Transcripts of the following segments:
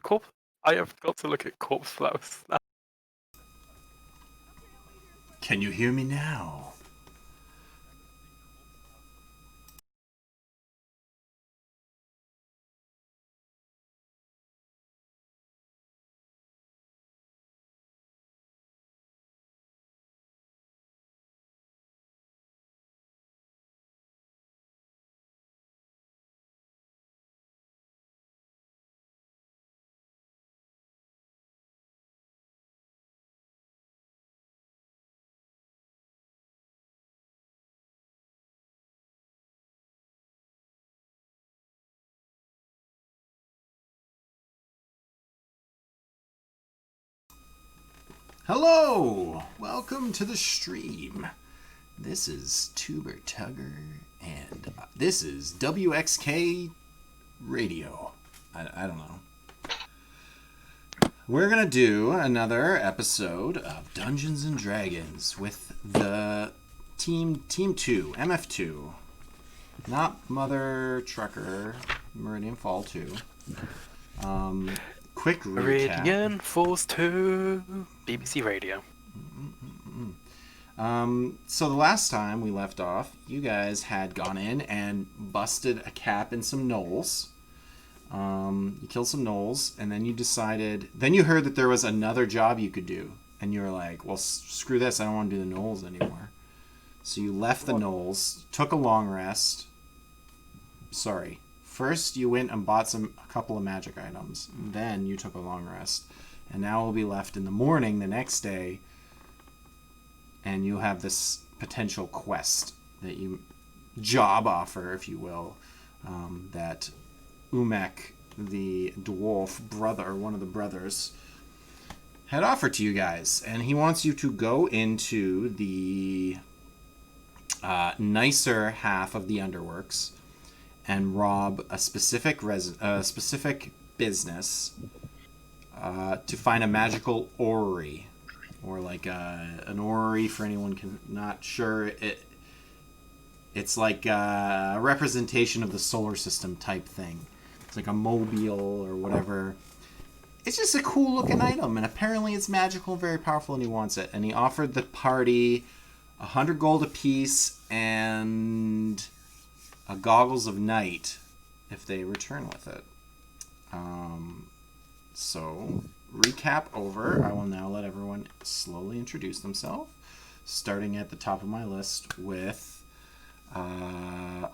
Corpse. I have got to look at corpse flowers now. Can you hear me now? Hello! Welcome to the stream. This is Tuber Tugger, and this is WXK Radio. I don't know. We're gonna do another episode of Dungeons and Dragons with the Team 2, MF2. Not Mother Trucker, Meridian Fall 2. Quick recap. Meridian Falls 2, BBC Radio. So the last time we left off, you guys had gone in and busted a cap and some gnolls. You killed some gnolls, and then you decided... Then you heard that there was another job you could do. And you were like, well, screw this, I don't want to do the gnolls anymore. So you left the gnolls, took a long rest. Sorry. First, you went and bought a couple of magic items. Then you took a long rest. And now we'll be left in the morning the next day. And you have this potential quest that you... Job offer, if you will. That Umek, the dwarf brother, one of the brothers, had offered to you guys. And he wants you to go into the nicer half of the Underworks and rob a specific business to find a magical orrery, or like an orrery for anyone not sure. It's like a representation of the solar system type thing. It's like a mobile or whatever. It's just a cool looking item, and apparently it's magical and very powerful, and he wants it. And he offered the party 100 gold apiece and a goggles of night if they return with it. So, recap over. I will now let everyone slowly introduce themselves, starting at the top of my list with... I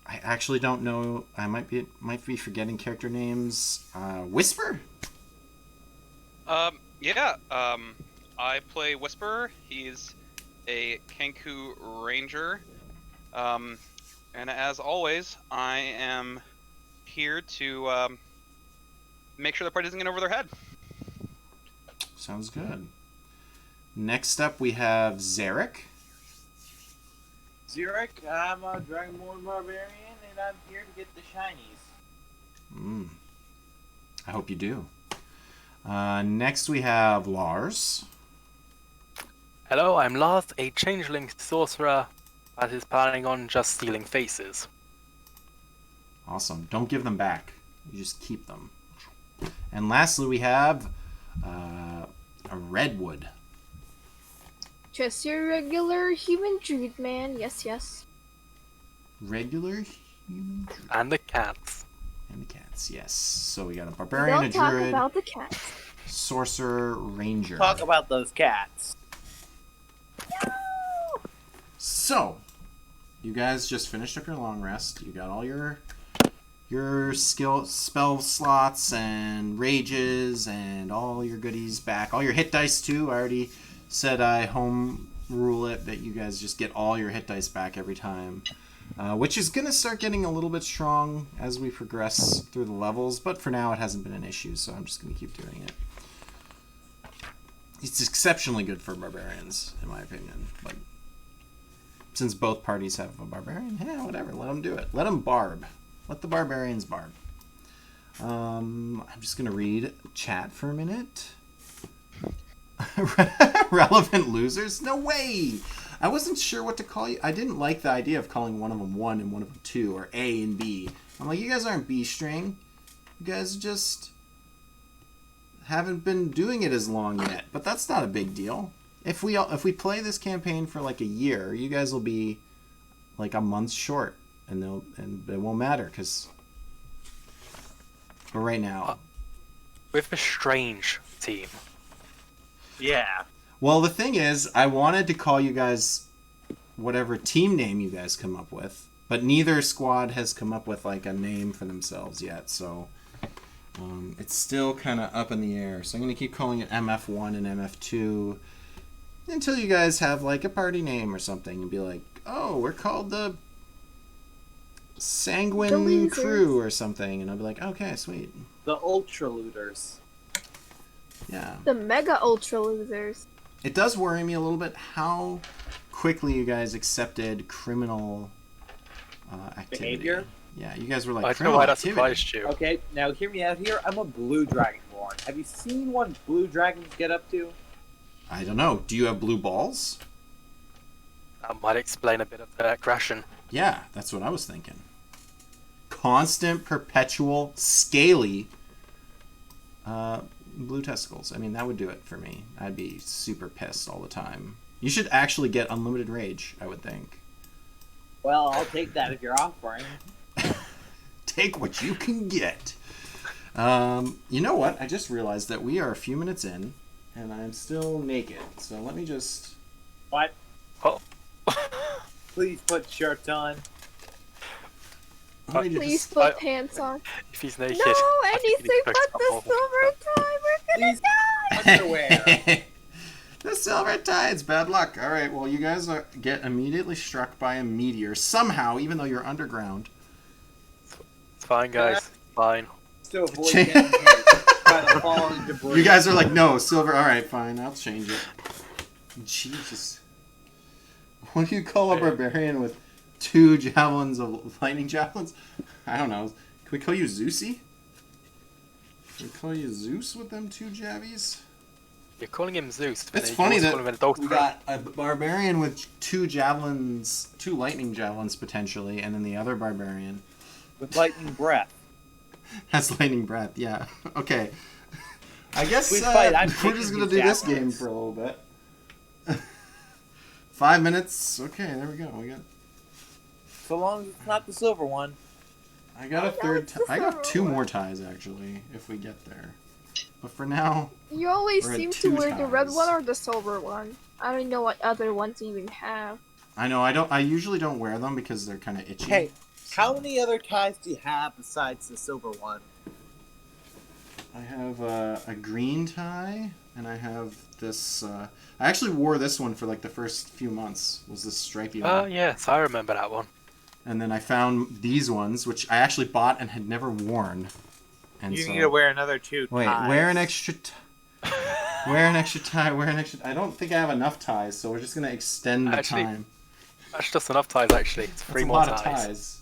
actually don't know. I might be forgetting character names. Whisper? I play Whisper. He's a Kenku Ranger. And as always, I am here to make sure the party doesn't get over their head. Sounds good. Next up, we have Zarek. Zarek, I'm a Dragonborn Barbarian, and I'm here to get the shinies. I hope you do. Next, we have Lars. Hello, I'm Lars, a changeling sorcerer that is planning on just stealing faces. Awesome. Don't give them back. You just keep them. And lastly, we have a Redwood. Just your regular human druid man, yes. Regular human druid. And the cats. And the cats, yes. So we got a barbarian, Don't talk druid, about the cats. sorcerer, ranger. Talk about those cats. So, you guys just finished up your long rest. You got all your spell slots and rages and all your goodies back. All your hit dice too. I already said I home rule it that you guys just get all your hit dice back every time. Which is going to start getting a little bit strong as we progress through the levels, but for now it hasn't been an issue, so I'm just going to keep doing it. It's exceptionally good for barbarians, in my opinion. Like, since both parties have a barbarian, whatever, let them do it. Let them barb. Let the barbarians barb. I'm just going to read chat for a minute. Relevant losers? No way! I wasn't sure what to call you. I didn't like the idea of calling one of them 1 and one of them 2, or A and B. I'm like, you guys aren't B string. You guys are just haven't been doing it as long yet, but that's not a big deal. If we play this campaign for like a year, you guys will be like a month short, and it won't matter because. But right now, With a strange team. Yeah. well, the thing is, I wanted to call you guys whatever team name you guys come up with, but neither squad has come up with like a name for themselves yet, so it's still kind of up in the air. So I'm going to keep calling it MF1 and MF2 until you guys have like a party name or something and be like, oh, we're called the Sanguine Crew or something, and I'll be like, okay, sweet. The Ultra Looters. Yeah. The Mega Ultra Losers. It does worry me a little bit how quickly you guys accepted criminal activity. Behavior? Yeah, you guys were like, I don't know criminal why that activity. surprised you. Okay, now hear me out here. I'm a blue dragonborn. Have you seen what blue dragons get up to? I don't know. Do you have blue balls? That might explain a bit of the aggression. Yeah, that's what I was thinking. Constant, perpetual, scaly blue testicles. I mean, that would do it for me. I'd be super pissed all the time. You should actually get unlimited rage, I would think. Well, I'll take that if you're offering. Take what you can get. You know what? I just realized that we are a few minutes in, and I'm still naked. So let me just... What? Oh. Please put shirts on. Let me just... Please put pants on. If he's naked. No, I think anything he but needs to the fix silver tie. We're gonna Please die. underwear. The silver tides, bad luck. All right, well, you guys get immediately struck by a meteor somehow, even though you're underground. It's fine, guys. Fine. To avoid getting hit by the falling debris. You guys are like, no, silver. All right, fine, I'll change it. Jesus. What do you call a barbarian with 2 javelins of lightning javelins? I don't know. Can we call you Zeusy? Can we call you Zeus with them 2 javies? You're calling him Zeus. but It's you funny also that call him an adulterer. we got a barbarian with 2 javelins, 2 lightning javelins potentially, and then the other barbarian With lightning breath. has lightning breath. Yeah. Okay. I guess Please fight, I'm we're just taking gonna do these this game javelins. for a little bit. 5 minutes. Okay, there we go. We got. So long as it's not the silver one. I got a third. I got 2 more ties actually, if we get there. But for now, You always We're at seem to 2 wear the red ties. one or the silver one. I don't know what other ones you even have. I know I don't. I usually don't wear them because they're kind of itchy. Hey, how many other ties do you have besides the silver one? I have a green tie, and I have this. I actually wore this one for like the first few months. Was this stripy one? Oh, yes, I remember that one. And then I found these ones, which I actually bought and had never worn. And You so, need to wear another 2 wait, ties. wear an extra. Wear an extra tie. Wear an extra. I don't think I have enough ties, so we're just gonna extend the Actually, time. That's just enough ties, actually. It's 3 That's a more lot ties. of ties.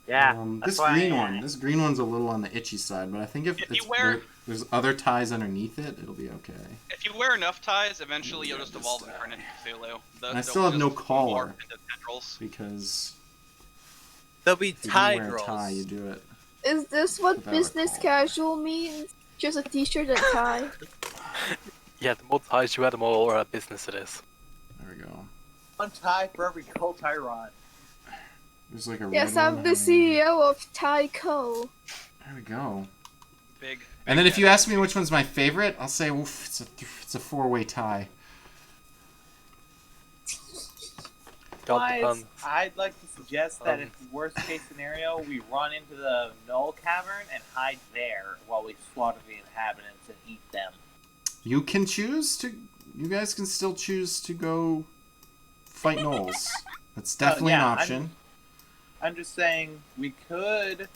Yeah. This that's why green I- one. This green one's a little on the itchy side, but I think if If you it's wear- there's other ties underneath it, it'll be okay. If you wear enough ties, eventually you'll Yeah, just just, evolve and turn into Cthulhu. and I still have no collar. Into tendrils. Because They'll be if you don't tie wear a girls. tie, you do it. Is this what Without a business collar. casual means? Just a t-shirt and tie? Yeah, the more ties you wear, the more business it is. There we go. 1 tie for every cult I run. There's like a Yes, red I'm one the hanging- CEO of Ty Co. There we go. Big. And then if you ask me which one's my favorite, I'll say, oof, it's a 4-way tie. God Guys, depends. I'd like to suggest that if worst case scenario, we run into the Null Cavern and hide there while we slaughter the inhabitants and eat them. You can choose to. You guys can still choose to go fight gnolls. That's definitely yeah, an option. I'm just saying we could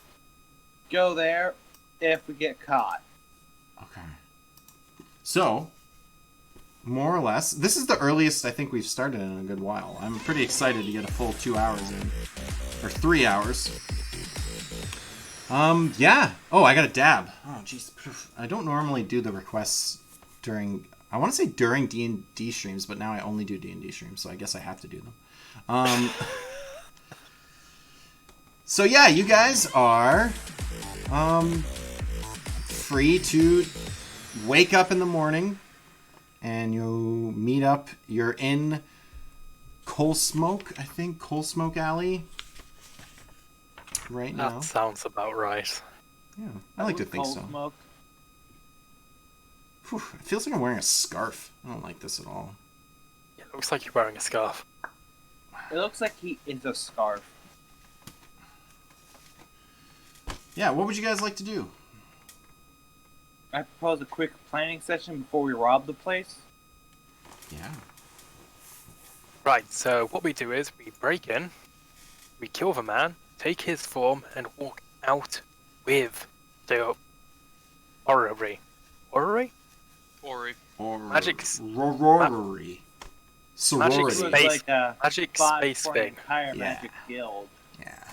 go there if we get caught. Okay. So, more or less, this is the earliest I think we've started in a good while. I'm pretty excited to get a full 2 hours in. Or 3 hours. Yeah. Oh, I got a dab. Oh, jeez. I don't normally do the requests during... I want to say during D&D streams, but now I only do D&D streams, so I guess I have to do them. So yeah, you guys are free to wake up in the morning, and you meet up. You're in Coal Smoke Alley right now. That sounds about right. Yeah, I like to think Coal so. Smoke. Whew, it feels like I'm wearing a scarf. I don't like this at all. Yeah, it looks like you're wearing a scarf. It looks like he is a scarf. Yeah, what would you guys like to do? I propose a quick planning session before we rob the place. Yeah. Right, so what we do is we break in, we kill the man, take his form, and walk out with the orrery. Orrery? Ori. Or Magic Rorori. Sorority. Magic It was Space. like a Magic spot space for an thing. entire Yeah. magic guild. Yeah.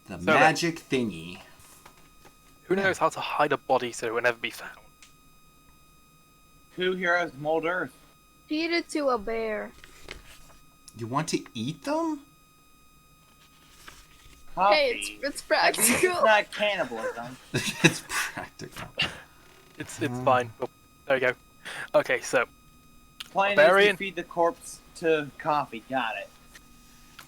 The So magic thingy. Who knows how to hide a body so it will never be found? Who here has mold earth? Feed it to a bear. You want to eat them? Coffee. Hey, it's At least it's practical. not cannibalism. It's practical. It's fine. Oh, there you go. Okay, so Plan is Barbarian. to feed the corpse to coffee. Got it.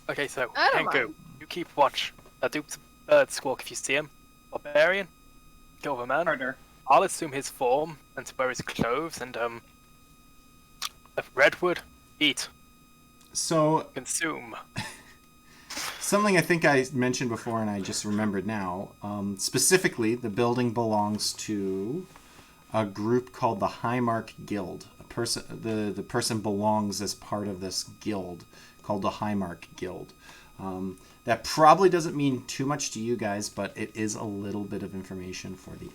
I don't Kenku, mind. you keep watch. Do some bird squawk if you see him. Barbarian, kill the man. Murder. I'll assume his form and to wear his clothes and Redwood, eat, So, consume. something I think I mentioned before and I just remembered now. Specifically, the building belongs to a group called the Highmark Guild. The person belongs as part of this guild called the Highmark Guild. That probably doesn't mean too much to you guys, but it is a little bit of information for the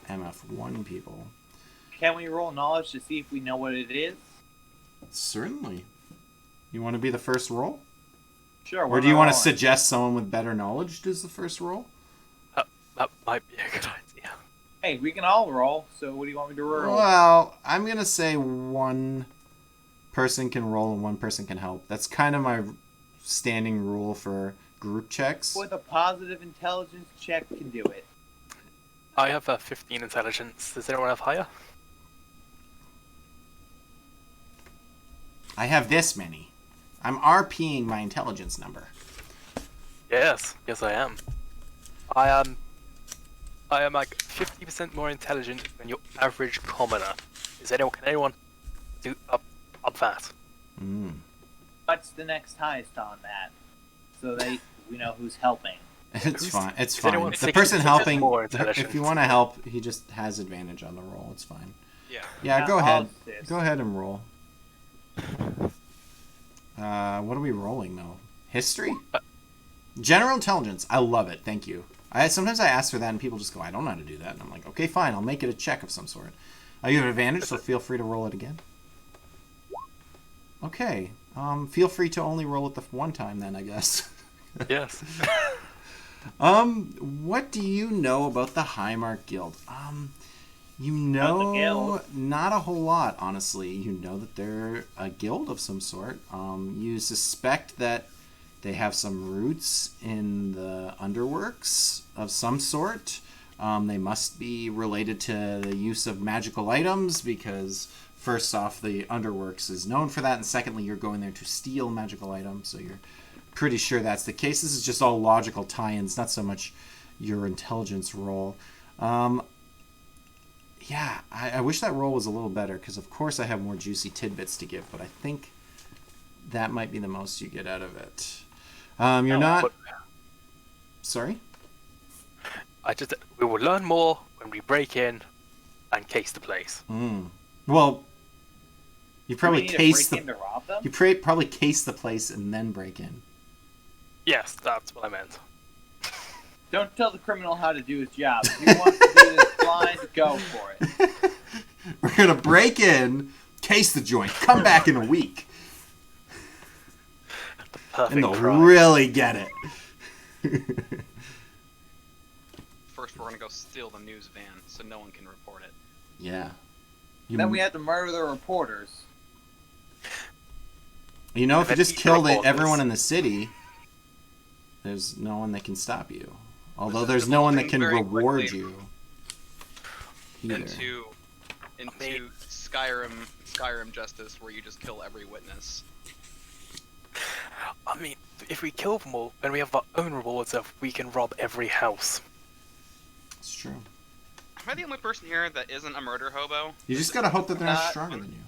MF1 people. Can we roll knowledge to see if we know what it is? Certainly. You want to be the first roll? Sure. Or do you want to suggest someone with better knowledge does the first roll? That might be a good idea. Hey, we can all roll. So what do you want me to roll? Well, I'm going to say one person can roll and one person can help. That's kind of my standing rule for group checks. With a positive intelligence check, can do it. I have a 15 intelligence. Does anyone have higher? I have this many. I'm RPing my intelligence number. Yes, I am. I am like 50% more intelligent than your average commoner. Can anyone do up that? Mm. What's the next highest on that? So we know who's helping. It's fine. It's is fine. anyone The person 60% helping, more if intelligent? you want to help, he just has advantage on the roll. It's fine. Yeah. Yeah, Now go I'll ahead. assist. Go ahead and roll. What are we rolling though? History? General intelligence. I love it. Thank you. Sometimes I ask for that and people just go, I don't know how to do that. And I'm like, okay, fine. I'll make it a check of some sort. You have advantage, so feel free to roll it again. Okay. Feel free to only roll it the one time then, I guess. Yes. What do you know about the Highmark Guild? You About the know guild? not a whole lot, honestly. You know that they're a guild of some sort. You suspect that they have some roots in the underworks of some sort. They must be related to the use of magical items because, first off, the underworks is known for that, and secondly, you're going there to steal magical items, so you're pretty sure that's the case. This is just all logical tie-ins, not so much your intelligence roll. Yeah, I wish that roll was a little better because, of course, I have more juicy tidbits to give, but I think that might be the most you get out of it. You're not... But Sorry? we will learn more when we break in and case the place. Well, you probably we need case to break the... in to rob them? You probably case the place and then break in. Yes, that's what I meant. Don't tell the criminal how to do his job. If he wants to do this blind, go for it. We're gonna break in, case the joint, come back in a week, Perfect and they'll crime. really get it. First, we're gonna go steal the news van so no one can report it. Yeah. Then we have to murder the reporters. You know, if you And just eat the kill reporters. everyone in the city, there's no one that can stop you. Although there's no one that can Very reward quickly. you. either. into mean- Skyrim justice, where you just kill every witness. I mean, if we kill them all, then we have our own rewards of we can rob every house. It's true. Am I the only person here that isn't a murder hobo? You just gotta hope that they're not Uh, stronger than you.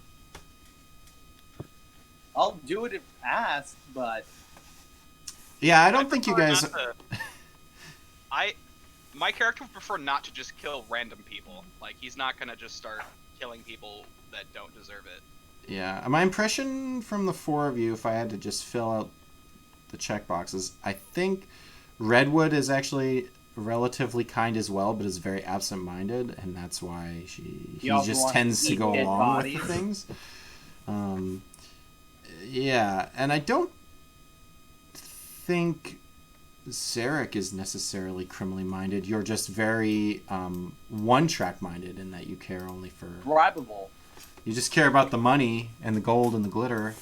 I'll do it if asked, but Yeah, I don't think you prefer guys. not to- my character would prefer not to just kill random people. Like, he's not gonna just start killing people that don't deserve it. Yeah, my impression from the four of you, if I had to just fill out the checkboxes, I think Redwood is actually relatively kind as well, but is very absent-minded, and that's why he also just wants tends to to eat go dead along bodies. with the things. Yeah, and I don't think Zarek is necessarily criminally minded. You're just very one-track minded in that you care only for... bribable You just care about the money and the gold and the glitter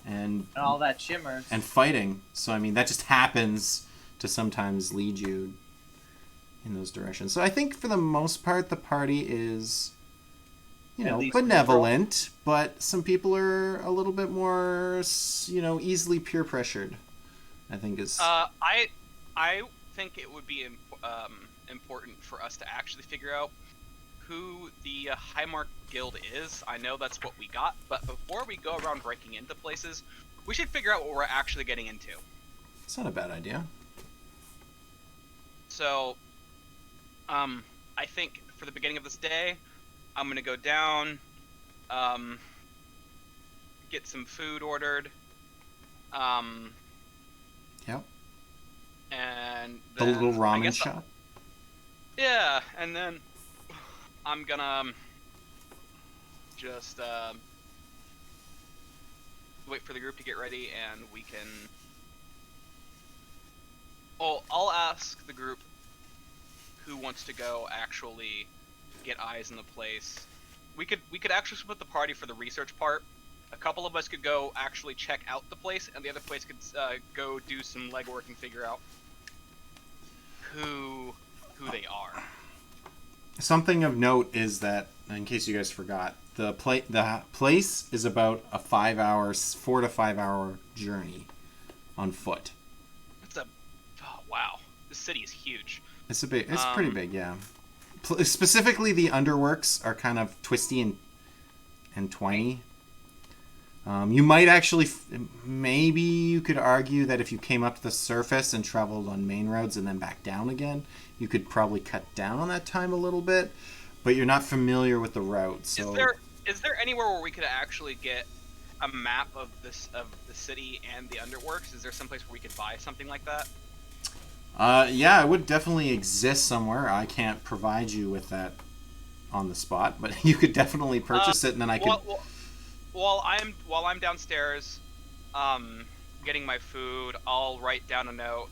and and all that shimmers. and fighting. So I mean that just happens to sometimes lead you in those directions. So I think for the most part the party is At least benevolent, but some people are a little bit more easily peer pressured. I think is I think it would be important for us to actually figure out who the Highmark Guild is. I know that's what we got, but before we go around breaking into places, we should figure out what we're actually getting into. it's not a bad idea. So, I think for the beginning of this day, I'm gonna go down, get some food ordered, Yep. and The then little I ramen guess shop. Yeah, and then I'm gonna just wait for the group to get ready, and we can. Oh, I'll ask the group who wants to go actually get eyes on the place. We could actually split the party for the research part. A couple of us could go actually check out the place, and the other place could go do some legwork and figure out who they are. Something of note is that, in case you guys forgot, the place is about a 4 to 5 hour journey on foot. Wow, this city is huge. It's pretty big, yeah. Specifically, the underworks are kind of twisty and twiny. You might actually, maybe you could argue that if you came up to the surface and traveled on main roads and then back down again, you could probably cut down on that time a little bit. But you're not familiar with the route, so. Is there anywhere where we could actually get a map of the city and the underworks? Is there someplace where we could buy something like that? Yeah, it would definitely exist somewhere. I can't provide you with that on the spot, but you could definitely purchase it, and then I could. While I'm downstairs, getting my food, I'll write down a note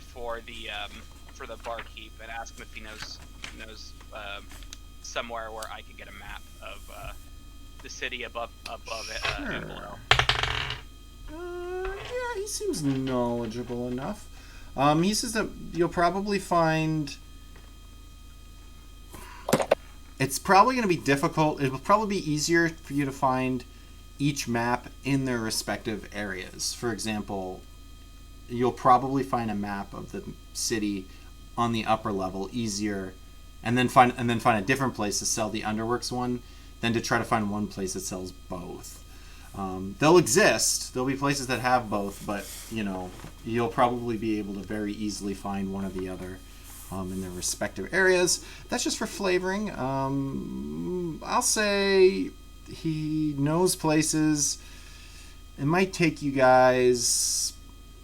for the barkeep and ask him if he knows somewhere where I could get a map of the city above it. And below. Yeah, he seems knowledgeable enough. He says that you'll probably find. It's probably going to be difficult. It will probably be easier for you to find each map in their respective areas. For example, you'll probably find a map of the city on the upper level easier, and then find a different place to sell the underworks one, than to try to find one place that sells both. They'll exist. There'll be places that have both, but you'll probably be able to very easily find one or the other in their respective areas. That's just for flavoring. I'll say he knows places. It might take you guys.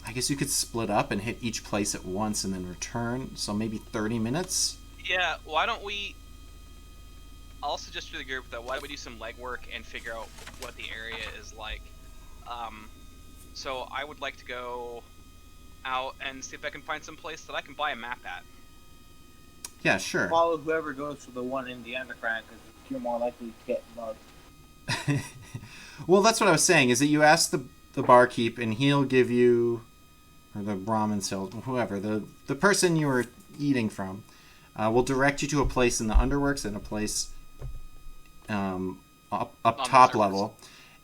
I guess you could split up and hit each place at once and then return. So maybe 30 minutes. Yeah. Why don't we? I'll suggest to the group that why don't we do some legwork and figure out what the area is like. So I would like to go out and see if I can find some place that I can buy a map at. Yeah, sure. Follow whoever goes to the one in the underground because you're more likely to get mugged. Well, that's what I was saying, is that you ask the barkeep and he'll give you, or the Brahmin sales, whoever, the person you were eating from, We'll direct you to a place in the underworks and a place up On the top surface. level.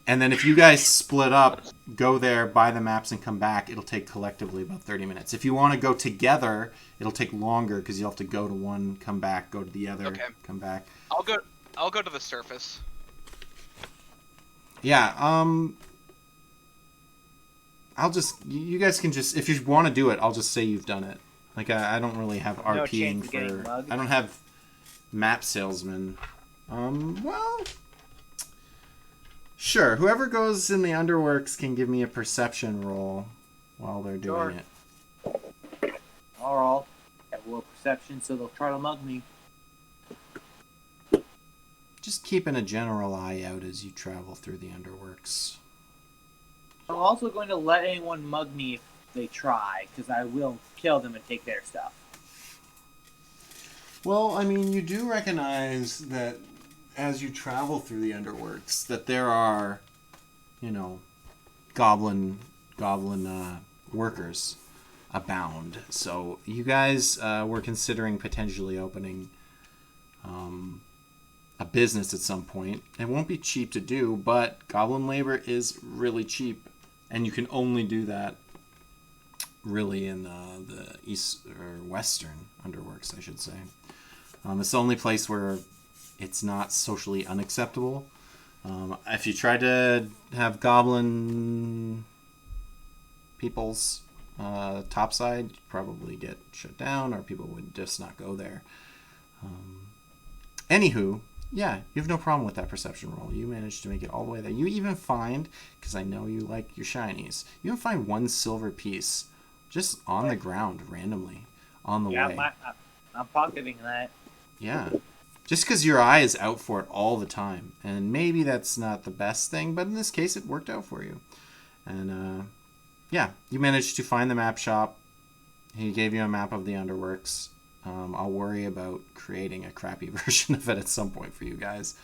And then if you guys split up, go there, buy the maps, and come back, it'll take collectively about 30 minutes. If you want to go together, it'll take longer because you'll have to go to one, come back, go to the other, Okay. come back. I'll go to the surface. Yeah, I'll just, you guys can just, if you want to do it, I'll just say you've done it. Like, I don't really have No RPing chance of getting for, mugged? I don't have map salesman. Well, sure, whoever goes in the underworks can give me a perception roll while they're doing Sure. it. Alright. Have a little perception, so they'll try to mug me. Just keeping a general eye out as you travel through the underworks. I'm also going to let anyone mug me if they try, because I will kill them and take their stuff. Well, I mean, you do recognize that as you travel through the underworks, that there are, you know, goblin workers abound. So you guys were considering potentially opening a business at some point. It won't be cheap to do, but goblin labor is really cheap, and you can only do that really in the east or western underworks, I should say. It's the only place where it's not socially unacceptable. If you try to have goblin people's topside, you'd probably get shut down, or people would just not go there. Anywho, yeah, you have no problem with that perception roll. You managed to make it all the way there. You even find, because I know you like your shinies, you even find one silver piece just on the ground randomly on the way. I'm pocketing that. Yeah. Just because your eye is out for it all the time. And maybe that's not the best thing, but in this case, it worked out for you. And, yeah, you managed to find the map shop. He gave you a map of the underworks. I'll worry about creating a crappy version of it at some point for you guys.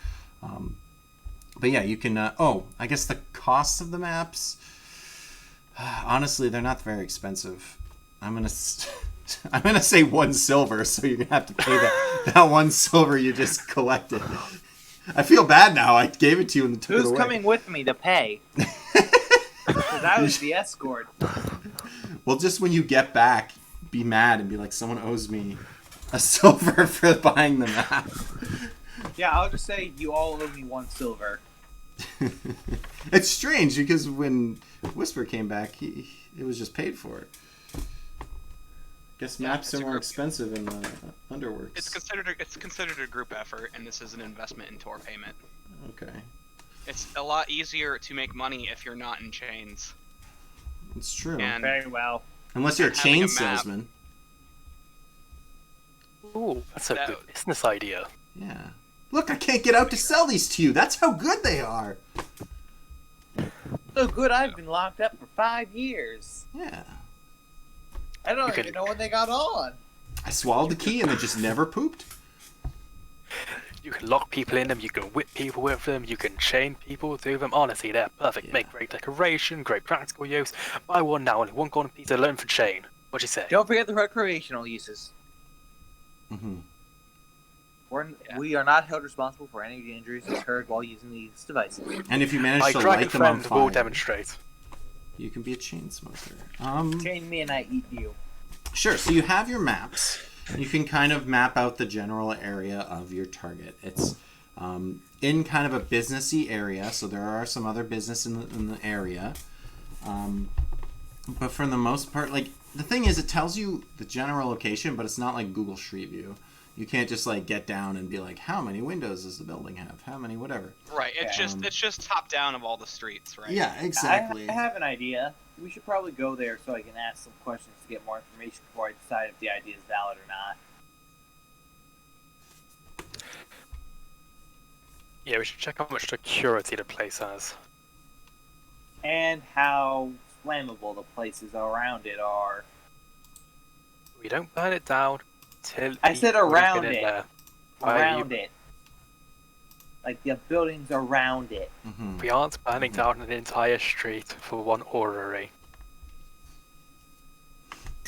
But yeah, you can... I guess the cost of the maps... honestly, they're not very expensive. I'm gonna say 1 silver, so you're gonna have to pay that 1 silver you just collected. I feel bad now. I gave it to you and took it Who's away. coming with me to pay? Because I was the escort. Well, just when you get back, be mad and be like, someone owes me a silver for buying the map. Yeah, I'll just say you all owe me 1 silver. It's strange because when Whisper came back, it was just paid for it. Guess maps it's are a more group. expensive in the underworks. It's considered a group effort, and this is an investment into our payment. Okay, It's a lot easier to make money if you're not in chains. it's true. And Very well. Unless you're a having chain a map. salesman. Ooh, that's a good business idea. Yeah. Look, I can't get out to sell these to you. That's how good they are. So good, I've been locked up for 5 years. Yeah. I don't You even can- know what they got on. I swallowed the key and it just never pooped. You can lock people in them, you can whip people with them, you can chain people through them. Honestly, they're perfect. Yeah. Make great decoration, great practical use. Buy one now, only 1 golden piece alone for chain. What'd you say? Don't forget the recreational uses. Mm-hmm. We are not held responsible for any of the injuries occurred while using these devices. And if you manage My to dragon light them on friend will fire, demonstrate. you can be a chain smoker. Chain me and I eat you. Sure. So you have your maps. You can kind of map out the general area of your target. It's in kind of a businessy area, so there are some other business in the area. But for the most part, like, the thing is, it tells you the general location, but it's not like Google Street View. You can't just like get down and be like, how many windows does the building have? How many, whatever. right, it's just top down of all the streets, right? Yeah, exactly. I have an idea. We should probably go there so I can ask some questions to get more information before I decide if the idea is valid or not. Yeah, we should check how much security the place has. And how flammable the places around it are. We don't burn it down till I said people around get in it. there. Why Around it. Like the buildings around it. Mm-hmm. We aren't burning down an entire street for 1 orrery.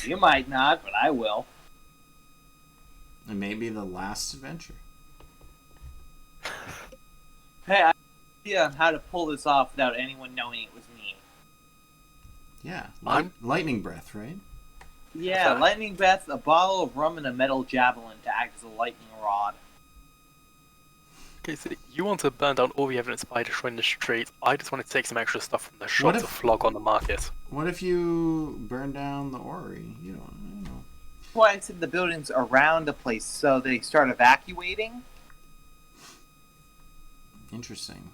You might not, but I will. It may be the last adventure. Hey, I have an idea on how to pull this off without anyone knowing it was me. Yeah, I'm- lightning breath, right? Yeah, lightning breath, a bottle of rum, and a metal javelin to act as a lightning rod. Okay, so you want to burn down all the evidence by destroying the street. I just want to take some extra stuff from the shop What to if- flog on the market. What if you burn down the orrery? I don't know. That's why I said the buildings around the place, so they start evacuating, Interesting.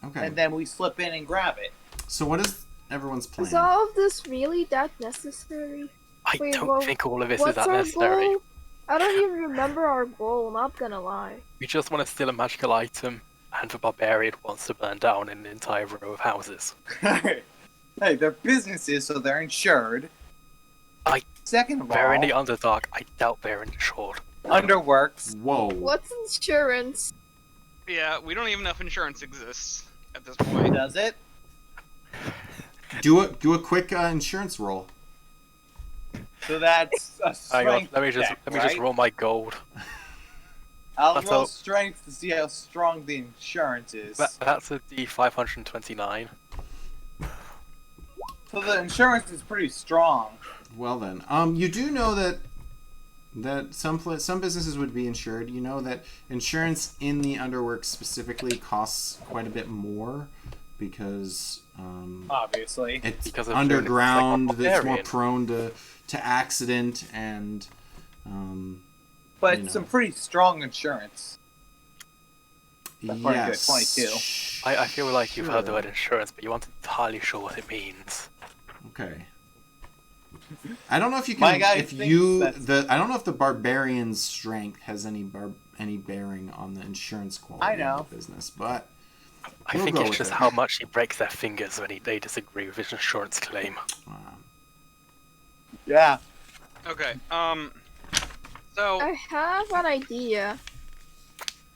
Okay. and then we slip in and grab it. So what is everyone's plan? Is all of this really that necessary? I Wait, don't well, think all of this is What's that our necessary. goal? I don't even remember our goal, not gonna lie. We just want to steal a magical item, and the barbarian wants to burn down an entire row of houses. Hey, they're businesses, so they're insured. I- Second of They're in the all, Underdark. I doubt they're insured. underworks. Whoa. What's insurance? Yeah, we don't even know if insurance exists at this point. Does it? Do a quick insurance roll. So that's a Hang on, strength let me just check, roll my gold. I'll That's roll a- strength to see how strong the insurance is. That's a D529. So the insurance is pretty strong. Well then, you do know that some businesses would be insured. You know that insurance in the Underworks specifically costs quite a bit more because Obviously. it's Because of underground. it's like a That's more barbarian. prone to accident and But you it's know. some pretty strong insurance. According to yes. 22. I feel like you've heard the Sure. word insurance, but you aren't entirely sure what it means. Okay. I don't know if you My can. guy If thinks you that's- I don't know if the barbarian's strength has any bearing on the insurance quality I know. of the business, but I We'll think go it's with just it. how much he breaks their fingers when they disagree with his insurance claim. uh, Yeah. Okay. So I have an idea.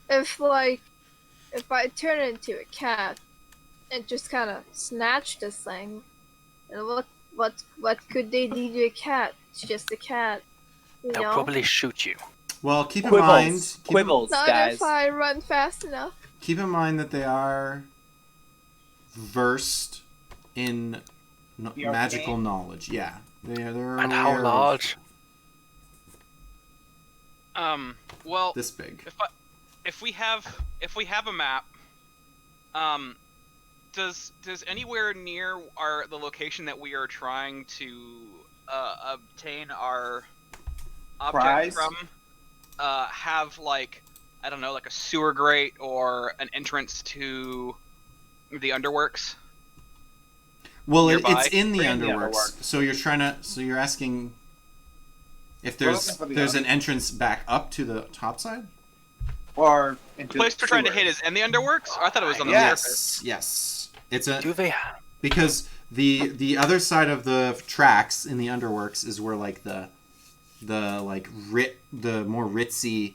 If I turn it into a cat and just kind of snatch this thing, and what could they do to a cat? It's just a cat, you They'll know. probably shoot you. well, keep in Quibbles. mind. Quibbles, Not guys. if I run fast enough. Keep in mind that they are versed in The magical arcane? knowledge. Yeah, they're And how aware of large? well, this big. if we have a map, does anywhere near the location that we are trying to obtain our object Prize? from have like, I don't know, like a sewer grate or an entrance to the underworks? Well, nearby? it's in the We're in the underworks. underworks. So you're asking if We're there's looking for the there's an under- entrance back up to the top side. Or The into place we're trying to sewers. hit is in the underworks? Or I thought it was on the surface. Yes. It's a Do they have? because the other side of the tracks in the underworks is where like the more ritzy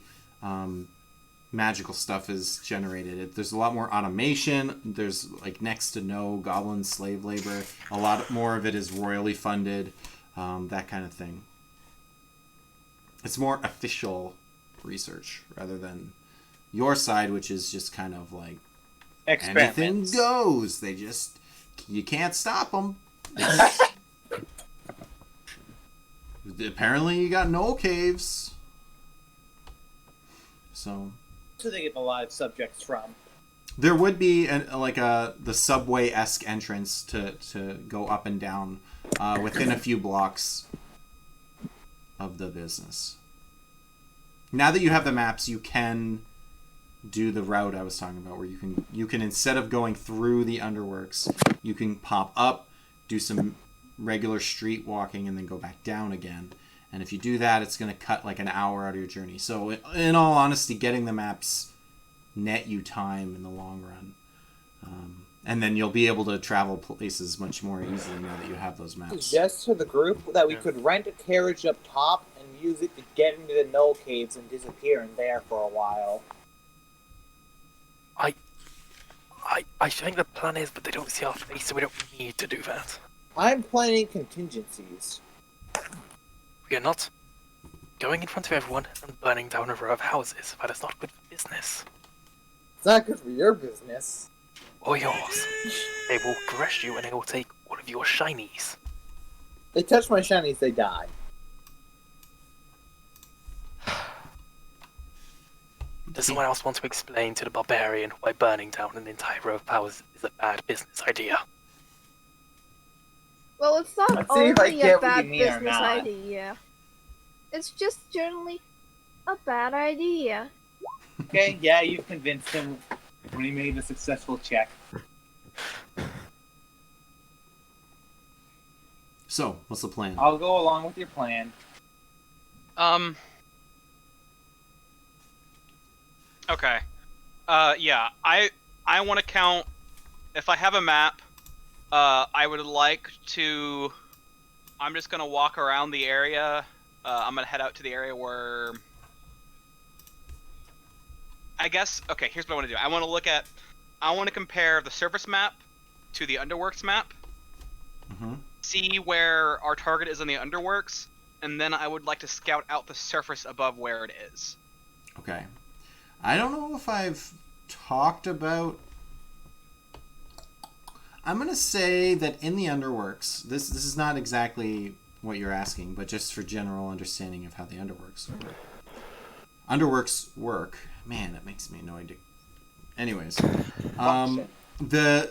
magical stuff is generated. There's a lot more automation. There's like next to no goblin slave labor. A lot more of it is royally funded, that kind of thing. It's more official research rather than your side, which is just kind of like anything Experiments. goes. You can't stop them. Apparently, you got no caves. So So they get the live subjects from. there would be the subway-esque entrance to go up and down within a few blocks of the business. Now that you have the maps, you can do the route I was talking about, where you can instead of going through the underworks, you can pop up, do some regular street walking, and then go back down again. And if you do that, it's going to cut like an hour out of your journey. So in all honesty, getting the maps net you time in the long run. And then you'll be able to travel places much more easily now that you have those maps. Suggest to the group that we could rent a carriage up top and use it to get into the Knoll Caves and disappear in there for a while. I think the plan is, but they don't see our face, so we don't need to do that. I'm planning contingencies. We are not. Going in front of everyone and burning down a row of houses, that is not good for business. It's not good for your business. Or yours. They will arrest you and they will take all of your shinies. They touch my shinies, they die. Does someone else want to explain to the barbarian why burning down an entire row of houses is a bad business idea? Well, it's not Let's see if I only get a what bad you mean or business not. idea. It's just generally a bad idea. Okay, yeah, you convinced him when he made a successful check. So, what's the plan? I'll go along with your plan. Okay. Yeah, I want to count. If I have a map, I would like to. I'm just gonna walk around the area. I'm gonna head out to the area where. I guess. Okay, here's what I want to do. I want to compare the surface map to the underworks map. Mm-hmm. See where our target is in the underworks, and then I would like to scout out the surface above where it is. Okay. I don't know if I've talked about... I'm going to say that in the underworks, this is not exactly what you're asking, but just for general understanding of how the underworks work. Underworks work. Man, that makes me annoyed. Anyways, the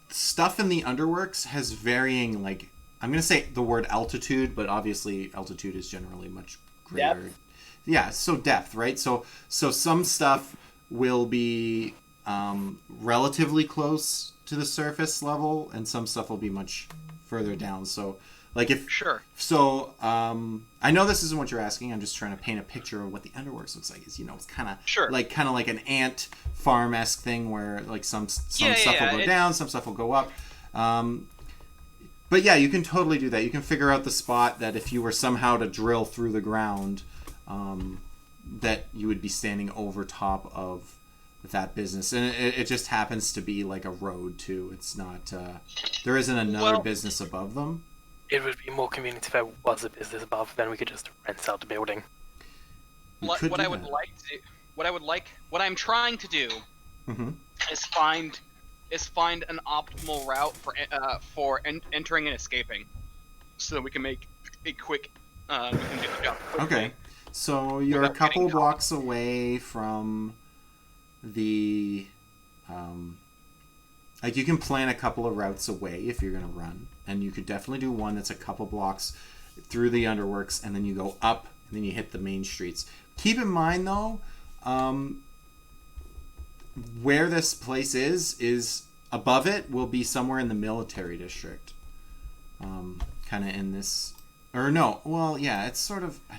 stuff in the underworks has varying, like, I'm going to say the word altitude, but obviously altitude is generally much greater. Depth? Yeah, so depth, right? So some stuff will be relatively close to the surface level, and some stuff will be much further down. So, like if Sure. so, I know this isn't what you're asking. I'm just trying to paint a picture of what the underworks looks like. Is it's kind of Sure. like an ant farm-esque thing where like some Yeah, stuff yeah, will go it- down, some stuff will go up. But yeah, you can totally do that. You can figure out the spot that if you were somehow to drill through the ground, that you would be standing over top of that business, and it just happens to be like a road too. It's not there isn't another Well- business above them. It would be more convenient if there was a business above, then we could just rent out the building. We What, could what do I would that. like to, what I'm trying to do Mhm. is find an optimal route for entering and escaping, so that we can make a quick, we can do the job quickly. Okay, so you're a Without couple getting caught. blocks away from the like you can plan a couple of routes away if you're gonna run, and you could definitely do one that's a couple blocks through the underworks, and then you go up and then you hit the main streets. Keep in mind though, where this place is above it will be somewhere in the military district, kind of in this, or no, well, yeah, it's sort of, I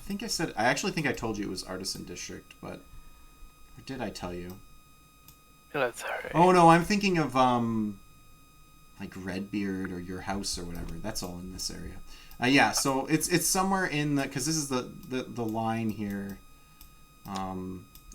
actually think I told you it was artisan district, but or did I tell you? Military. Oh no, I'm thinking of like Redbeard or Your House or whatever. That's all in this area. Yeah, so it's somewhere in the, because this is the line here,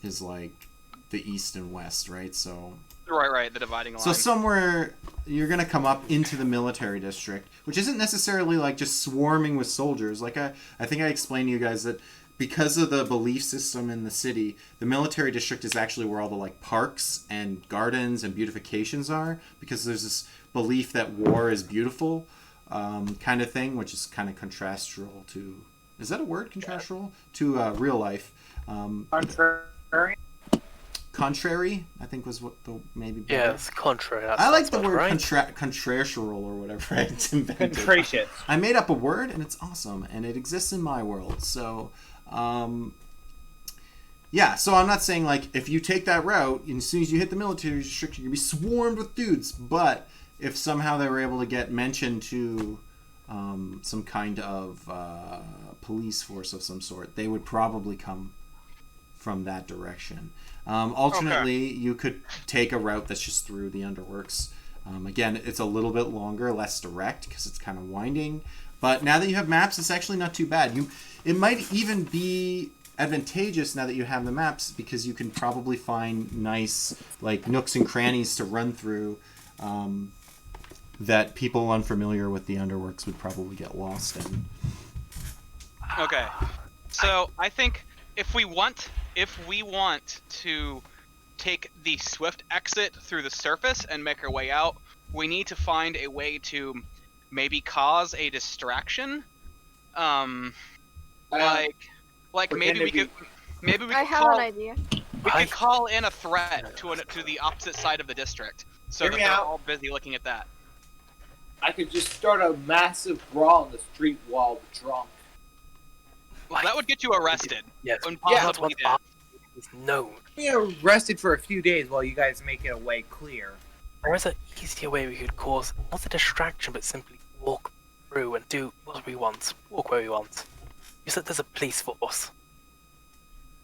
is like the east and west, right? So Right, the dividing line. so somewhere you're gonna come up into the military district, which isn't necessarily like just swarming with soldiers. Like I think I explained to you guys that because of the belief system in the city, the military district is actually where all the like parks and gardens and beautifications are, because there's this belief that war is beautiful, kind of thing, which is kind of contrastual to, is that a word, contrastual to real life? Contrary. Contrary, I think was what the maybe better. Yeah, it's contrary. I like the word right. contrastual or whatever I invented. Contracious. I made up a word and it's awesome and it exists in my world. So, yeah. So I'm not saying like if you take that route, and as soon as you hit the military district, you're gonna be swarmed with dudes. But if somehow they were able to get mentioned to some kind of police force of some sort, they would probably come from that direction. Alternately, you could take a route that's just through the underworks. Again, it's a little bit longer, less direct, because it's kind of winding. But now that you have maps, it's actually not too bad. It might even be advantageous now that you have the maps, because you can probably find nice like nooks and crannies to run through that people unfamiliar with the underworks would probably get lost in. Okay. So I think if we want to take the swift exit through the surface and make our way out, we need to find a way to maybe cause a distraction. Like Pretend maybe we I could have call an idea. we could call in a threat to the opposite side of the district, so Hear that me they're out. all busy looking at that. I could just start a massive brawl in the street while drunk. Well, that would get you arrested. Yes. And Yeah, possibly that's what dead. is known. We are arrested for a few days while you guys make it away clear. There is an easier way we could cause not a distraction, but simply walk through and do what we want, walk where we want. You said there's a police force.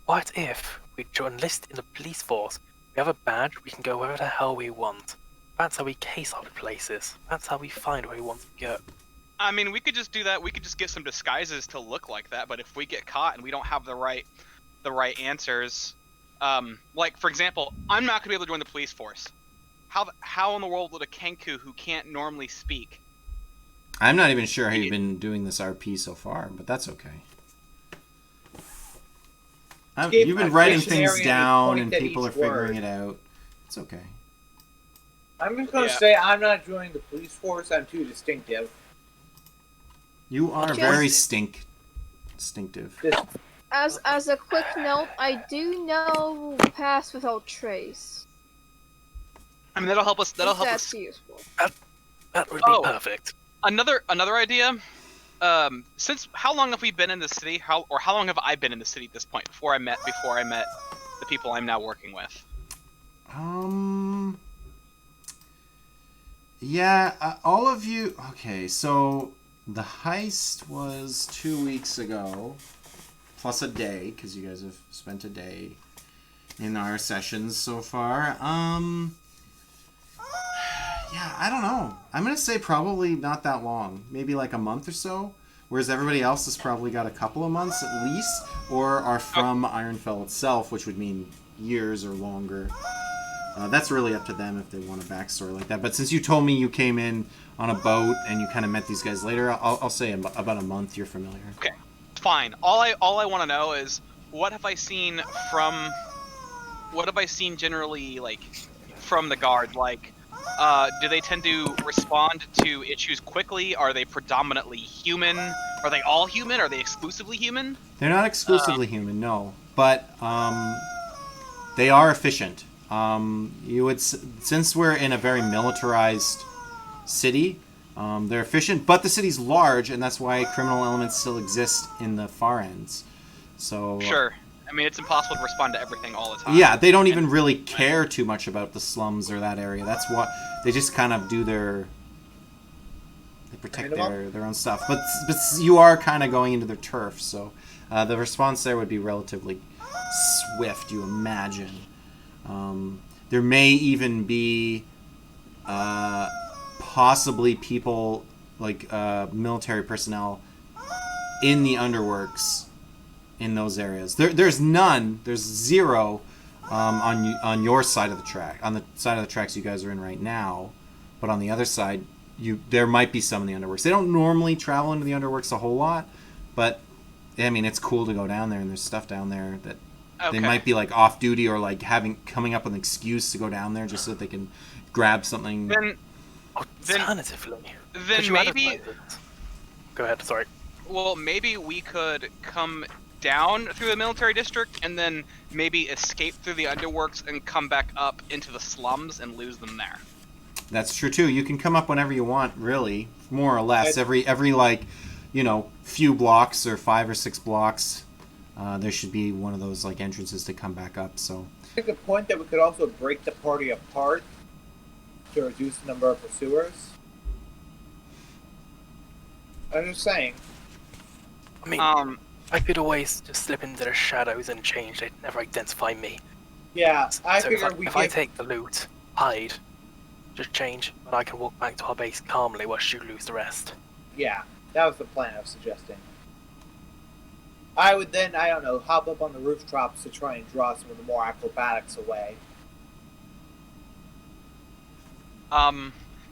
What if we enlist in the police force? We have a badge, we can go wherever the hell we want. That's how we case out places. That's how we find where we want to go. I mean, we could just do that. We could just get some disguises to look like that. But if we get caught and we don't have the right answers, like for example, I'm not gonna be able to join the police force. How in the world would a Kenku who can't normally speak? I'm not even sure how you've been doing this RP so far, but that's okay. You've been writing things down and people are figuring it out. It's okay. I'm just gonna say I'm not joining the police force. I'm too distinctive. You are Just- very distinctive. As a quick note, I do know Pass Without Trace. I mean, that'll help us. That'll If help that's us. useful. That would be Oh. perfect. Another idea. Since how long have we been in the city? How long have I been in the city at this point? Before I met the people I'm now working with. Yeah, all of you. Okay, so the heist was 2 weeks ago, plus a day, because you guys have spent a day in our sessions so far. Yeah, I don't know. I'm gonna say probably not that long, maybe like a month or so. Whereas everybody else has probably got a couple of months at least, or are from Ironfell itself, which would mean years or longer. That's really up to them if they want a backstory like that. But since you told me you came in on a boat and you kind of met these guys later, I'll say about a month you're familiar. Okay, fine. All I want to know is what have I seen generally, like, from the guard? Like, do they tend to respond to issues quickly? Are they predominantly human? Are they all human? Are they exclusively human? They're not exclusively human, no, but they are efficient. Since we're in a very militarized city, they're efficient, but the city's large, and that's why criminal elements still exist in the far ends. So Sure. I mean, it's impossible to respond to everything all the time. yeah, they don't even really care too much about the slums or that area. That's what they just kind of do they protect their own stuff. But you are kind of going into their turf, so the response there would be relatively swift, you imagine. There may even be possibly people like military personnel in the underworks in those areas. There's none. There's zero on your side of the track, on the side of the tracks you guys are in right now. But on the other side, there might be some in the underworks. They don't normally travel into the underworks a whole lot, but I mean it's cool to go down there, and there's stuff down there that they might be like off duty or like coming up with an excuse to go down there just so that they can grab something. Alternatively, then could you maybe. advertise it? Go ahead. Sorry. Well, maybe we could come down through the military district and then maybe escape through the underworks and come back up into the slums and lose them there. That's true too. You can come up whenever you want, really, more or less. Every like, few blocks or 5 or 6 blocks, there should be one of those like entrances to come back up. So I think the point that we could also break the party apart to reduce the number of pursuers. I'm just saying. I mean, I could always just slip into the shadows and change. They'd never identify me. Yeah, I So figure if I take the loot, hide, just change, and I can walk back to our base calmly while you lose the rest. Yeah, that was the plan I was suggesting. I would then, I don't know, hop up on the rooftops to try and draw some of the more acrobatics away.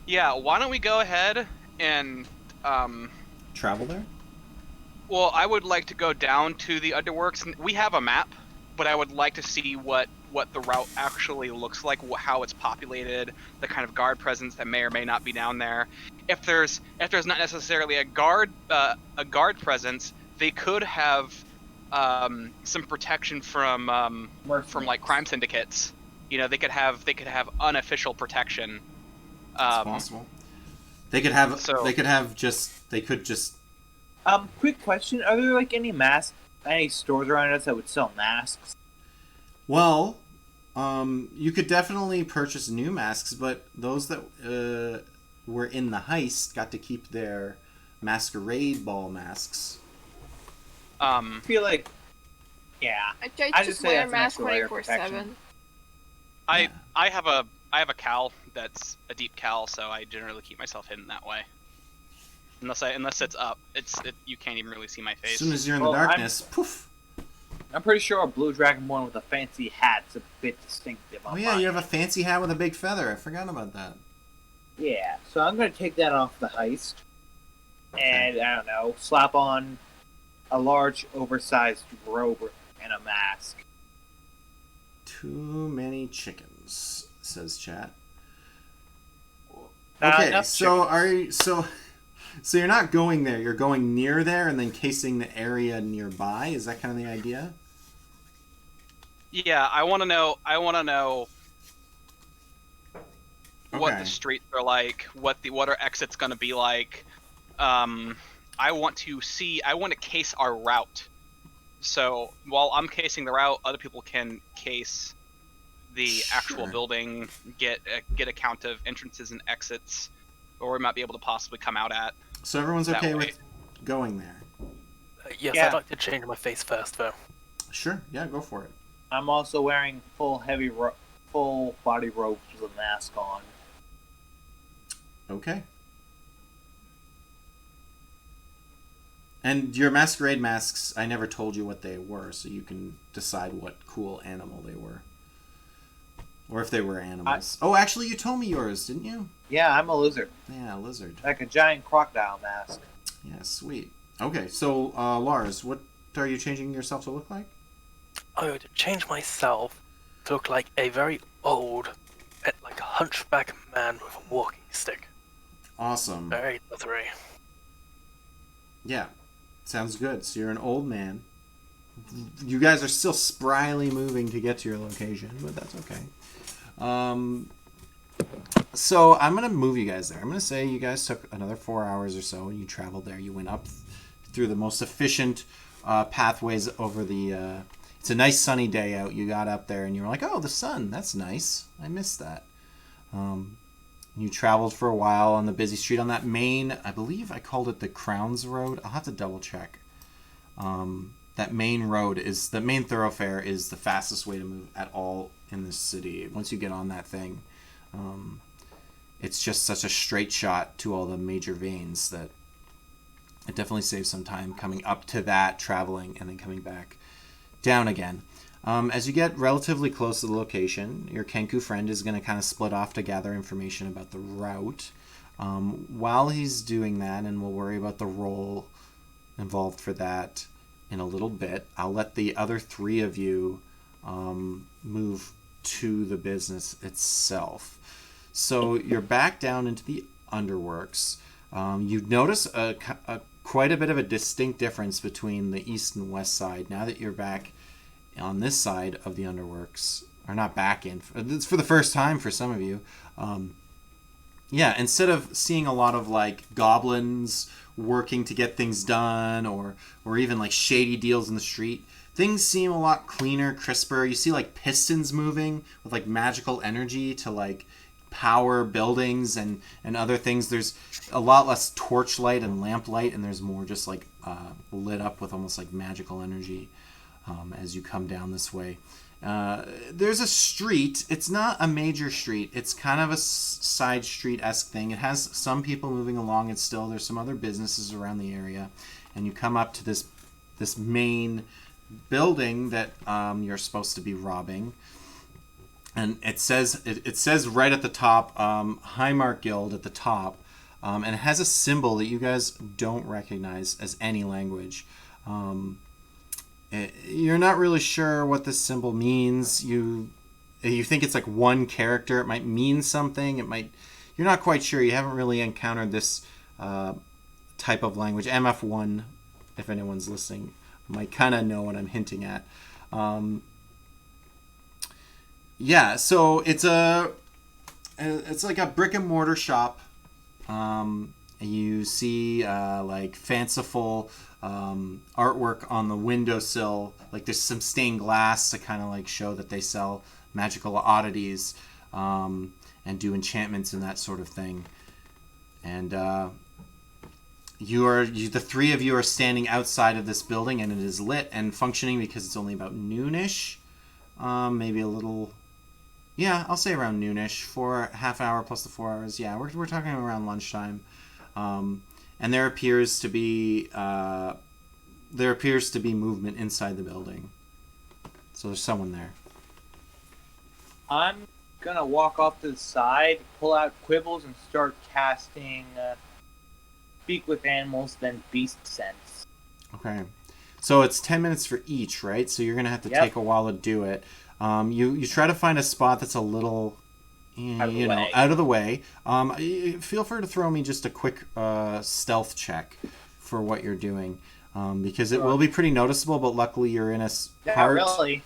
Yeah, why don't we go ahead and, travel there. Well, I would like to go down to the Underworks. We have a map, but I would like to see what the route actually looks like, how it's populated, the kind of guard presence that may or may not be down there. If there's not necessarily a guard presence, they could have some protection from like crime syndicates. You know, they could have unofficial protection. It's possible. They could have. So- They could just. Quick question: are there like any stores around us that would sell masks? Well, you could definitely purchase new masks, but those that were in the heist got to keep their masquerade ball masks. I feel like, yeah. I try I to just just say wear a that's an mask extra layer of 24/7. I have a cowl that's a deep cowl, so I generally keep myself hidden that way. Unless it's up, you can't even really see my face. As soon as you're in the Well, darkness, poof. I'm pretty sure a blue dragonborn with a fancy hat's a bit distinctive. Oh yeah, you have a fancy hat with a big feather. I forgot about that. Yeah, so I'm gonna take that off the heist, and I don't know, slap on a large, oversized robe and a mask. Too many chickens, says chat. Not Okay, enough so so you're not going there. You're going near there and then casing the area nearby. Is that kind of the idea? Yeah, I want to know what Okay. the streets are like, what our exits gonna be like. I want to case our route. So while I'm casing the route, other people can case the actual Sure. building, get a count of entrances and exits, or we might be able to possibly come out at. So everyone's That okay way. with going there? Yes, Yeah. I'd like to change my face first, though. Sure. Yeah, go for it. I'm also wearing full body robes with a mask on. Okay. And your masquerade masks, I never told you what they were, so you can decide what cool animal they were. Or if they were animals. Oh, actually, you told me yours, didn't you? Yeah, I'm a lizard. Yeah, lizard. Like a giant crocodile mask. Yeah, sweet. Okay, so, Lars, what are you changing yourself to look like? I would change myself to look like a very old, like a hunchback man with a walking stick. Awesome. Very leathery. Yeah, sounds good. So you're an old man. You guys are still spryly moving to get to your location, but that's okay. So I'm going to move you guys there. I'm going to say you guys took another 4 hours or so, and you traveled there. You went up through the most efficient pathways over the... it's a nice sunny day out. You got up there, and you were like, oh, the sun. That's nice. I missed that. You traveled for a while on the busy street on that main, I believe I called it the Crowns Road. I'll have to double check. That main road the main thoroughfare is the fastest way to move at all in this city. Once you get on that thing, it's just such a straight shot to all the major veins that it definitely saves some time coming up to that, traveling, and then coming back down again. As you get relatively close to the location, your Kenku friend is going to kind of split off to gather information about the route. While he's doing that, and we'll worry about the role involved for that in a little bit, I'll let the other three of you move to the business itself. So you're back down into the underworks. You notice quite a bit of a distinct difference between the east and west side now that you're back on this side of the underworks, or not back in. It's for the first time for some of you. Yeah, instead of seeing a lot of like goblins working to get things done, or even like shady deals in the street, things seem a lot cleaner, crisper. You see like pistons moving with like magical energy to like power buildings and other things. There's a lot less torchlight and lamplight, and there's more just like lit up with almost like magical energy. As you come down this way, there's a street. It's not a major street. It's kind of a side street-esque thing. It has some people moving along, and still there's some other businesses around the area. And you come up to this main building that you're supposed to be robbing. And it says right at the top, Highmark Guild at the top. and it has a symbol that you guys don't recognize as any language. You're not really sure what this symbol means. You think it's like one character. It might mean something. You're not quite sure. You haven't really encountered this type of language. MF1, if anyone's listening, might kind of know what I'm hinting at. Yeah, so it's like a brick and mortar shop. You see like fanciful artwork on the windowsill. Like there's some stained glass to kind of like show that they sell magical oddities and do enchantments and that sort of thing. And the three of you are standing outside of this building, and it is lit and functioning because it's only about noonish. Maybe a little. Yeah, I'll say around noonish. For half hour plus the 4 hours. Yeah, we're talking around lunchtime. And there appears to be movement inside the building. So there's someone there. I'm gonna walk off to the side, pull out quibbles, and start casting Speak with Animals, then Beast Sense. Okay. So it's 10 minutes for each, right? So you're gonna have to take a while to do it. You try to find a spot that's a little, out of the way. Feel free to throw me just a quick stealth check for what you're doing, because it will be pretty noticeable. But luckily, you're in a part. Not really.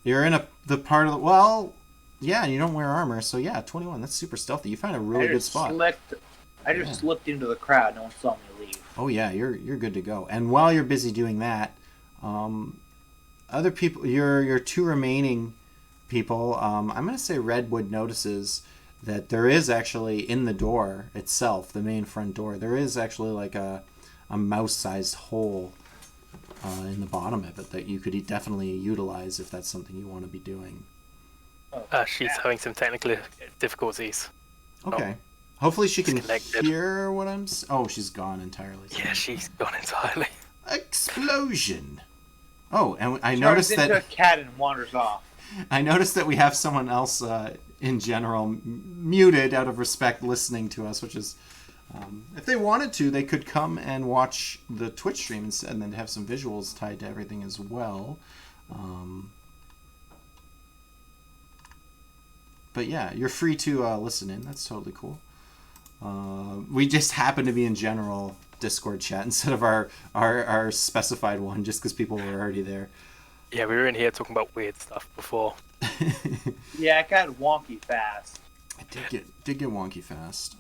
You're in the part of the. Well, yeah, you don't wear armor, so yeah, 21. That's super stealthy. You find a really good spot. I just slipped into the crowd. No one saw me leave. Oh yeah, you're good to go. And while you're busy doing that, other people, your two remaining people, I'm going to say Redwood notices that there is actually in the door itself, the main front door, there is actually like a mouse-sized hole in the bottom of it that you could definitely utilize if that's something you want to be doing. She's having some technical difficulties. Okay. Hopefully she can Disconnected. hear what I'm... Oh, she's gone entirely. Yeah, she's gone entirely. Explosion! Oh, and I Turns noticed into that... a cat and wanders off. I noticed that we have someone else in general muted out of respect listening to us, which is... if they wanted to, they could come and watch the Twitch stream instead and then have some visuals tied to everything as well. But yeah, you're free to listen in. That's totally cool. We just happen to be in general Discord chat instead of our specified one, just because people were already there. Yeah, we were in here talking about weird stuff before. Yeah, it got wonky fast. It did get wonky fast.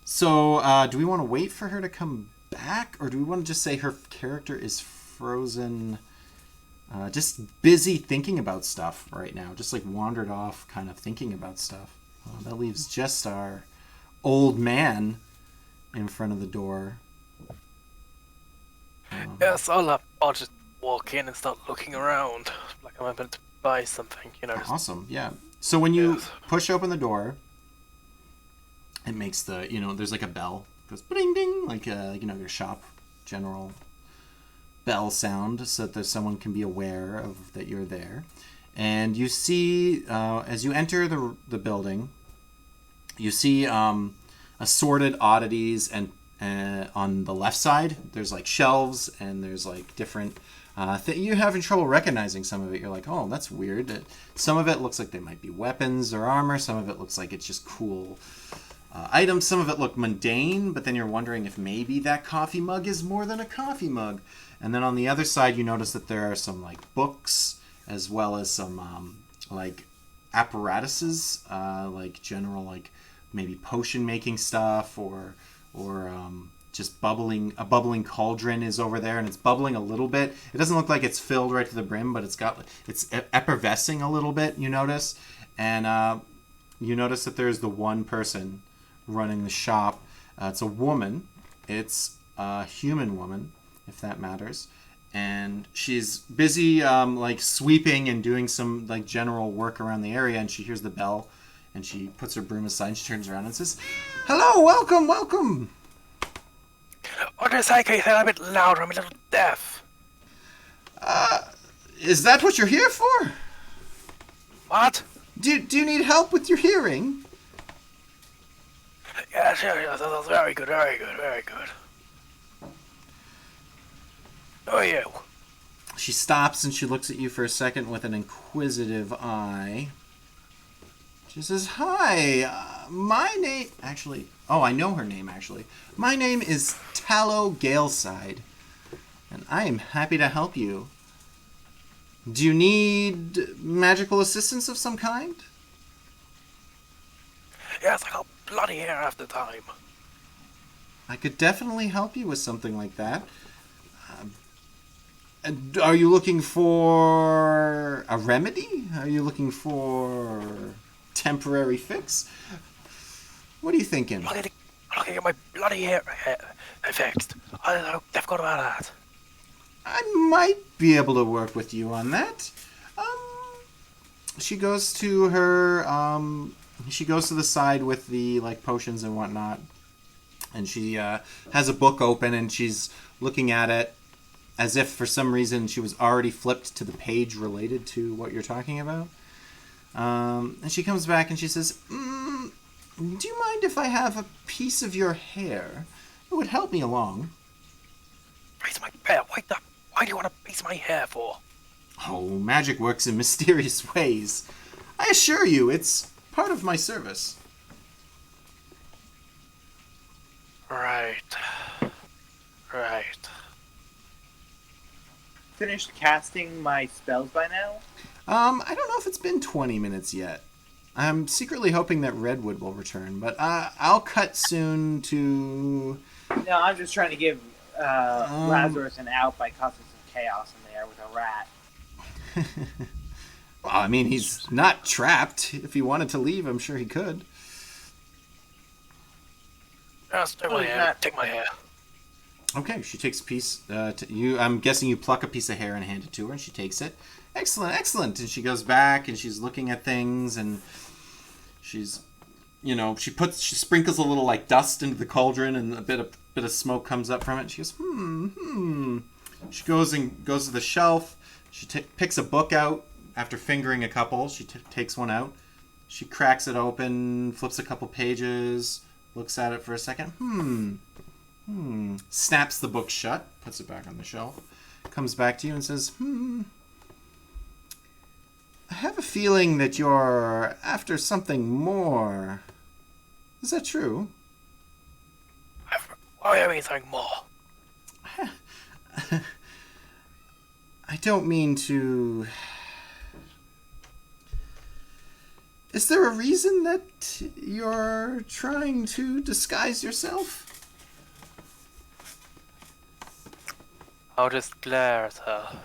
So, do we want to wait for her to come back, or do we want to just say her character is frozen, just busy thinking about stuff right now, just like wandered off kind of thinking about stuff? That leaves just our old man in front of the door. Yes, I'll just walk in and start looking around, like I'm about to buy something, just Awesome, yeah. So when you push open the door, it makes the, there's like a bell. It goes ding ding, like your shop general bell sound, so that someone can be aware of that you're there. And you see, as you enter the building, you see assorted oddities, and on the left side, there's like shelves, and there's like different... you're having trouble recognizing some of it. You're like, oh, that's weird. Some of it looks like they might be weapons or armor. Some of it looks like it's just cool items. Some of it look mundane, but then you're wondering if maybe that coffee mug is more than a coffee mug. And then on the other side, you notice that there are some like books, as well as some like apparatuses, like general like maybe potion making stuff, or just a bubbling cauldron is over there, and it's bubbling a little bit. It doesn't look like it's filled right to the brim, but it's effervescing a little bit, you notice. And you notice that there's the one person running the shop. It's a woman. It's a human woman, if that matters. And she's busy like sweeping and doing some like general work around the area, and she hears the bell, and she puts her broom aside, and she turns around and says, "Hello, welcome." What is that? Can you say that a bit louder? I'm a little deaf. Is that what you're here for? What? Do you need help with your hearing? Yes, that's very good, very good, very good. Who are you? She stops and she looks at you for a second with an inquisitive eye. She says, "Hi, my name..." Actually, oh, I know her name, actually. "My name is Tallow Galeside, and I am happy to help you. Do you need magical assistance of some kind?" Yes, I got bloody hair half the time. "I could definitely help you with something like that. And are you looking for a remedy? Are you looking for temporary fix? What are you thinking?" I'm looking to get my bloody hair fixed. I forgot about that. "I might be able to work with you on that." She goes to her, she goes to the side with the, like, potions and whatnot. And she has a book open and she's looking at it as if for some reason she was already flipped to the page related to what you're talking about. And she comes back and she says, "Do you mind if I have a piece of your hair? It would help me along." Piece of my hair? Why do you want a piece of my hair for? "Oh, magic works in mysterious ways. I assure you, it's part of my service." Right. Finished casting my spells by now? I don't know if it's been 20 minutes yet. I'm secretly hoping that Redwood will return, but I'll cut soon to... No, I'm just trying to give Lazarus an out by causing some chaos in there with a rat. Well, I mean, he's not trapped. If he wanted to leave, I'm sure he could. Just take my hair. Take my hair. Okay, she takes a piece. I'm guessing you pluck a piece of hair and hand it to her, and she takes it. Excellent, excellent. And she goes back and she's looking at things, and she's, she sprinkles a little like dust into the cauldron, and a bit of smoke comes up from it. And she goes, She goes to the shelf. She picks a book out after fingering a couple. She takes one out. She cracks it open, flips a couple pages, looks at it for a second. Snaps the book shut, puts it back on the shelf, comes back to you and says, "I have a feeling that you're after something more. Is that true?" Why are you saying more? I don't mean to... Is there a reason that you're trying to disguise yourself? I'll just glare at her.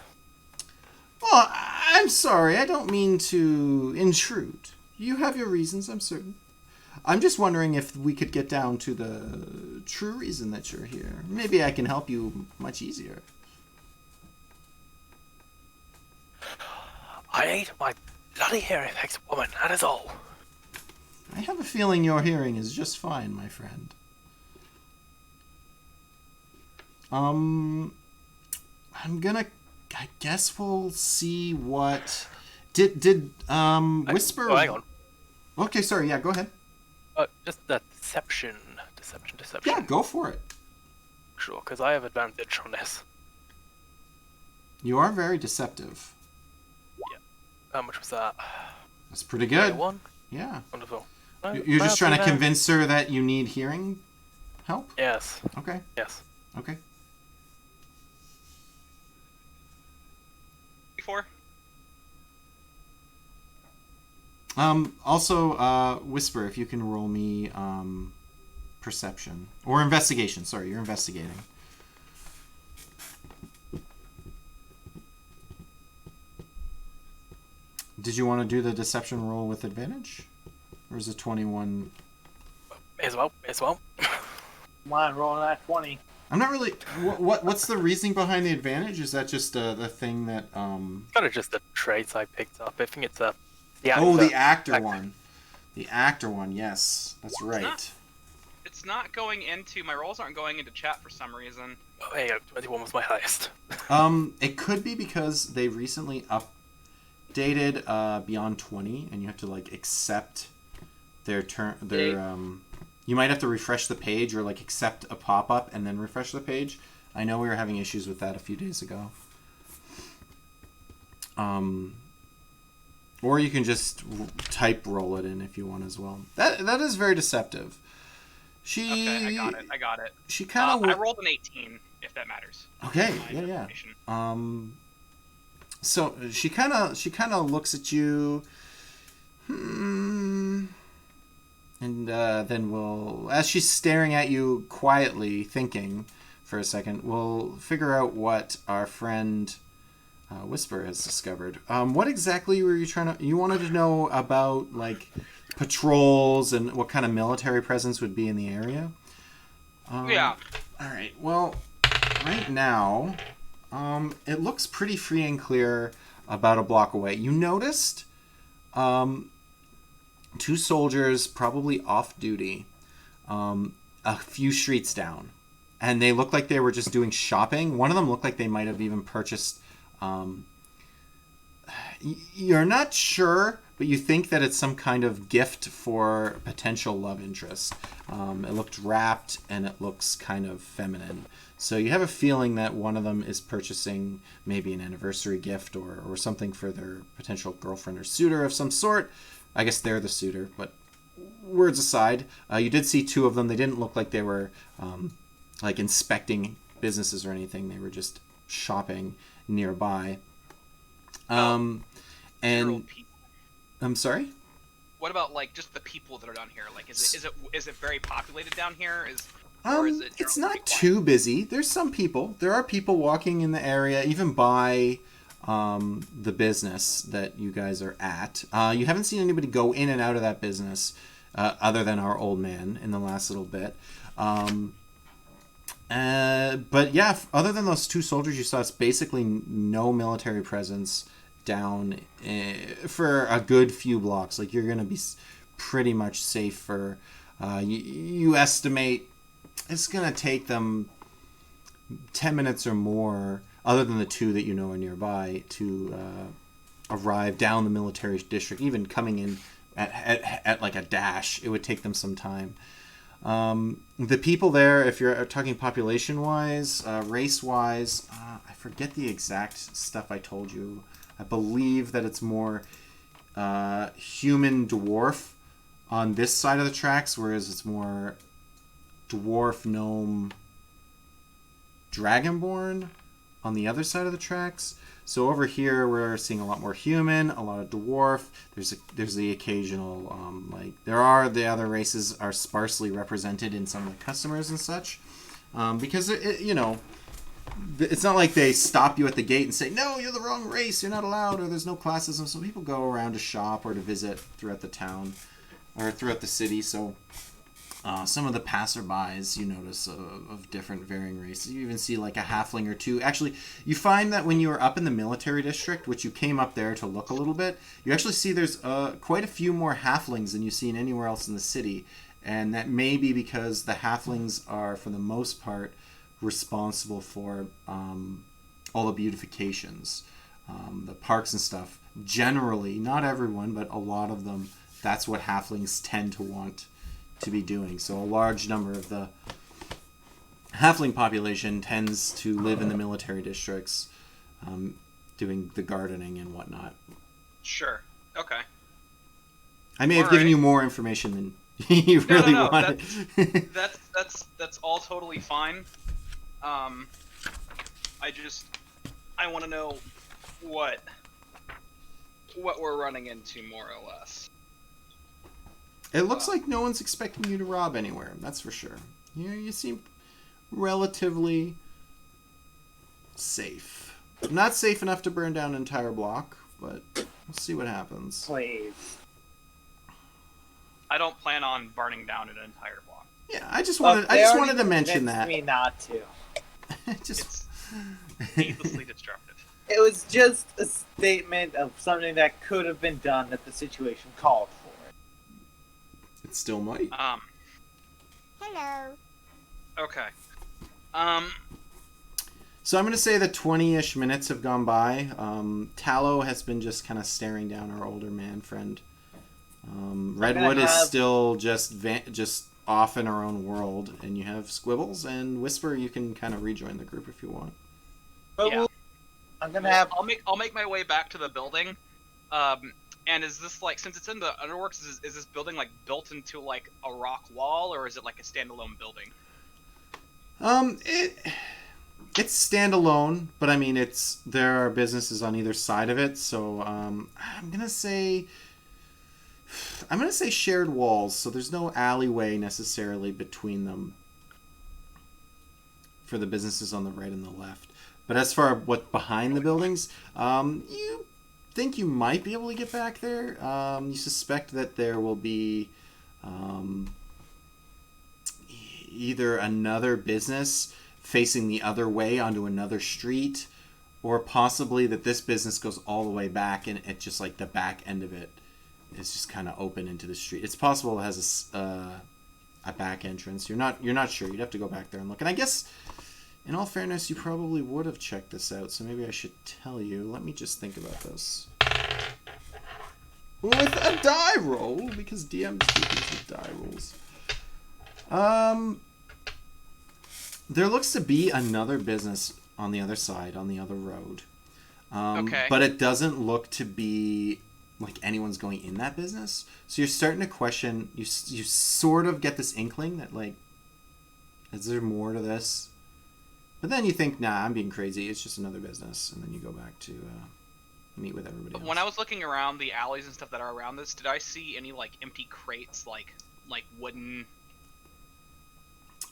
Well, I'm sorry. I don't mean to intrude. You have your reasons, I'm certain. I'm just wondering if we could get down to the true reason that you're here. Maybe I can help you much easier. I need my bloody hair effects, woman. That is all. I have a feeling your hearing is just fine, my friend. I guess we'll see what... Did Whisper... Oh, hang on. Okay, sorry, yeah, go ahead. Just that deception. Yeah, go for it. Sure, because I have advantage on this. You are very deceptive. How much was that? That's pretty good. 1? Yeah. Wonderful. You're just trying to convince her that you need hearing help? Yes. Okay. Yes. Okay. 4. Also, Whisper, if you can roll me perception. Or investigation. Sorry, you're investigating. Did you want to do the deception roll with advantage? Or is it 21? As well. Come on, rolling that 20. I'm not really... What's the reasoning behind the advantage? Is that just the thing that... It's kind of just the traits I picked up. I think it's the actor one. The actor one, yes. That's right. It's not going into... My rolls aren't going into chat for some reason. Oh, hey, 21 was my highest. It could be because they recently updated Beyond 20, and you have to, like, accept their You might have to refresh the page or like accept a pop-up and then refresh the page. I know we were having issues with that a few days ago. Or you can just type roll it in if you want as well. That is very deceptive. Okay, I got it. She kind of. I rolled an 18, if that matters. Okay, yeah. So she kind of looks at you, and then as she's staring at you quietly, thinking for a second, we'll figure out what our friend Whisper has discovered. What exactly were you you wanted to know about, like, patrols and what kind of military presence would be in the area? Yeah. All right. Well, right now, it looks pretty free and clear about a block away. You noticed two soldiers, probably off duty, a few streets down. And they look like they were just doing shopping. One of them looked like they might have even purchased... you're not sure, but you think that it's some kind of gift for potential love interest. It looked wrapped, and it looks kind of feminine. So you have a feeling that one of them is purchasing maybe an anniversary gift or something for their potential girlfriend or suitor of some sort. I guess they're the suitor, but words aside, you did see two of them. They didn't look like they were like inspecting businesses or anything. They were just shopping nearby. And I'm sorry? What about, like, just the people that are down here? Like, is it very populated down here? Is it it's not too busy. There's some people. There are people walking in the area, even by the business that you guys are at. You haven't seen anybody go in and out of that business other than our old man in the last little bit. But yeah, other than those two soldiers you saw, it's basically no military presence down for a good few blocks. Like, you're going to be pretty much safe for, you estimate it's going to take them 10 minutes or more, other than the two that you know are nearby, to arrive down the military district. Even coming in at like a dash, it would take them some time. The people there, if you're talking population-wise, race-wise, I forget the exact stuff I told you. I believe that it's more human dwarf on this side of the tracks, whereas it's more dwarf, gnome, dragonborn on the other side of the tracks. So over here, we're seeing a lot more human, a lot of dwarf. There's the occasional, the other races are sparsely represented in some of the customers and such. Because, it's not like they stop you at the gate and say, no, you're the wrong race, you're not allowed, or there's no classism. So people go around to shop or to visit throughout the town or throughout the city. So some of the passerbys you notice of different varying races. You even see like a halfling or two. Actually, you find that when you are up in the military district, which you came up there to look a little bit, you actually see there's quite a few more halflings than you've seen anywhere else in the city. And that may be because the halflings are, for the most part, responsible for all the beautifications, the parks and stuff. Generally, not everyone, but a lot of them, that's what halflings tend to want to be doing. So a large number of the halfling population tends to live in the military districts, doing the gardening and whatnot. Sure. Okay. I may have given you more information than you really wanted. That's all totally fine. I want to know what we're running into, more or less. It looks like no one's expecting you to rob anywhere, that's for sure. You seem relatively safe. Not safe enough to burn down an entire block, but we'll see what happens. Please. I don't plan on burning down an entire block. Yeah, I just wanted to mention that. Me not to. It's needlessly destructive. It was just a statement of something that could have been done that the situation called for. It still might. Hello. Okay. So I'm going to say that 20-ish minutes have gone by. Tallow has been just kind of staring down our older man friend. Redwood is still just off in our own world, and you have Squibbles and Whisper. You can kind of rejoin the group if you want. Yeah. I'm gonna have. I'll make my way back to the building. And is this like, since it's in the Underworks, is this building like built into like a rock wall, or is it like a standalone building? It's standalone, but I mean there are businesses on either side of it, so I'm gonna say shared walls, so there's no alleyway necessarily between them for the businesses on the right and the left. But as far as what behind the buildings, you think you might be able to get back there. You suspect that there will be either another business facing the other way onto another street, or possibly that this business goes all the way back and it just like the back end of it is just kind of open into the street. It's possible it has a back entrance. You're not sure. You'd have to go back there and look. And I guess, in all fairness, you probably would have checked this out. So maybe I should tell you. Let me just think about this. With a die roll, because DMs do things with die rolls. There looks to be another business on the other side, on the other road. Okay. But it doesn't look to be like anyone's going in that business. So you're starting to question, you sort of get this inkling that like, is there more to this? But then you think, nah, I'm being crazy. It's just another business. And then you go back to meet with everybody else. When I was looking around the alleys and stuff that are around this, did I see any like empty crates, like wooden?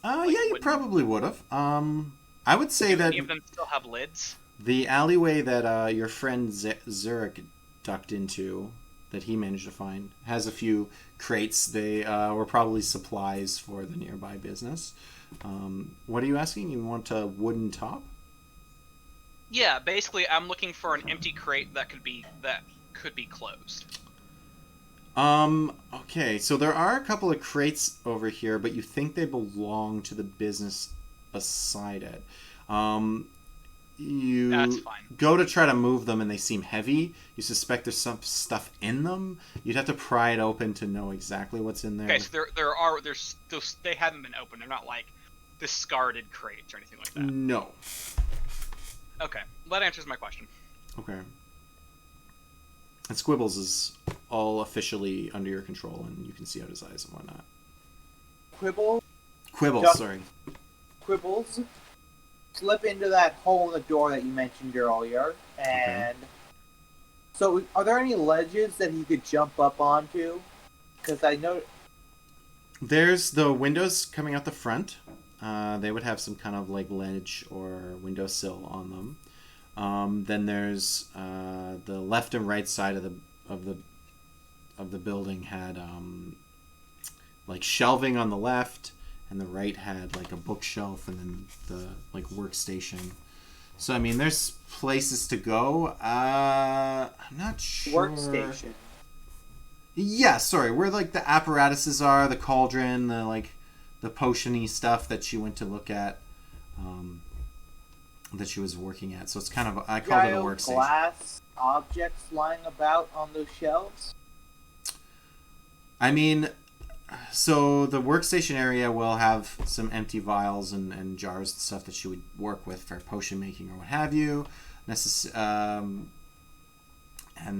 Yeah, you probably would have. I would say that any of them still have lids? the alleyway that your friend Zurich ducked into, that he managed to find, has a few crates. They were probably supplies for the nearby business. What are you asking? You want a wooden top? Yeah, basically, I'm looking for an empty crate that could be closed. Okay, so there are a couple of crates over here, but you think they belong to the business beside it. You That's fine. go to try to move them and they seem heavy. You suspect there's some stuff in them. You'd have to pry it open to know exactly what's in there. Okay, so there's still, they haven't been opened. They're not like discarded crates or anything like that. No. Okay, that answers my question. Okay. And Squibbles is all officially under your control, and you can see out his eyes and whatnot. Quibbles, sorry. Quibbles. Slip into that hole in the door that you mentioned earlier, and so are there any ledges that he could jump up onto? Because I know there's the windows coming out the front. They would have some kind of like ledge or windowsill on them. Then there's the left and right side of the building had like shelving on the left, and the right had like a bookshelf, and then the like workstation. So I mean, there's places to go. I'm not sure. Workstation. Yeah, sorry. Where like the apparatuses are, the cauldron, the potion-y stuff that she went to look at, that she was working at. So it's kind of, I called it a workstation. Glass objects lying about on those shelves? I mean, so the workstation area will have some empty vials and jars and stuff that she would work with for potion making or what have you. And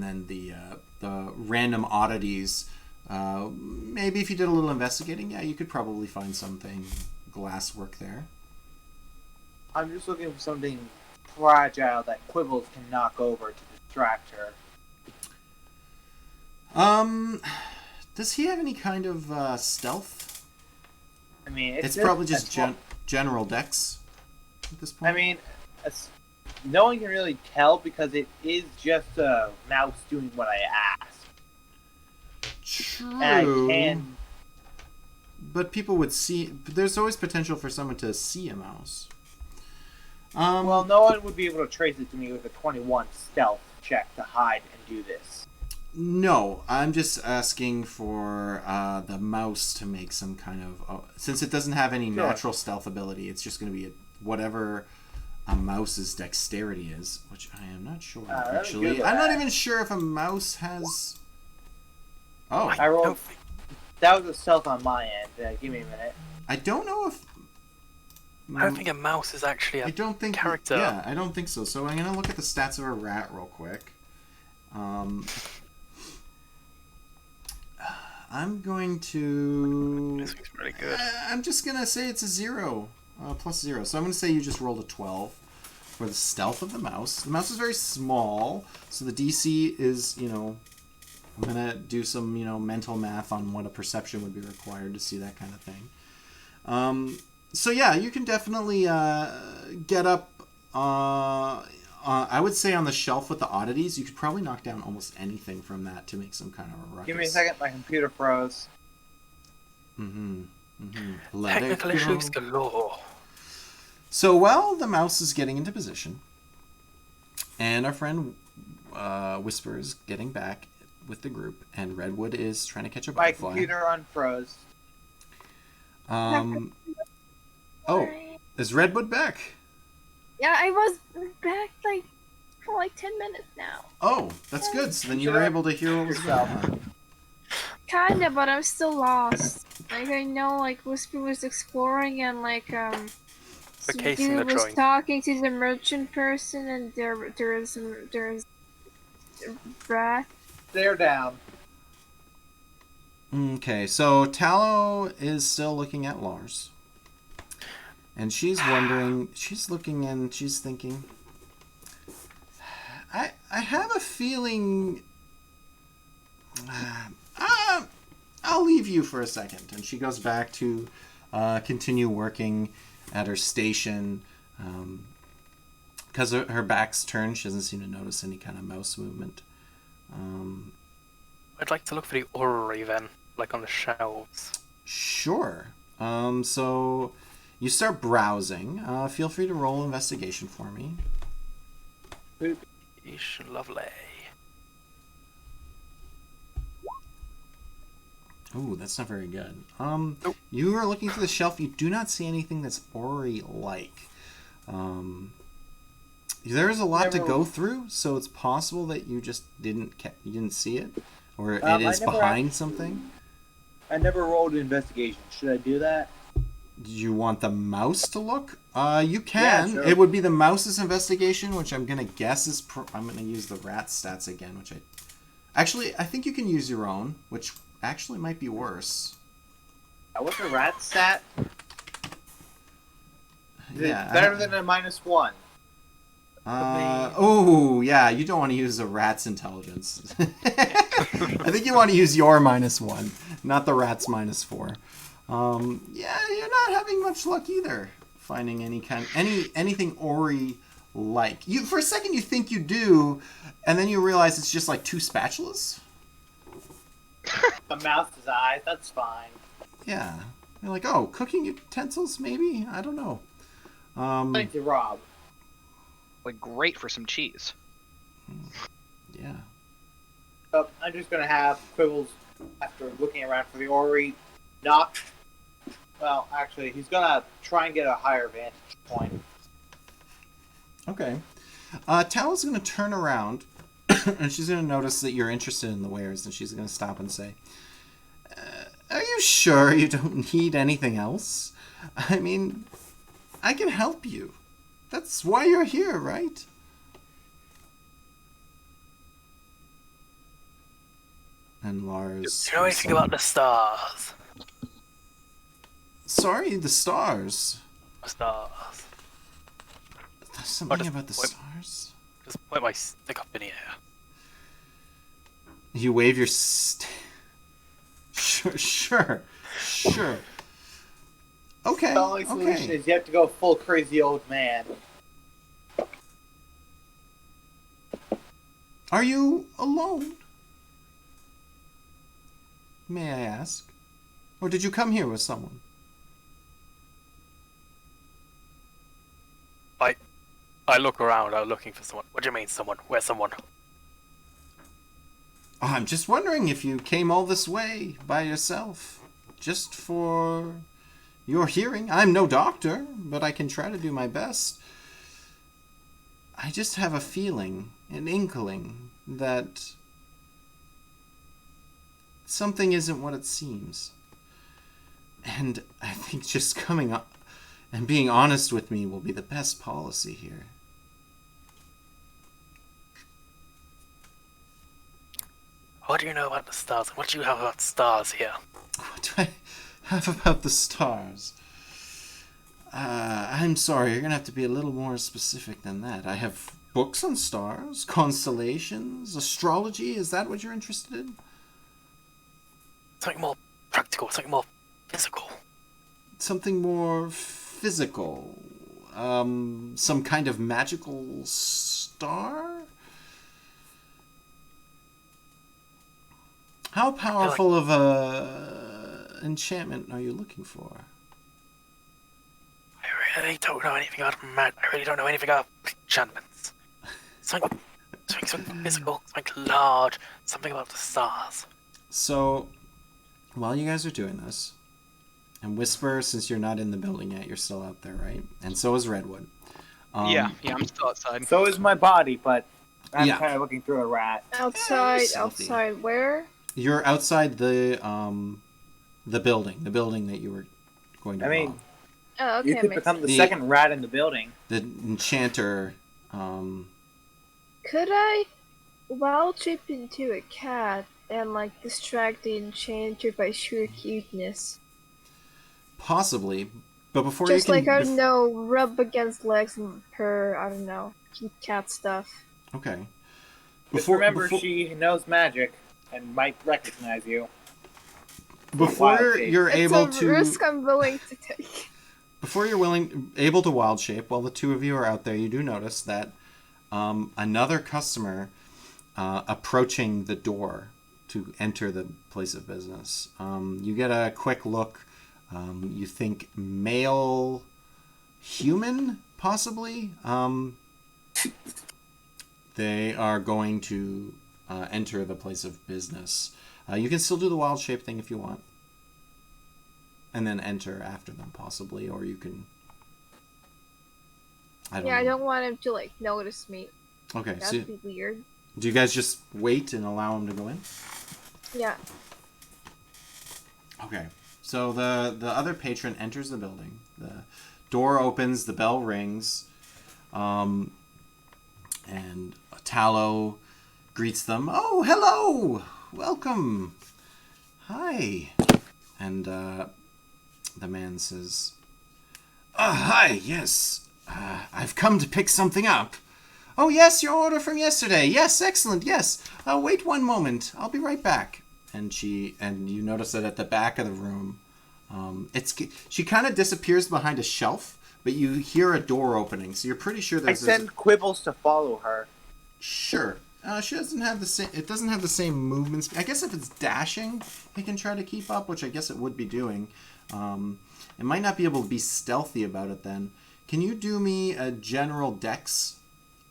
then the random oddities. Maybe if you did a little investigating, yeah, you could probably find something glasswork there. I'm just looking for something fragile that Quibbles can knock over to distract her. Does he have any kind of stealth? I mean, it's probably just general dex at this point. I mean, no one can really tell because it is just a mouse doing what I asked. True. But people would see. There's always potential for someone to see a mouse. Well, no one would be able to trace it to me with a 21 stealth check to hide and do this. No, I'm just asking for the mouse to make some kind of... since it doesn't have any natural stealth ability, it's just going to be whatever a mouse's dexterity is, which I am not sure, actually. I'm not even sure if a mouse has... Oh. I rolled That was a stealth on my end. Give me a minute. I don't know if. I don't think a mouse is actually I a don't think character. Yeah, I don't think so. So I'm gonna look at the stats of a rat real quick. I'm going to. This looks really good. I'm just gonna say it's a 0, +0. So I'm gonna say you just rolled a 12 for the stealth of the mouse. The mouse is very small, so the DC is, I'm gonna do some, mental math on what a perception would be required to see that kind of thing. So yeah, you can definitely get up. I would say on the shelf with the oddities, you could probably knock down almost anything from that to make some kind of a ruckus. Give me a second. My computer froze. Let it Technical go. issues galore. So while the mouse is getting into position, and our friend Whisper is getting back with the group, and Redwood is trying to catch a My butterfly. computer unfroze. Oh, is Redwood back? Yeah, I was back for 10 minutes now. Oh, that's good. So then you were able to hear what was going on. Kinda, but I'm still lost. I know Whisper was exploring and The some case in the dude was joint. talking to the merchant person and there's rat. They're down. Okay, so Tallow is still looking at Lars. And she's wondering, she's looking and she's thinking, I have a feeling, I'll leave you for a second. And she goes back to continue working at her station. Because her back's turned, she doesn't seem to notice any kind of mouse movement. I'd like to look for the orrery then, on the shelves. Sure. So you start browsing. Feel free to roll investigation for me. Ish, lovely. Ooh, that's not very good. Nope. You are looking through the shelf. You do not see anything that's Ori-like. There's a lot to go through, so it's possible that you just didn't see it, or it is behind something. I never rolled an investigation. Should I do that? Do you want the mouse to look? You can. Yeah, sure. It would be the mouse's investigation, which I'm gonna guess is. I'm gonna use the rat stats again, which I think you can use your own, which actually might be worse. What's a rat stat? Yeah. Better than a -1. Oh, yeah, you don't want to use the rat's intelligence. I think you want to use your -1, not the rat's -4. Yeah, you're not having much luck either finding anything Ori-like. You for a second you think you do, and then you realize it's just like 2 spatulas. A mouse's eyes. That's fine. Yeah, you're like, oh, cooking utensils maybe. I don't know. Thank you, Rob. Great for some cheese. Yeah. I'm just gonna have Quibbles, after looking around for the Ori, knock. Well, actually, he's gonna try and get a higher vantage point. Okay. Tal's going to turn around, and she's going to notice that you're interested in the wares, and she's going to stop and say, are you sure you don't need anything else? I mean, I can help you. That's why you're here, right? And Lars... Do you know anything about the stars? Sorry, the stars. The stars. There's something just about the point- stars? Just point my stick up in the air. You wave your... Sure. Okay, The only solution okay. is you have to go full crazy old man. Are you alone? May I ask? Or did you come here with someone? I look around, I'm looking for someone. What do you mean, someone? Where's someone? I'm just wondering if you came all this way by yourself. Just for your hearing. I'm no doctor, but I can try to do my best. I just have a feeling, an inkling, that something isn't what it seems. And I think just coming up and being honest with me will be the best policy here. What do you know about the stars? What do you have about stars here? What do I have about the stars? I'm sorry, you're going to have to be a little more specific than that. I have books on stars, constellations, astrology. Is that what you're interested in? Something more practical, something more physical. Something more physical. Some kind of magical star? How powerful of a enchantment are you looking for? I really don't know anything about magic. I really don't know anything about enchantments. Something physical, something large, something about the stars. So, while you guys are doing this, and Whisper, since you're not in the building yet, you're still out there, right? And so is Redwood. Yeah, I'm still outside. So is my body, but I'm Yeah. kind of looking through a rat. Outside where? You're outside the building that you were going to I mean, rob. Oh, okay. you could makes become the The- second rat in the building. The enchanter. Could I wild shape into a cat and like distract the enchanter by sheer cuteness? Possibly, but before Just you can. like, I don't know, rub against legs and purr, I don't know, cute cat stuff. Okay. Just remember, she knows magic and might recognize you. before wild shape. you're It's able a to risk I'm willing to take. before you're able to wild shape, while the two of you are out there, you do notice that another customer approaching the door to enter the place of business. You get a quick look. You think male, human, possibly. They are going to enter the place of business. You can still do the wild shape thing if you want. And then enter after them, possibly. Or you can... I don't know. I don't want him to like notice me. Okay, so That'd be weird. do you guys just wait and allow him to go in? Yeah. Okay. So the other patron enters the building. The door opens, the bell rings, and Tallow greets them. Oh, hello! Welcome! Hi! And the man says, hi, yes. I've come to pick something up. Oh, yes, your order from yesterday. Yes, excellent, yes. Wait one moment. I'll be right back. And you notice that at the back of the room, she kind of disappears behind a shelf, but you hear a door opening, so you're pretty sure I send Quibbles to follow her. Sure. She doesn't have the same. It doesn't have the same movements. I guess if it's dashing, it can try to keep up, which I guess it would be doing. It might not be able to be stealthy about it. Then, can you do me a general dex?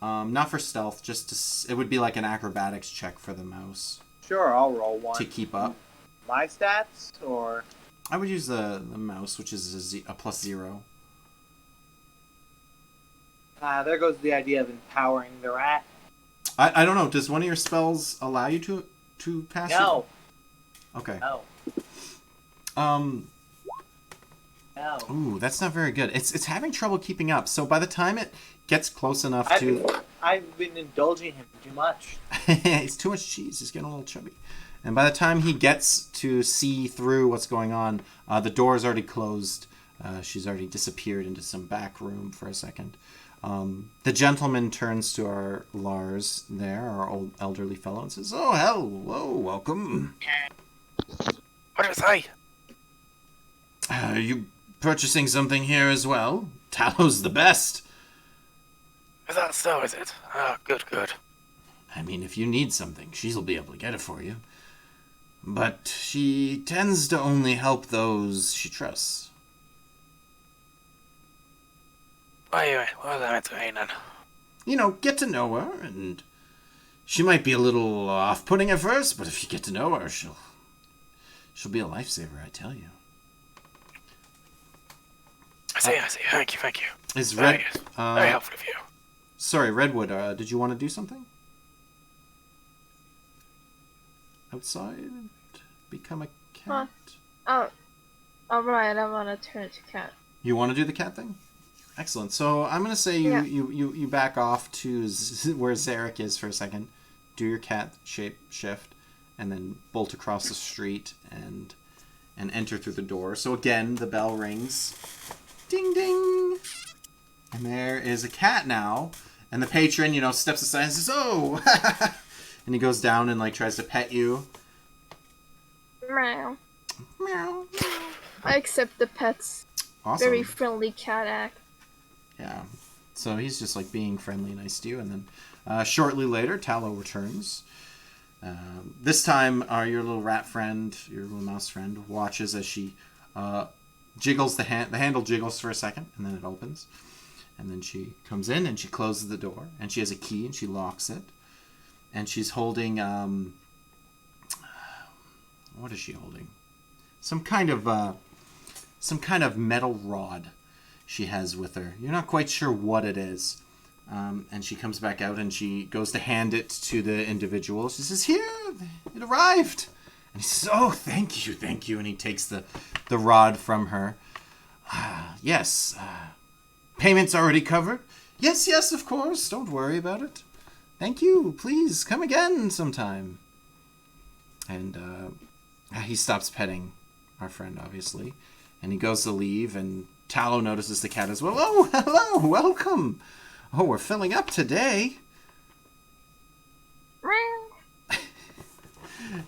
Not for stealth, just it would be like an acrobatics check for the mouse Sure, I'll roll one. to keep up. My stats, or I would use the mouse, which is a +0. there goes the idea of empowering the rat. I don't know. Does one of your spells allow you to pass? No. Okay. No. No. Ooh, that's not very good. It's having trouble keeping up. So by the time it gets close enough I've been indulging him too much. it's too much cheese. He's getting a little chubby. And by the time he gets to see through what's going on, the door is already closed. She's already disappeared into some back room for a second. The gentleman turns to our Lars there, our old elderly fellow, and says, "Oh, hello, welcome. What do you say? Are you purchasing something here as well? Tallow's the best. Is that so, is it? Ah, good. I mean, if you need something, she'll be able to get it for you. But she tends to only help those she trusts." What was I meant to mean then? You know, get to know her, and she might be a little off-putting at first, but if you get to know her, she'll be a lifesaver, I tell you. I see. Thank you. Is Very Red... very helpful of you. Sorry, Redwood, did you want to do something? Outside? become a cat? Oh, alright, I want to turn it to cat. You want to do the cat thing? Excellent. So I'm going to say you back off to where Zarek is for a second. Do your cat shape shift. And then bolt across the street and enter through the door. So again, the bell rings. Ding, ding. And there is a cat now. And the patron, steps aside and says, "Oh!" And he goes down and, tries to pet you. Meow. Meow. I accept the pet's Awesome. very friendly cat act. Yeah. So he's just, being friendly and nice to you. And then shortly later, Tallow returns. This time, your little rat friend, your little mouse friend, watches as she jiggles the handle jiggles for a second, and then it opens. And then she comes in and she closes the door, and she has a key and she locks it. And she's holding what is she holding? Some kind of metal rod she has with her. You're not quite sure what it is. And she comes back out and she goes to hand it to the individual. She says, "Here, it arrived." And he says, "Oh, thank you." And he takes the rod from her. "Yes, payment's already covered." Yes, of course. Don't worry about it. "Thank you. Please come again sometime." And he stops petting our friend, obviously. And he goes to leave, and Tallow notices the cat as well. "Oh, hello, welcome. Oh, we're filling up today."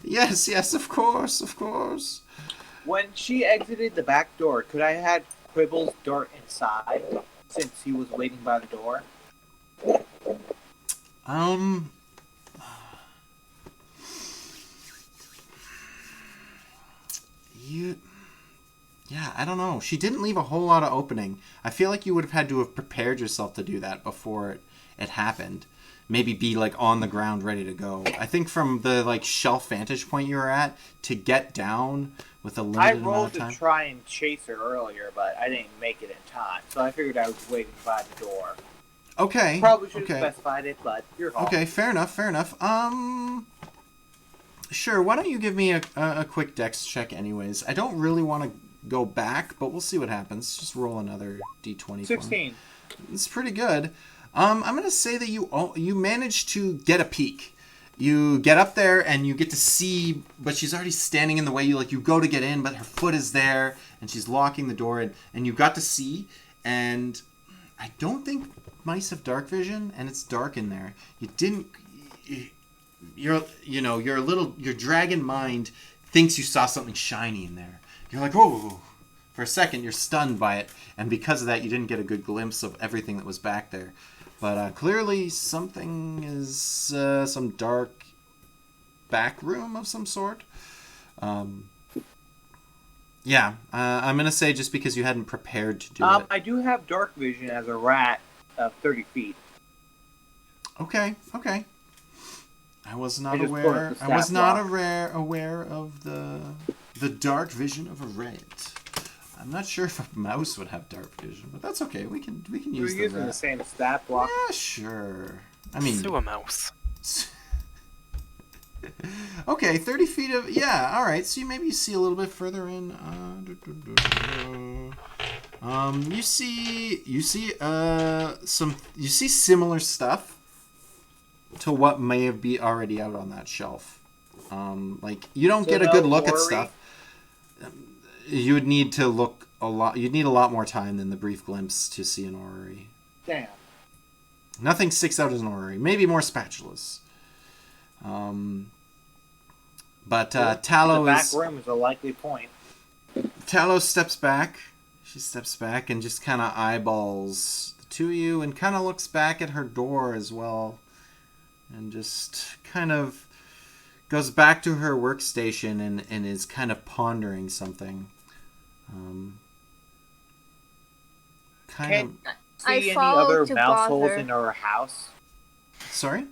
Yes, of course. When she exited the back door, could I have had Quibbles dart inside since he was waiting by the door? Yeah, I don't know. She didn't leave a whole lot of opening. I feel like you would have had to have prepared yourself to do that before it happened. Maybe be on the ground ready to go. I think from the shelf vantage point you were at, to get down with a limited I amount rolled of time. to try and chase her earlier, but I didn't make it in time, so I figured I was waiting by the door. Okay. Probably should have specified it, but you're home. Okay, fair enough. Sure, why don't you give me a quick dex check anyways? I don't really want to go back, but we'll see what happens. Just roll another d20 16. for me. It's pretty good. I'm going to say that you managed to get a peek. You get up there and you get to see, but she's already standing in the way. You go to get in, but her foot is there and she's locking the door, and you got to see, and I don't think mice have dark vision, and it's dark in there. Your dragon mind thinks you saw something shiny in there. You're like, "Whoa." For a second, you're stunned by it, and because of that, you didn't get a good glimpse of everything that was back there. But clearly, something is some dark back room of some sort. Yeah, I'm going to say just because you hadn't prepared to do it. I do have dark vision as a rat of 30 feet. Okay. I was not I just aware. put up the I was stat not block. aware of the dark vision of a rat. I'm not sure if a mouse would have dark vision, but that's okay. We can We're use the using rat. the same stat block. Yeah, sure. I mean, Sewer mouse. Okay, 30 feet of... Yeah, alright. So you see a little bit further in. You see similar stuff to what may have been already out on that shelf. You don't get a good look at stuff. You would need to look a lot. You'd need a lot more time than the brief glimpse to see an orrery. Damn. Nothing sticks out as an orrery. Maybe more spatulas. But Tallow the back room is a likely point. Tallow steps back. She steps back and just kind of eyeballs the two of you and kind of looks back at her door as well. And just kind of goes back to her workstation and is kind of pondering something. See I any follow other to mouse holes bother. in our house? Sorry?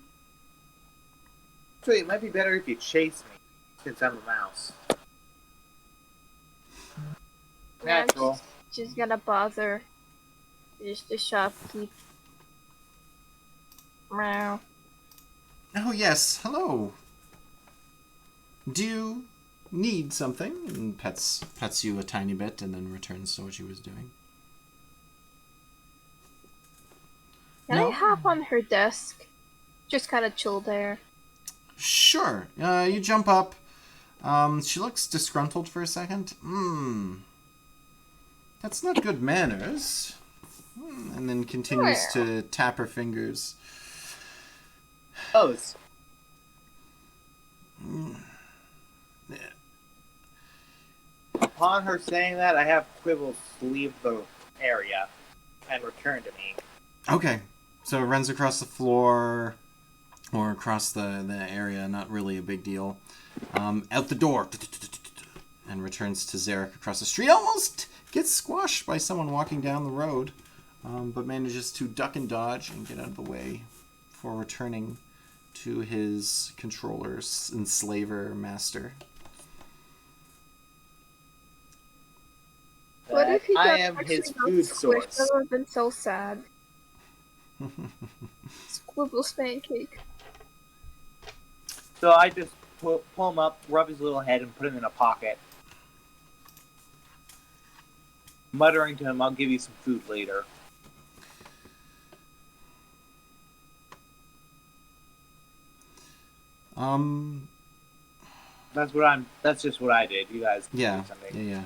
Actually, it might be better if you chase me, since I'm a mouse. Natural. She's gonna bother. Just the shopkeep. Meow. Oh, yes. Hello. need something, and pets you a tiny bit, and then returns to what she was doing. Can I hop on her desk? Just kind of chill there. Sure. You jump up. She looks disgruntled for a second. That's not good manners. And then continues to tap her fingers. Toes. Upon her saying that, I have Quibbles leave the area and return to me. Okay. So it runs across the floor or across the area, not really a big deal. Out the door. And returns to Zarek across the street. Almost gets squashed by someone walking down the road. But manages to duck and dodge and get out of the way before returning to his controller's enslaver master. What if he I am his food source. That would have been so sad. Squibble's pancake. So I just pull him up, rub his little head, and put him in a pocket. Muttering to him, I'll give you some food later. That's just what I did. You guys can do something. Yeah.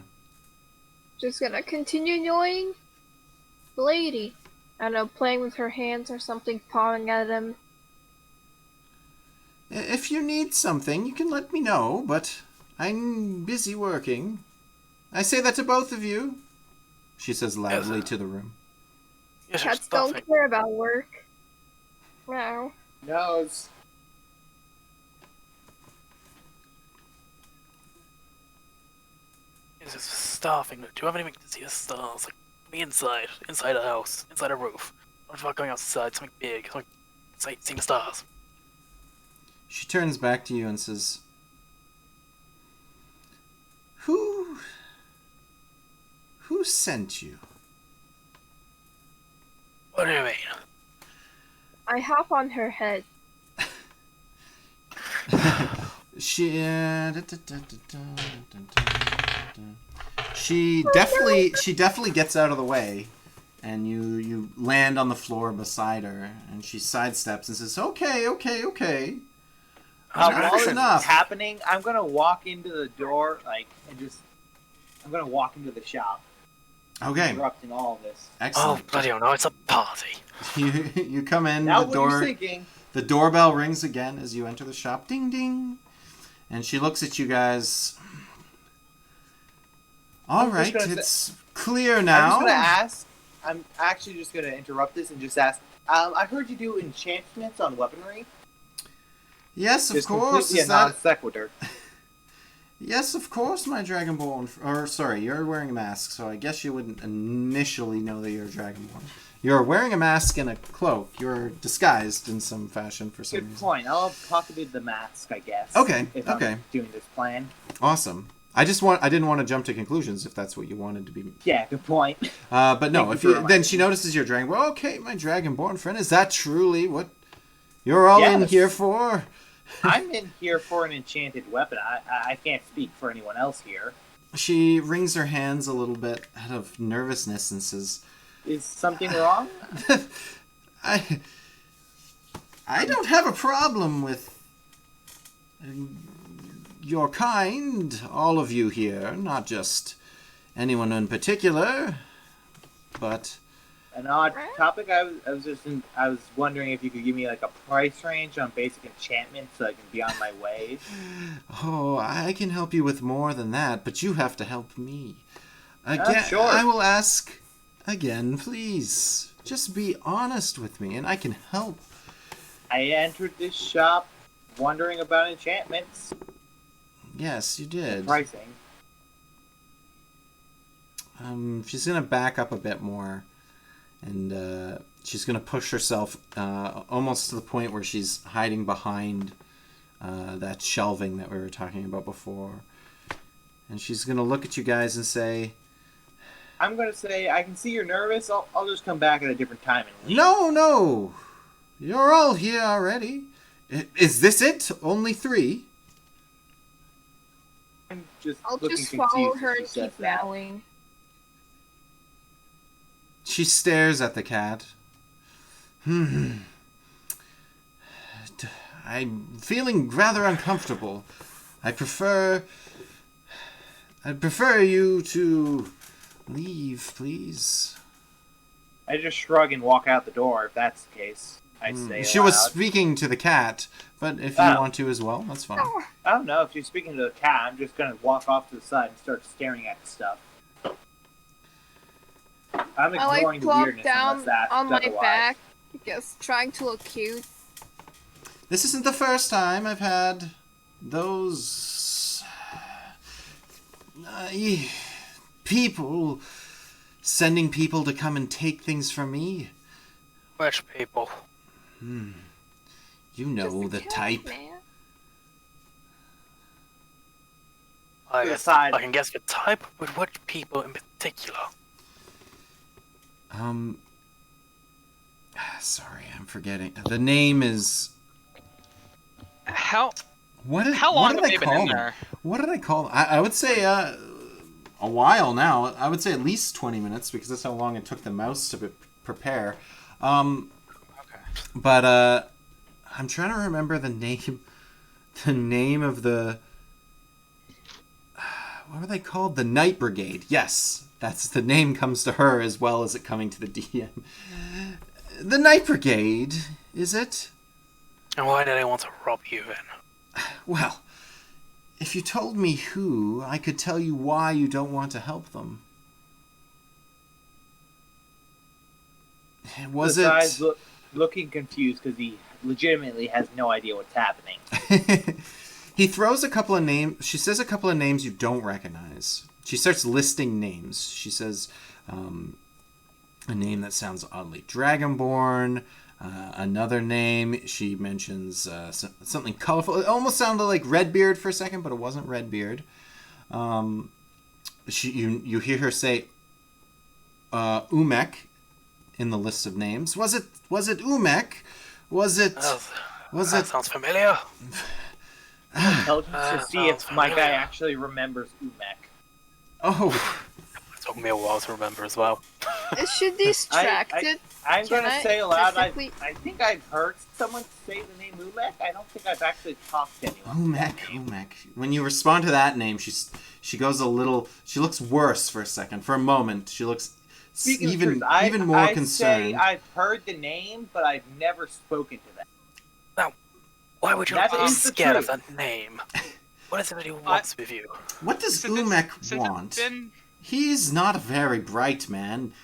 Just gonna continue annoying the lady. I don't know, playing with her hands or something, pawing at him. If you need something, you can let me know, but I'm busy working. I say that to both of you, she says loudly to the room. Yes, Cats don't care about work. Wow. No, it's... It's just starving. Do you have anything to see the stars? Like, me inside a house, inside a roof. What about going outside, something big, like, seeing the stars? She turns back to you and says, Who sent you? What do you mean? I hop on her head. She definitely gets out of the way, and you land on the floor beside her, and she sidesteps and says, "Okay." While That's this enough. is happening, I'm gonna walk into the door, I'm gonna walk into the shop, Okay, interrupting all of this. excellent. Oh, bloody hell, no, it's a party. You come in. Now the what door. you're thinking? The doorbell rings again as you enter the shop. Ding ding, and she looks at you guys. All I'm right, just gonna it's clear now. I'm actually just gonna interrupt this and just ask. I heard you do enchantments on weaponry. Yes, of Just course. completely Is a that... non sequitur. Yes, of course, my Dragonborn. Or, sorry, you're wearing a mask, so I guess you wouldn't initially know that you're a Dragonborn. You're wearing a mask and a cloak. You're disguised in some fashion for some Good reason. point. I'll possibly the mask, I guess. Okay, If okay. I'm doing this plan. Awesome. I didn't want to jump to conclusions if that's what you wanted to be. Yeah, good point. But no, Thank if you you very then much. she notices you're Dragon. Well, okay, my Dragonborn friend, is that truly what you're all in Yes. here for? I'm in here for an enchanted weapon. I can't speak for anyone else here. She wrings her hands a little bit out of nervousness and says, Is something wrong? I don't have a problem with your kind, all of you here, not just anyone in particular, but An odd topic. I was wondering if you could give me like a price range on basic enchantments so I can be on my way. oh, I can help you with more than that, but you have to help me. Again, Sure. I will ask again, please. Just be honest with me, and I can help. I entered this shop wondering about enchantments. Yes, you did. Pricing. She's gonna back up a bit more, and she's gonna push herself almost to the point where she's hiding behind that shelving that we were talking about before. And she's gonna look at you guys and say, I'm gonna say I can see you're nervous. I'll just come back at a different time and leave. No, you're all here already. Is this it? Only 3? I'm just I'll looking just confused follow as her she and says keep that. bowing. She stares at the cat. I'm feeling rather uncomfortable. I'd prefer you to leave, please. I just shrug and walk out the door if that's the case. I say She aloud. was speaking to the cat, but if you want to as well, that's fine. I don't know. If you're speaking to the cat, I'm just going to walk off to the side and start staring at the stuff. I'm I ignoring the plop weirdness down unless asked on my otherwise. back because trying to look cute. This isn't the first time I've had those people sending people to come and take things from me. Which people? You know Just a the cat, type. man. I To the guess side. I can guess the type, but which people in particular? Sorry, I'm forgetting. The name is How what did how what long did have I they been call in them? there? What did I call them? I would say a while now. I would say at least 20 minutes because that's how long it took the mouse to prepare. Okay. But I'm trying to remember the name of the what were they called? The Night Brigade. Yes, that's the name comes to her as well as it coming to the DM. The Night Brigade, is it? And why do they want to rob you then? Well, if you told me who, I could tell you why you don't want to help them. Was the it? guy's looking confused because he legitimately has no idea what's happening. He throws a couple of names. She says a couple of names you don't recognize. She starts listing names. She says a name that sounds oddly Dragonborn. Another name, she mentions something colorful. It almost sounded like Redbeard for a second, but it wasn't Redbeard. You hear her say Umek in the list of names. Was it Umek? Was it? That sounds familiar. Intelligence to see if sounds my guy familiar. actually remembers Umek. Oh, It took me a while to remember as well. Is she distracted? I'm Can going to I say aloud, I technically- think I've heard someone say the name Umek. I don't think I've actually talked to anyone. Umek. When you respond to that name, she goes a little. She looks worse for a second. For a moment, she looks Speaking of even truth, I more say concerned. I've heard the name, but I've never spoken to them. Why would you That be is the scared of truth. that name? What is it that he wants with you? What does Since it's- Umek since want? it's been He's not a very bright man.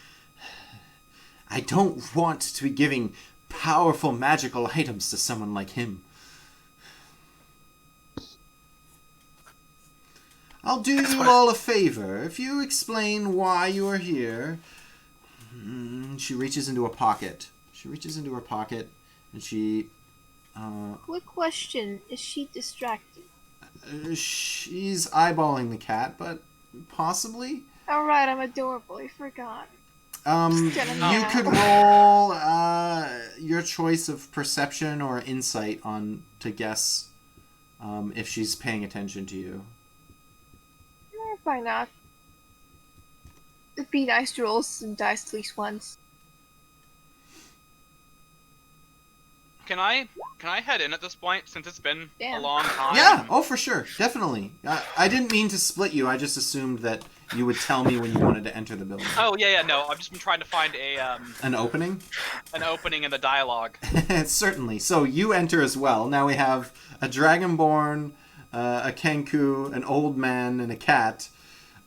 I don't want to be giving powerful magical items to someone like him. I'll do you all a favor. If you explain why you are here... She reaches into a pocket. And she... Quick question: is she distracted? she's eyeballing the cat, but possibly... All right, I'm adorable. I forgot. You Yeah. could roll your choice of perception or insight to guess if she's paying attention to you. Why not? It'd be nice to roll some dice at least once. Can I head in at this point since it's been a Damn. long time? Yeah, oh for sure, definitely. I didn't mean to split you. I just assumed that you would tell me when you wanted to enter the building. Oh yeah, no. I've just been trying to find An opening? an opening in the dialogue. Certainly. So you enter as well. Now we have a dragonborn, a kenku, an old man, and a cat.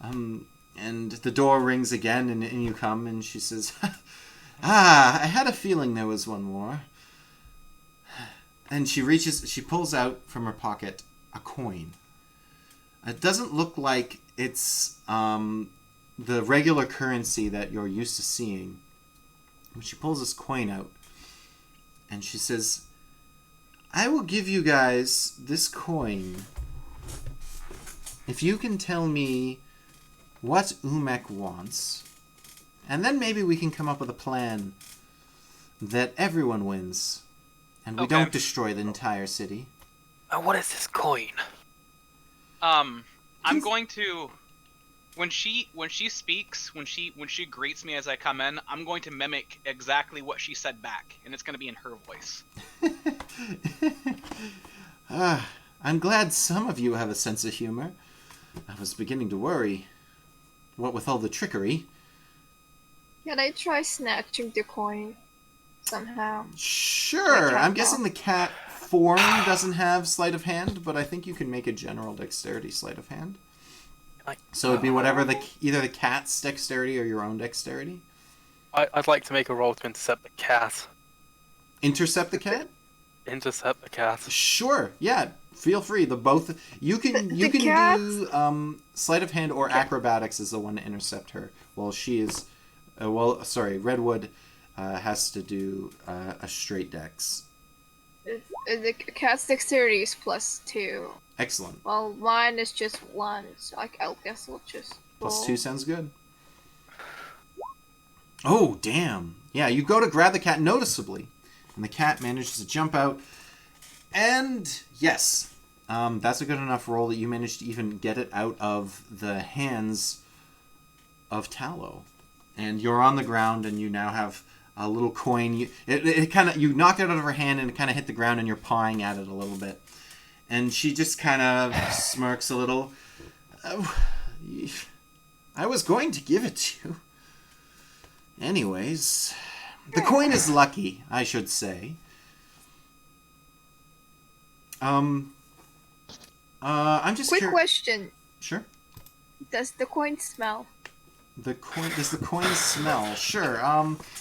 And the door rings again, and you come, and she says, I had a feeling there was one more. And she pulls out from her pocket a coin. It doesn't look like it's the regular currency that you're used to seeing. But she pulls this coin out, and she says, I will give you guys this coin if you can tell me what Umek wants, and then maybe we can come up with a plan that everyone wins, and we Okay. don't destroy the entire city. What is this coin? I'm I'm going to when she speaks, when she greets me as I come in, I'm going to mimic exactly what she said back, and it's going to be in her voice. I'm glad some of you have a sense of humor. I was beginning to worry. What with all the trickery? Can I try snatching the coin somehow? Sure. cat I'm guessing paw. the cat form doesn't have sleight of hand, but I think you can make a general dexterity sleight of hand. So it'd be whatever either the cat's dexterity or your own dexterity. I'd like to make a roll to intercept the cat. Intercept the cat? Intercept the cat. Sure. Yeah. Feel free. You can cat? do sleight of hand or acrobatics is the one to intercept her. Well, she is. Redwood has to do a straight dex. The cat's dexterity is +2. Excellent. Well, mine is just 1, so I guess we'll just roll. +2 sounds good. Oh, damn. Yeah, you go to grab the cat noticeably, and the cat manages to jump out. And, yes, that's a good enough roll that you manage to even get it out of the hands of Tallow. And you're on the ground, and you now have a little coin. You knocked it out of her hand, and it kind of hit the ground, and you're pawing at it a little bit. And she just kind of smirks a little. I was going to give it to you. Anyways, the coin is lucky, I should say. I'm just Quick question. Sure. Does the coin smell? Does the coin smell? Sure.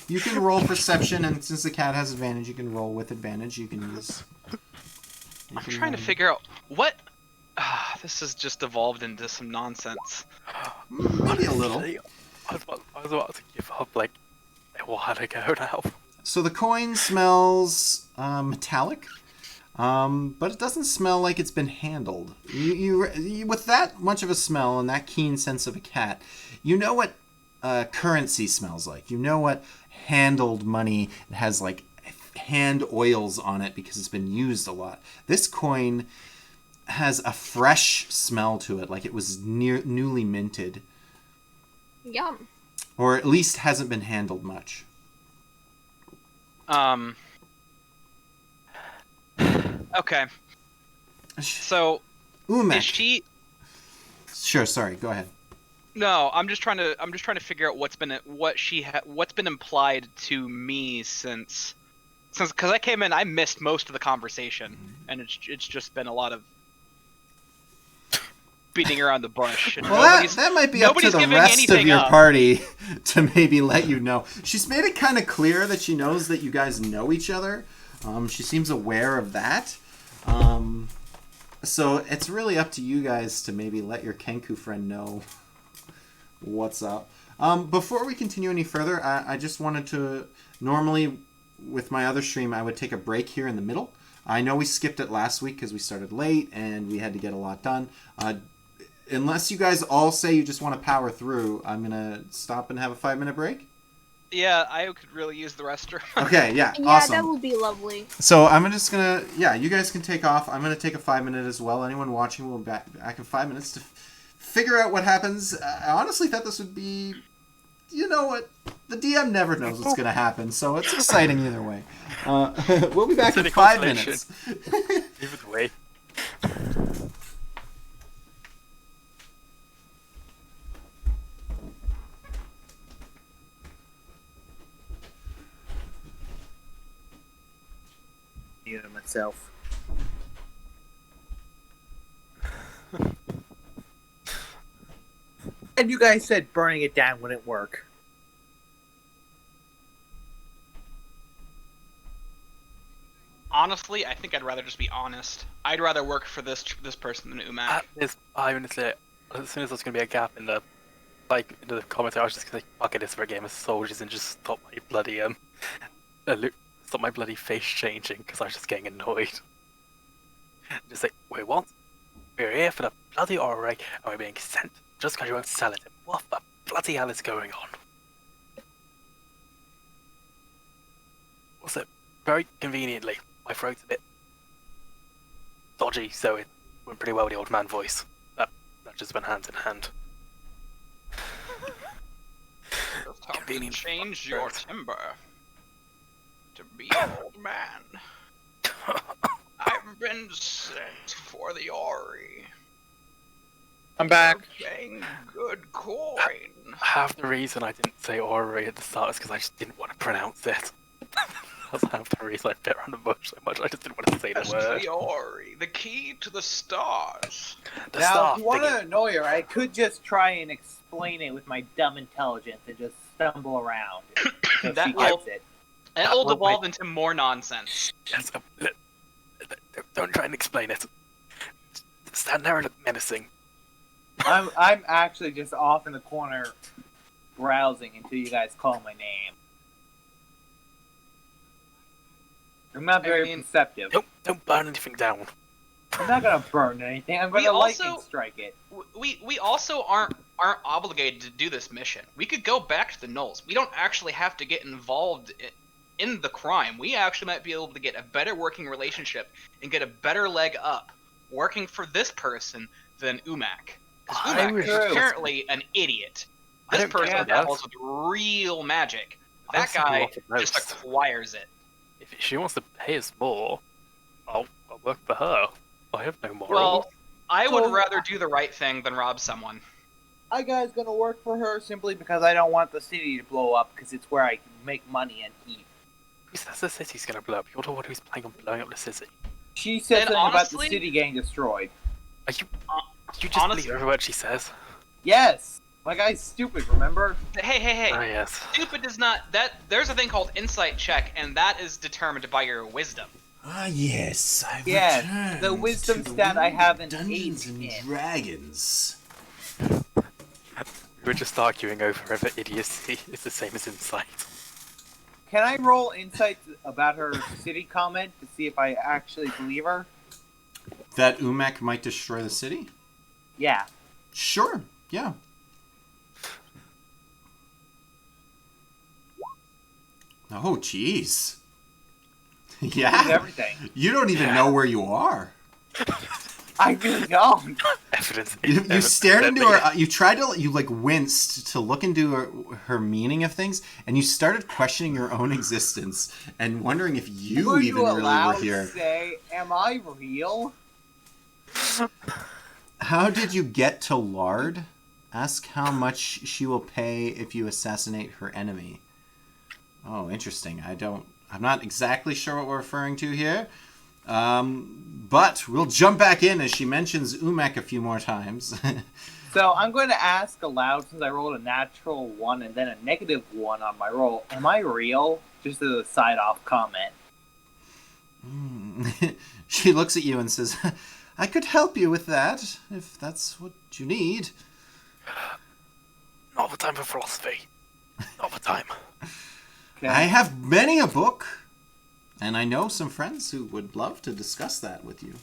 You can roll perception, and since the cat has advantage, you can roll with advantage. You can use. I'm trying to figure out what. This has just evolved into some nonsense. Maybe a little. I was about to give up like a while ago now. So the coin smells metallic, but it doesn't smell like it's been handled. You with that much of a smell and that keen sense of a cat, you know what currency smells like. You know what handled money has like hand oils on it because it's been used a lot. This coin has a fresh smell to it, like it was newly minted. Yum. Or at least hasn't been handled much. Okay. So, Umek. is she? Sure. Sorry. Go ahead. No, I'm just trying to figure out what's been implied to me since because I came in, I missed most of the conversation, and it's just been a lot of beating around the bush. And well, that might be up to the rest of your party to maybe let you know. She's made it kind of clear that she knows that you guys know each other. She seems aware of that. So it's really up to you guys to maybe let your Kenku friend know what's up. Before we continue any further, I just wanted to... Normally, with my other stream, I would take a break here in the middle. I know we skipped it last week because we started late and we had to get a lot done. Unless you guys all say you just want to power through, I'm going to stop and have a 5-minute break. Yeah, I could really use the restroom. Okay, yeah, Yeah, awesome. that would be lovely. So I'm just going to... Yeah, you guys can take off. I'm going to take a 5-minute as well. Anyone watching will be back in 5 minutes to figure out what happens. I honestly thought this would be... You know what? The DM never knows what's going to happen, so it's exciting either way. We'll be back in 5 minutes. Either way. Muting myself. And you guys said burning it down wouldn't work. Honestly, I think I'd rather just be honest. I'd rather work for this person than Umak. I honestly, as soon as there's gonna be a gap in the comments, I was just gonna say, fuck it, it's for a game of soldiers and just stop my bloody stop my bloody face changing because I was just getting annoyed. Just like, wait, what? We're here for the bloody aura ray and we're being sent just because you won't sell it. What the bloody hell is going on? Also, very conveniently, my throat's a bit dodgy, so it went pretty well with the old man voice. That just went hand in hand. Just have to Convenient. change your timber to be an old man. I've been sent for the Ori. I'm back. You're paying good coin. Half the reason I didn't say Ori at the start is because I just didn't want to pronounce it. That's half the reason I bit around the bush so much. I just didn't want to say the That's word. the Ori, the key to the stars. The Now, star if you want to thingy. annoy her, I could just try and explain it with my dumb intelligence and just stumble around so That she will- gets it. And That it'll will devolve into more nonsense. Yes, don't try and explain it. Stand there and look menacing. I'm actually just off in the corner browsing until you guys call my name. I'm not very mean- perceptive. Don't burn anything down. I'm not gonna burn anything. I'm We gonna also- lightning strike it. We also aren't obligated to do this mission. We could go back to the Knolls. We don't actually have to get involved in the crime. We actually might be able to get a better working relationship and get a better leg up working for this person than Umak. Because I Umak was is just- apparently an idiot. I This don't care person about dabbles with real magic. I'll That see you guy off the just most. acquires it. If she wants to pay us more, I'll work for her. I have no morals. Well, I would So- rather do the right thing than rob someone. I guys gonna work for her simply because I don't want the city to blow up because it's where I can make money and eat. Who says the city's gonna blow up? You're the one who's planning on blowing up the city. She said And something about the honestly- city getting destroyed. Are you? Uh, You just honestly- believe every word she says? Yes! My guy's stupid, remember? Hey. Ah, yes. Stupid is not that. There's a thing called insight check, and that is determined by your wisdom. Ah, yes, I've Yes, returned the wisdom to the stat I world have of an Dungeons 8 and in. Dragons. We were just arguing over whether idiocy is the same as insight. Can I roll insight about her city comment to see if I actually believe her? That Umek might destroy the city? Yeah. Sure, yeah. Oh, jeez. She's Yeah. everything. You don't even know where you are. I really don't. Evidence. You stared into her. You tried to. You like winced to look into her meaning of things, and you started questioning your own existence and wondering if you Were even you really allowed were here. to say, am I real? How did you get to Lard? Ask how much she will pay if you assassinate her enemy. Oh, interesting. I'm not exactly sure what we're referring to here. But we'll jump back in as she mentions Umek a few more times. So I'm going to ask aloud, since I rolled a natural 1 and then a negative 1 on my roll, am I real? Just as a side-off comment. She looks at you and says, I could help you with that, if that's what you need. Not the time for philosophy. Not the time. Okay. I have many a book, and I know some friends who would love to discuss that with you.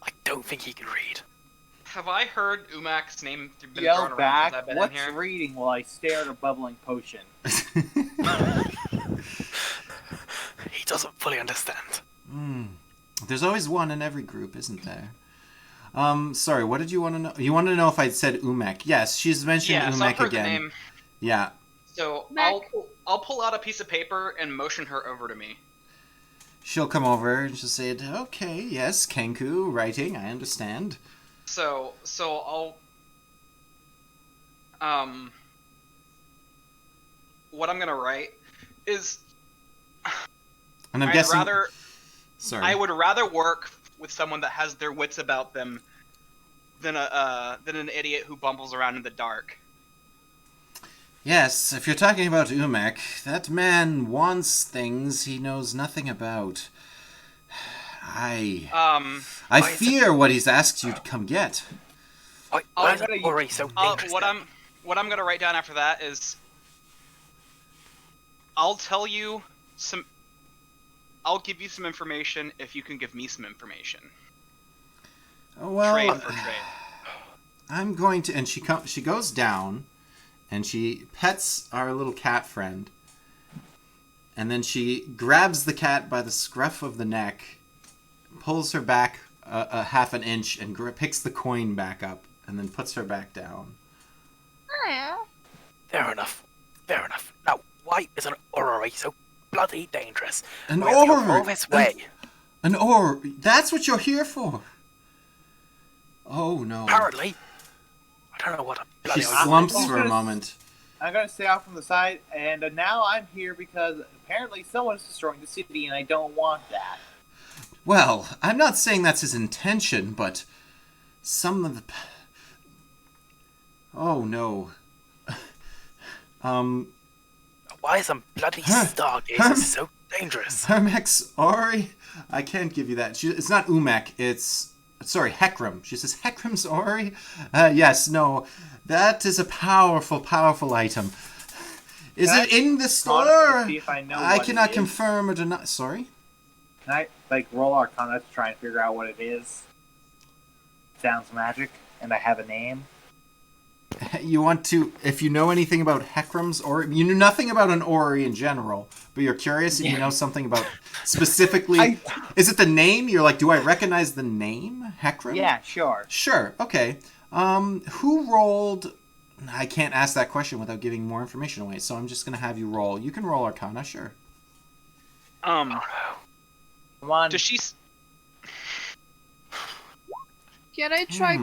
I don't think he can read. Have I heard Umak's name been Yell thrown around back, since I've been what's in here? reading while I stare at a bubbling potion? He doesn't fully understand. There's always one in every group, isn't there? Sorry, what did you want to know? You wanted to know if I said Umek. Yes, she's mentioned Yeah, so I've Umek heard again. the name. Yeah. So Mac. I'll pull out a piece of paper and motion her over to me. She'll come over and she'll say, okay, yes, Kenku, writing, I understand. So what I'm gonna write is And I'm I'd guessing... rather Sorry. I would rather work with someone that has their wits about them than an idiot who bumbles around in the dark. Yes, if you're talking about Umek, that man wants things he knows nothing about. I Why is fear what he's asked you to come get. Why I'm is gonna Ori so dangerous? what then? I'm gonna write down after that is I'll tell you some. I'll give you some information if you can give me some information. Well, Trade for trade. I'm going to, and she goes down, and she pets our little cat friend, and then she grabs the cat by the scruff of the neck, pulls her back a half an inch, and picks the coin back up, and then puts her back down. Oh. Fair enough. Fair enough. Now, why is an orrery so bloody dangerous? An We have to go orrery? all this way. An orrery? That's what you're here for? Oh no. Apparently. I don't know what a bloody She orrery slumps is. for a moment. I'm gonna stay off from the side, and now I'm here because apparently someone's destroying the city, and I don't want that. Well, I'm not saying that's his intention, but some of the... Oh no. Why is some bloody Herm- stargazer so dangerous? Hermex Ori? I can't give you that. It's not Umek, it's... Sorry, Hekram. She says, Hekram's Ori? Yes, no. That is a powerful, powerful item. Is Can it I in the to store? see if I know I what cannot it is? confirm or deny... Sorry? Can I roll Arcana to try and figure out what it is? Sounds magic, and I have a name. You want to... If you know anything about Hekram's Ori... You know nothing about an Ori in general, but you're curious if you know something about... Specifically... Is it the name? You're like, do I recognize the name? Hekram? Yeah, sure. Sure, okay. Who rolled... I can't ask that question without giving more information away, so I'm just going to have you roll. You can roll Arcana, sure. Come on. Does she? Can I try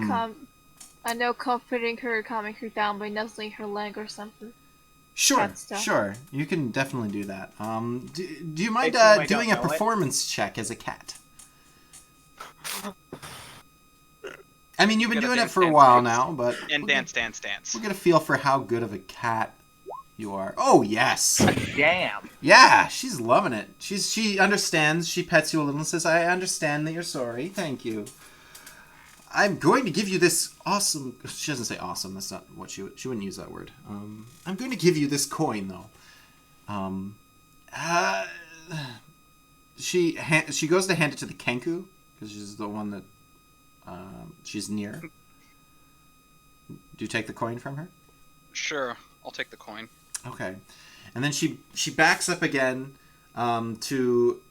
I know comforting her, calming her down by nuzzling her leg or something. Sure, Cat stuff. sure. You can definitely do that. Do you mind I assume I doing a don't know it. performance check as a cat? I mean, you've been Gotta doing it dance, for a dance, while dance. now, but And we'll dance. get a feel for how good of a cat you are. Oh, yes. Damn. Yeah, she's loving it. She understands. She pets you a little and says, I understand that you're sorry. Thank you. I'm going to give you this awesome... She doesn't say awesome. That's not what she wouldn't use that word. I'm going to give you this coin, though. She goes to hand it to the Kenku, because she's the one that she's near. Do you take the coin from her? Sure, I'll take the coin. Okay. And then she backs up again to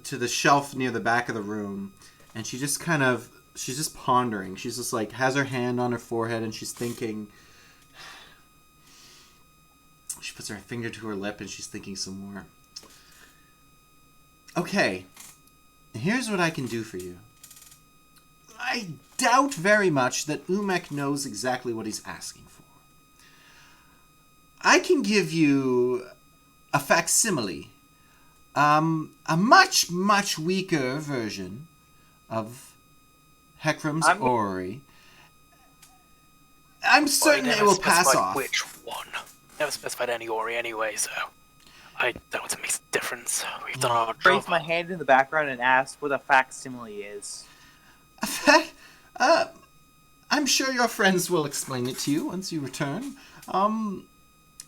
the shelf near the back of the room, and she's just pondering. She's just like has her hand on her forehead and she's thinking. She puts her finger to her lip and she's thinking some more. Okay. Here's what I can do for you. I doubt very much that Umek knows exactly what he's asking for. I can give you a facsimile, a much, much weaker version of Hekram's Ori. I'm certain it will pass off. Which one? Never specified any Ori anyway, so I don't think it makes a difference. We've done our job. Raise my hand in the background and ask what a facsimile is. I'm sure your friends will explain it to you once you return.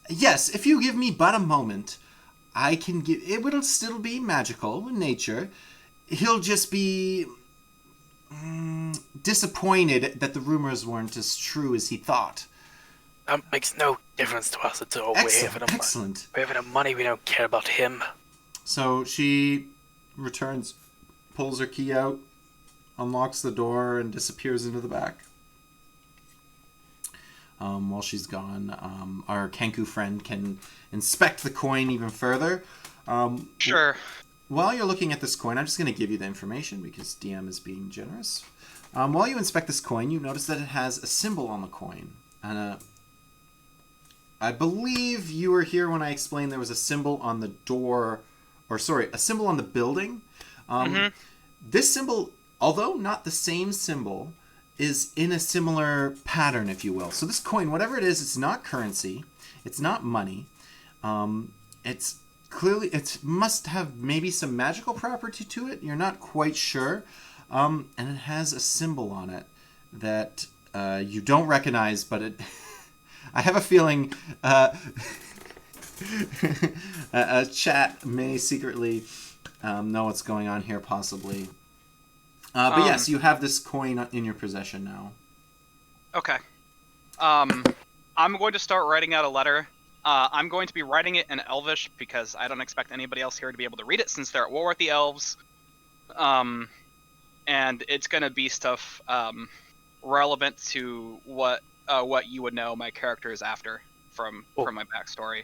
Yes, if you give me but a moment, I can give... It will still be magical in nature. He'll just be... disappointed that the rumors weren't as true as he thought. That makes no difference to us at all. Excellent. We're having money, we don't care about him. So she returns, pulls her key out, unlocks the door, and disappears into the back. While she's gone, our Kenku friend can inspect the coin even further. Sure. While you're looking at this coin, I'm just going to give you the information because DM is being generous. While you inspect this coin, you notice that it has a symbol on the coin. And I believe you were here when I explained there was a symbol on the door, a symbol on the building. This symbol, although not the same symbol, is in a similar pattern, if you will. So this coin, whatever it is, it's not currency. It's not money. It's clearly, it must have maybe some magical property to it. You're not quite sure. And it has a symbol on it that you don't recognize, but it... I have a feeling a chat may secretly know what's going on here, possibly. But yes, you have this coin in your possession now. Okay. I'm going to start writing out a letter. I'm going to be writing it in Elvish because I don't expect anybody else here to be able to read it since they're at war with the elves. And it's going to be stuff relevant to what you would know my character is after from my backstory,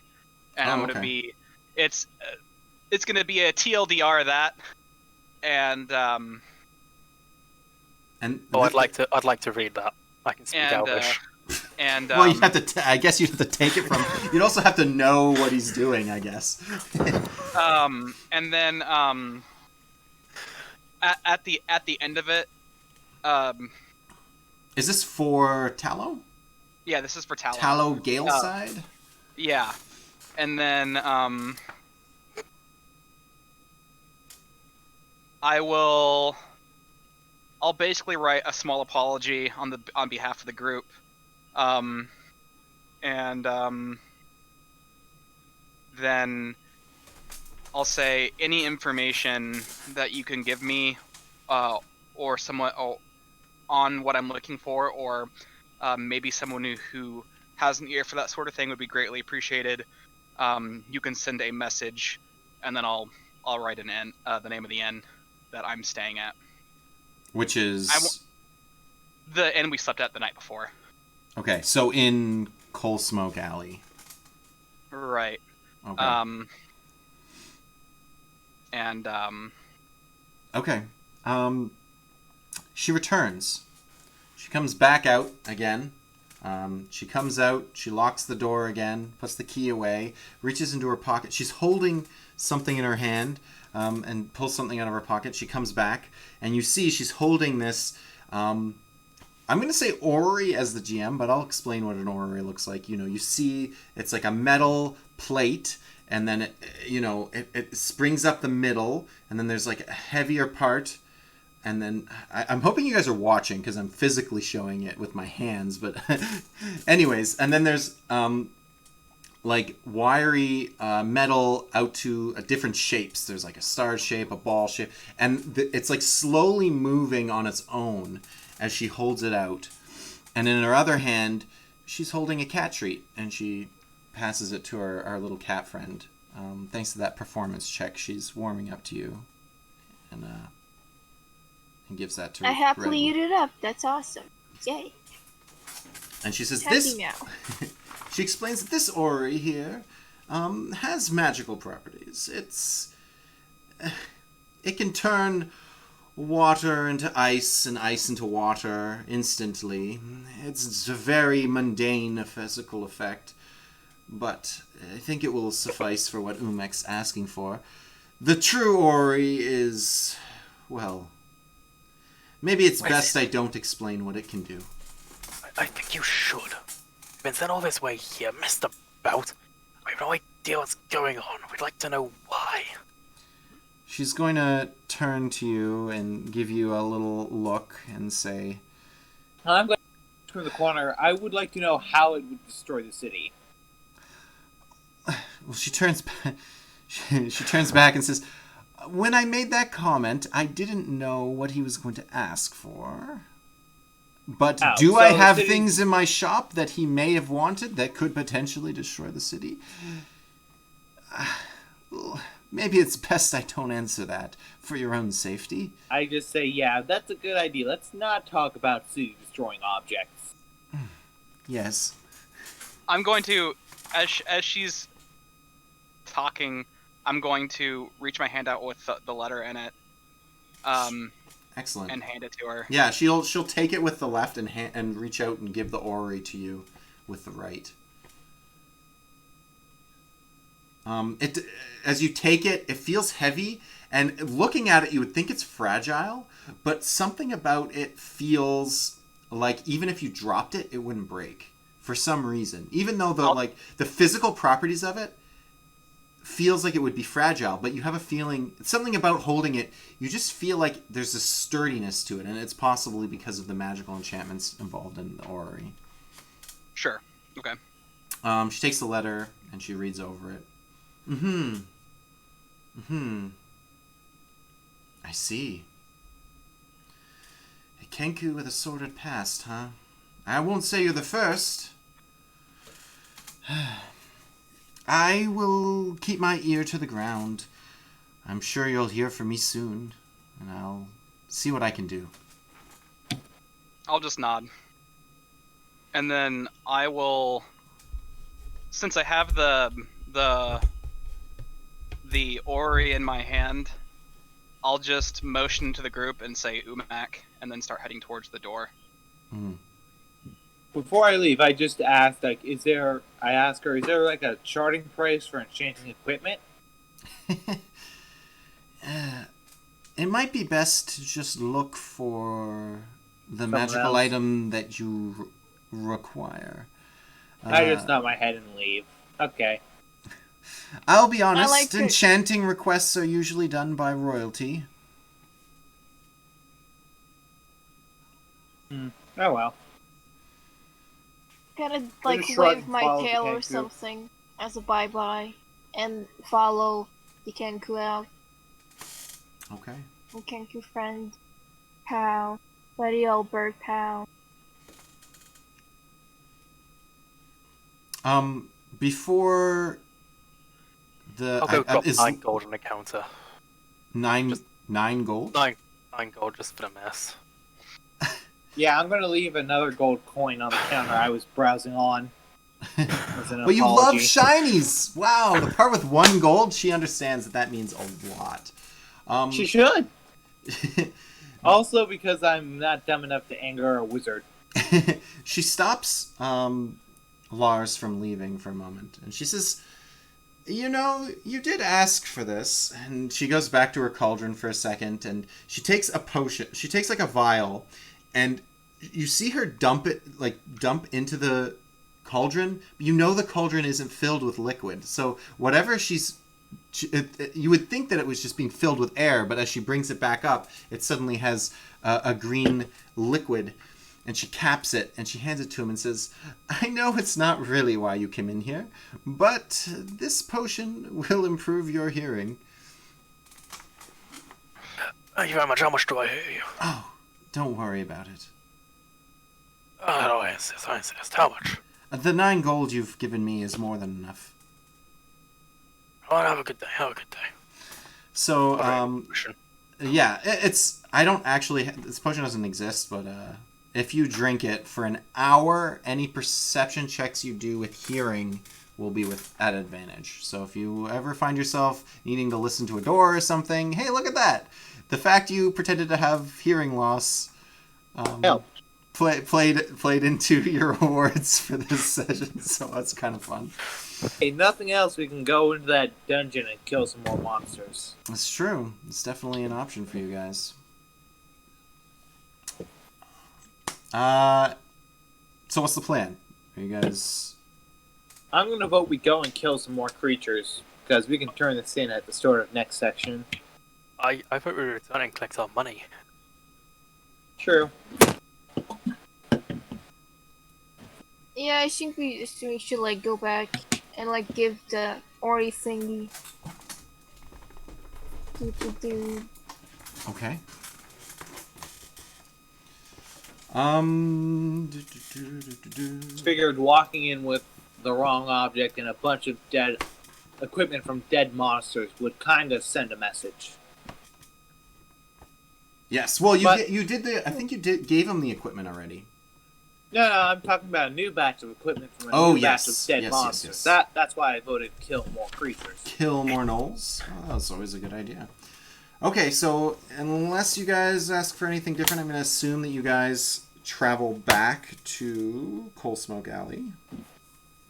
and I'm gonna be it's gonna be a TLDR that, and I'd like to read that. I can speak Elvish. And well, you have to. I guess you have to take it from. You'd also have to know what he's doing, I guess. And then at the end of it, is this for Tallow? Yeah, this is for Tallow. Tallow Galeside? Yeah, and then I'll basically write a small apology on behalf of the group. Then I'll say any information that you can give me, or somewhat on what I'm looking for, or maybe someone who has an ear for that sort of thing would be greatly appreciated. You can send a message, and then I'll write the name of the inn that I'm staying at. Which is the inn we slept at the night before. Okay, so in Coal Smoke Alley. Right. Okay. Okay. She returns. She comes back out again. She comes out, she locks the door again, puts the key away, reaches into her pocket. She's holding something in her hand, and pulls something out of her pocket. She comes back, and you see she's holding this, I'm going to say orrery as the GM, but I'll explain what an orrery looks like. You see it's like a metal plate, and then it springs up the middle, and then there's like a heavier part, and then I'm hoping you guys are watching because I'm physically showing it with my hands, but anyways, and then there's like wiry metal out to different shapes. There's like a star shape, a ball shape, and it's like slowly moving on its own as she holds it out. And in her other hand, she's holding a cat treat, and she passes it to our little cat friend. Thanks to that performance check, she's warming up to you, and gives that to I happily Redwood. eat it up. That's awesome. Yay. And she says, Happy this... now. She explains that this orrery here has magical properties. It can turn water into ice and ice into water instantly. It's a very mundane physical effect, but I think it will suffice for what Umek's asking for. The true orrery is, well, maybe it's best I don't explain what it can do. I think you should. You've been sent all this way here, messed about. We have no idea what's going on. We'd like to know why. She's going to turn to you and give you a little look and say, I'm going to turn the corner. I would like to know how it would destroy the city. Well, she turns back. She turns back and says, when I made that comment, I didn't know what he was going to ask for. But do I have things in my shop that he may have wanted that could potentially destroy the city? Maybe it's best I don't answer that for your own safety. I just say, yeah, that's a good idea. Let's not talk about city-destroying objects. Yes. I'm going to, as she's talking, I'm going to reach my hand out with the letter in it. Excellent. And hand it to her. Yeah, she'll take it with the left and reach out and give the orrery to you with the right. As you take it, it feels heavy, and looking at it, you would think it's fragile, but something about it feels like even if you dropped it, it wouldn't break for some reason. Even though the physical properties of it feels like it would be fragile, but you have a feeling, something about holding it, you just feel like there's a sturdiness to it, and it's possibly because of the magical enchantments involved in the orrery. Sure. Okay. She takes the letter and she reads over it. I see. A Kenku with a sordid past, huh? I won't say you're the first. I will keep my ear to the ground. I'm sure you'll hear from me soon, and I'll see what I can do. I'll just nod. And then I will, since I have the Ori in my hand, I'll just motion to the group and say Umak, and then start heading towards the door. Before I leave, I just asked, like, is there like a charting price for enchanting equipment? It might be best to just look for the Someone magical else. item that you require. I just nod my head and leave. Okay. I'll be honest, like to- enchanting requests are usually done by royalty. Oh well. Gotta like just shrug wave and my follow the tail or Kenku. something as a bye bye, and follow the Kenku out. Okay. The Kenku friend, pal, buddy old bird pal. Before the I'll go drop is 9 gold on the counter. nine Just- 9 gold. 9 gold just for the mess. Yeah, I'm gonna leave another gold coin on the counter I was browsing on. As an But you love apology. shinies. Wow, the part with 1 gold, she understands that means a lot. She should. Also, because I'm not dumb enough to anger a wizard. She stops Lars from leaving for a moment, and she says, "You know, you did ask for this." And she goes back to her cauldron for a second, and she takes a potion. She takes like a vial, and you see her dump into the cauldron. You know the cauldron isn't filled with liquid, so whatever you would think that it was just being filled with air, but as she brings it back up, it suddenly has a green liquid. And she caps it, and she hands it to him and says, "I know it's not really why you came in here, but this potion will improve your hearing." Thank you very much. How much do I hear you? Oh, don't worry about it. Oh, I insist. How much? The 9 gold you've given me is more than enough. Oh, have a good day. Have a good day. So, Alright, yeah, I don't actually, this potion doesn't exist, but if you drink it for an hour, any perception checks you do with hearing will be at advantage. So if you ever find yourself needing to listen to a door or something, hey, look at that! The fact you pretended to have hearing loss Helped. played into your rewards for this session, so that's kind of fun. Hey, nothing else, we can go into that dungeon and kill some more monsters. It's true. It's definitely an option for you guys. So what's the plan? Are you guys... I'm gonna vote we go and kill some more creatures, because we can turn this in at the start of next section. I thought we were returning and collect our money. True. Yeah, I think we should like go back and like give the Ori thingy to the dude. Okay. Figured walking in with the wrong object and a bunch of dead equipment from dead monsters would kind of send a message. Yes. Well, But- you did the. I think you gave him the equipment already. No, I'm talking about a new batch of equipment from a Oh, new yes. batch of dead Yes, yes, monsters. yes. That's why I voted kill more creatures. Kill more gnolls. Oh, that's always a good idea. Okay, so unless you guys ask for anything different, I'm going to assume that you guys travel back to Coal Smoke Alley.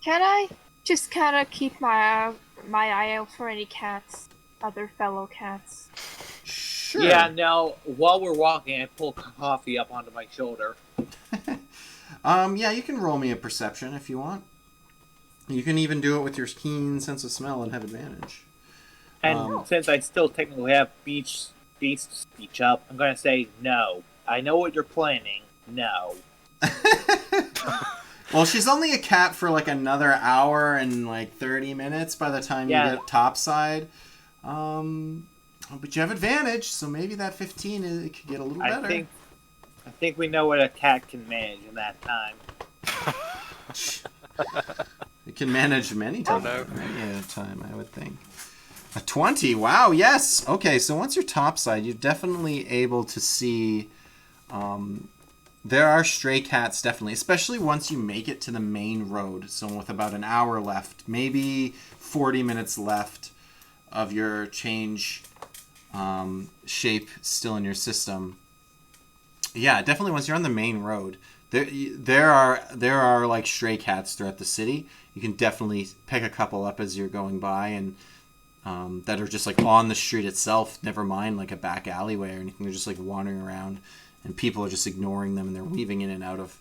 Can I just kind of keep my eye out for any cats, other fellow cats? Sure. Yeah, no, while we're walking, I pull coffee up onto my shoulder. Yeah, you can roll me a perception if you want. You can even do it with your keen sense of smell and have advantage. And since I still technically have beast speech up, I'm going to say no. I know what you're planning. No. Well, she's only a cat for like another hour and like 30 minutes by the time you get topside. But you have advantage, so maybe that 15 it could get a little better. I think we know what a cat can manage in that time. It can manage many times no. at a time, I would think. A 20, wow, yes! Okay, so once you're topside, you're definitely able to see There are stray cats, definitely, especially once you make it to the main road. So with about an hour left, maybe 40 minutes left of your change shape still in your system. Yeah, definitely once you're on the main road, there are like stray cats throughout the city. You can definitely pick a couple up as you're going by, and that are just like on the street itself, never mind like a back alleyway or anything. They're just like wandering around, and people are just ignoring them, and they're weaving in and out of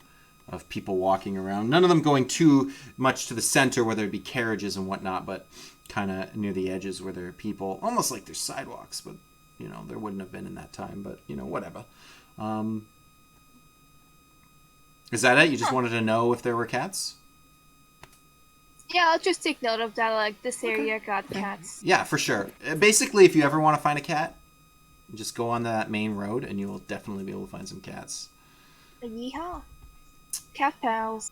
people walking around. None of them going too much to the center where there'd be carriages and whatnot, but kind of near the edges where there are people, almost like there's sidewalks, but there wouldn't have been in that time, but whatever. Is that it? You just wanted to know if there were cats? Yeah, I'll just take note of that. Like, this area got cats. Yeah, for sure. Basically, if you ever want to find a cat, just go on that main road, and you will definitely be able to find some cats. Yeehaw. Cat pals.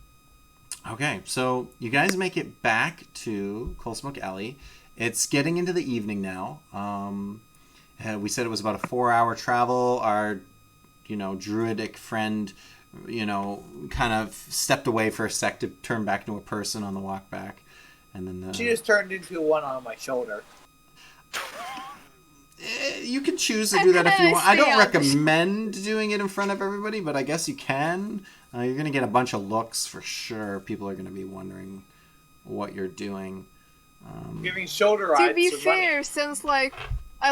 Okay, so you guys make it back to Coal Smoke Alley. It's getting into the evening now. We said it was about a 4-hour travel. Our, druidic friend, kind of stepped away for a sec to turn back into a person on the walk back. And then she just turned into one on my shoulder. You can choose to do that if you want. I don't recommend doing it in front of everybody, but I guess you can. You're going to get a bunch of looks for sure. People are going to be wondering what you're doing. Giving shoulder rides. To be fair, since I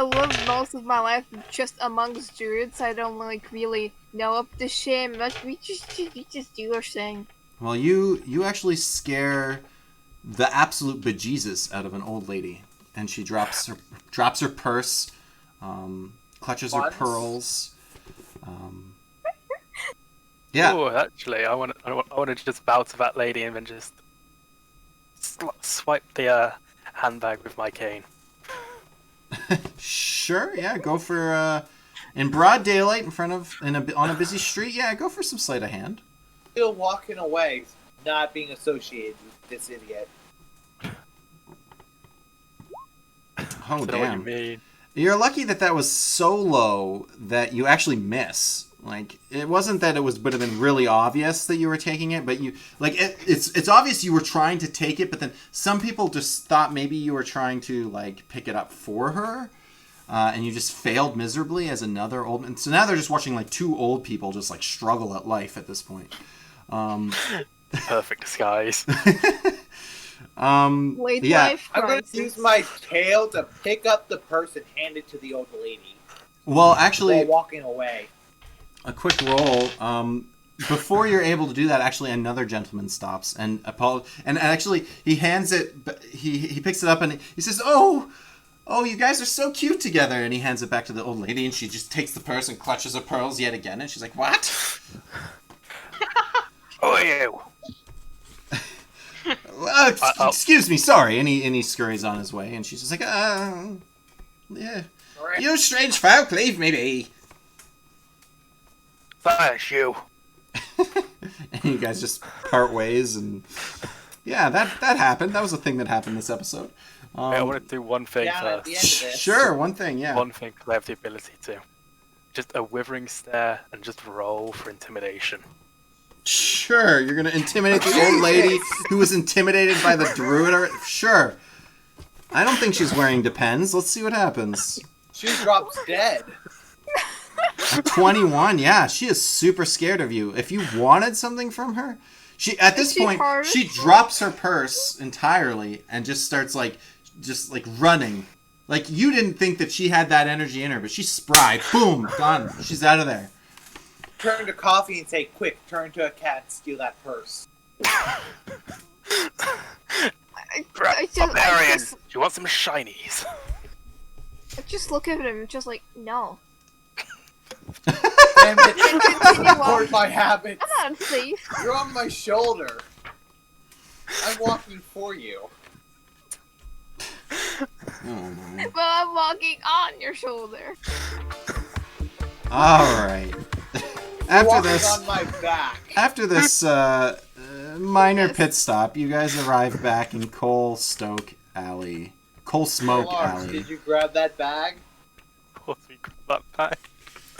lived most of my life just amongst druids, I don't really know up the shit much. We just do our thing. Well, you actually scare the absolute bejesus out of an old lady, and she drops her purse, clutches her pearls. Yeah. Oh, actually, I want to just bow to that lady and then just swipe the handbag with my cane. Sure, yeah, go for in broad daylight on a busy street. Yeah, go for some sleight of hand. Still walking away, not being associated with this idiot. Oh, damn. What you mean. You're lucky that was so low that you actually miss. Like, it wasn't that would have been really obvious that you were taking it, but it's obvious you were trying to take it, but then some people just thought maybe you were trying to, pick it up for her, and you just failed miserably as another old man. So now they're just watching, two old people just, struggle at life at this point. Perfect disguise. Late life I'm going to use my tail to pick up the purse and hand it to the old lady. Well, actually, while walking away. A quick roll. Before you're able to do that, actually, another gentleman stops and actually he hands it. He picks it up and he says, "Oh, you guys are so cute together." And he hands it back to the old lady, and she just takes the purse and clutches her pearls yet again. And she's like, "What? Oh, you." Excuse me, sorry. And he scurries on his way, and she's just like, yeah, you strange folk, leave me be." That's you. And you guys just part ways, and yeah, that happened. That was a thing that happened this episode. I want to do one thing first. At the end of this. Sure, one thing, yeah. One thing, because I have the ability to. Just a withering stare and just roll for intimidation. Sure, you're gonna intimidate the old lady who was intimidated by the druid. Sure. I don't think she's wearing Depends. Let's see what happens. She drops dead. 21, yeah, she is super scared of you. If you wanted something from her, at this point she drops her purse entirely and just starts running. Like, you didn't think that she had that energy in her, but she's spry. Boom, gone. She's out of there. Turn to Coffee and say, "Quick, turn to a cat and steal that purse." Barbarian, do you want some shinies? I just look at him, just no. Damn it! Record my habits. I'm not safe. You're on my shoulder. I'm walking for you. Well, I'm walking on your shoulder. All right. On my back. After this minor pit stop, you guys arrive back in Coal Smoke Alley. Did you grab that bag? Of course we got that back.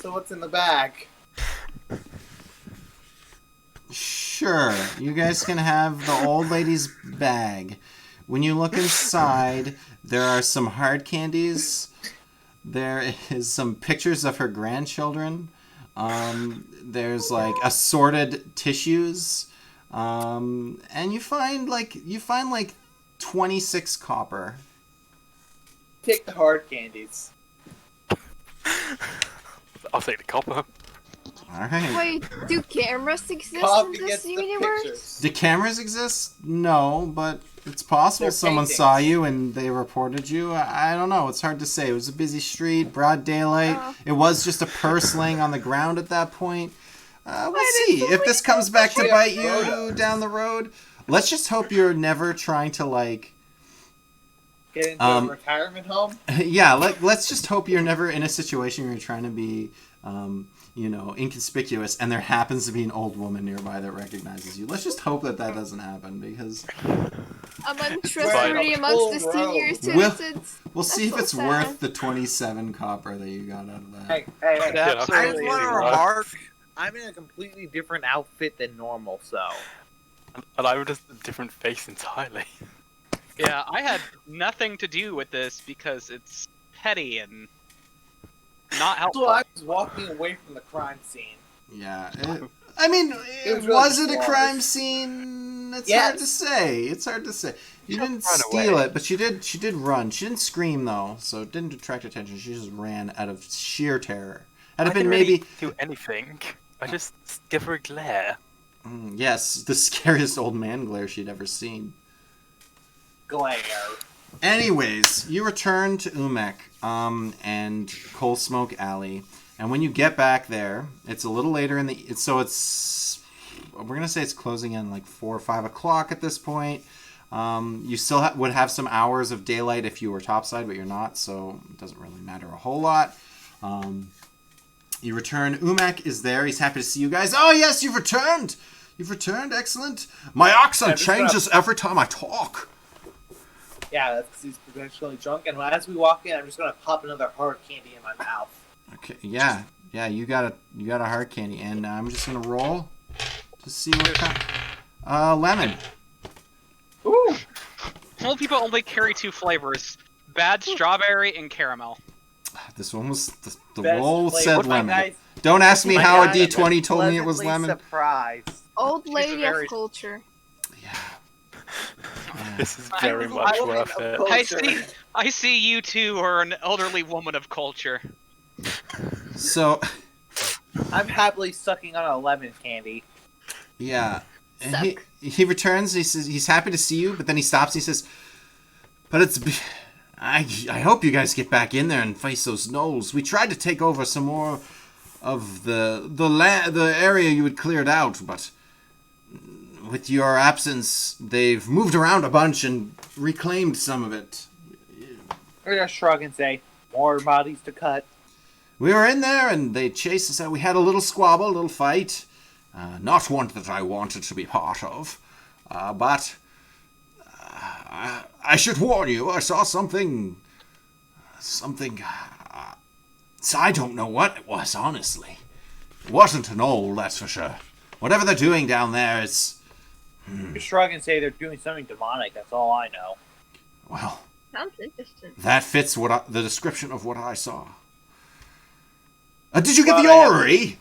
So what's in the bag? Sure, you guys can have the old lady's bag. When you look inside, there are some hard candies. There is some pictures of her grandchildren. There's like assorted tissues. And you find like 26 copper. Take the hard candies. I'll take the copper. All right. Wait, do cameras exist Coffee in gets this the universe? pictures. Do cameras exist? No, but it's possible They're someone paintings. saw you and they reported you. I don't know. It's hard to say. It was a busy street, broad daylight. It was just a purse laying on the ground at that point. We'll see if this comes back to bite you down the road. Let's just hope you're never trying to like. Get into a retirement home. Yeah, let's just hope you're never in a situation where you're trying to be, inconspicuous, and there happens to be an old woman nearby that recognizes you. Let's just hope that doesn't happen, because I'm untrustworthy amongst the senior We'll- citizens. we'll see if That's it's so sad. worth the 27 copper that you got out of that. Hey. It Yeah, I just absolutely want to is. remark, I'm in a completely different outfit than normal, so. And I would just a different face entirely. Yeah, I had nothing to do with this because it's petty and not So helpful. I was walking away from the crime scene. Yeah. It was really Was it a flawless. crime scene? It's Yes. hard to say. It's hard to say. You She didn't just ran steal away. it, but she did run. She didn't scream though, so it didn't attract attention. She just ran out of sheer terror. Had I it been didn't maybe really do anything. I just give her a glare. yes, the scariest old man glare she'd ever seen. Glare. Anyways, you return to Umek and Coal Smoke Alley, and when you get back there, it's a little later in the. We're gonna say it's closing in like 4 or 5 o'clock at this point. You still would have some hours of daylight if you were topside, but you're not, so it doesn't really matter a whole lot. You return. Umek is there. He's happy to see you guys. Oh yes, you've returned. You've returned. Excellent. My accent just gonna- changes every time I talk. Yeah, that's 'cause he's potentially drunk. And as we walk in, I'm just gonna pop another hard candy in my mouth. Okay, yeah, you got a hard candy, and I'm just gonna roll to see what kind. Lemon. Ooh. Old people only carry 2 flavors: bad strawberry and caramel. This one was the Best roll flavor. said What my lemon. guys- Don't ask me my how a guys D20 told me it was pleasantly lemon. Surprised. Old She's lady very- of culture. Yeah. This is very I- much I- worth it. Culture. I see you two are an elderly woman of culture. So, I'm happily sucking on a lemon candy. yeah, and Suck. he returns. He says he's happy to see you, but then he stops. He says, "But I hope you guys get back in there and face those gnolls. We tried to take over some more of the area you had cleared out, but with your absence, they've moved around a bunch and reclaimed some of it. We're gonna shrug and say, more bodies to cut. We were in there and they chased us out. We had a little squabble, a little fight. Not one that I wanted to be part of. But I should warn you, I saw something. I don't know what it was, honestly. It wasn't an old, that's for sure. Whatever they're doing down there is, You shrug and say they're doing something demonic. That's all I know. well, Sounds interesting. that fits the description of what I saw. Did you get Well, the I have- orrery?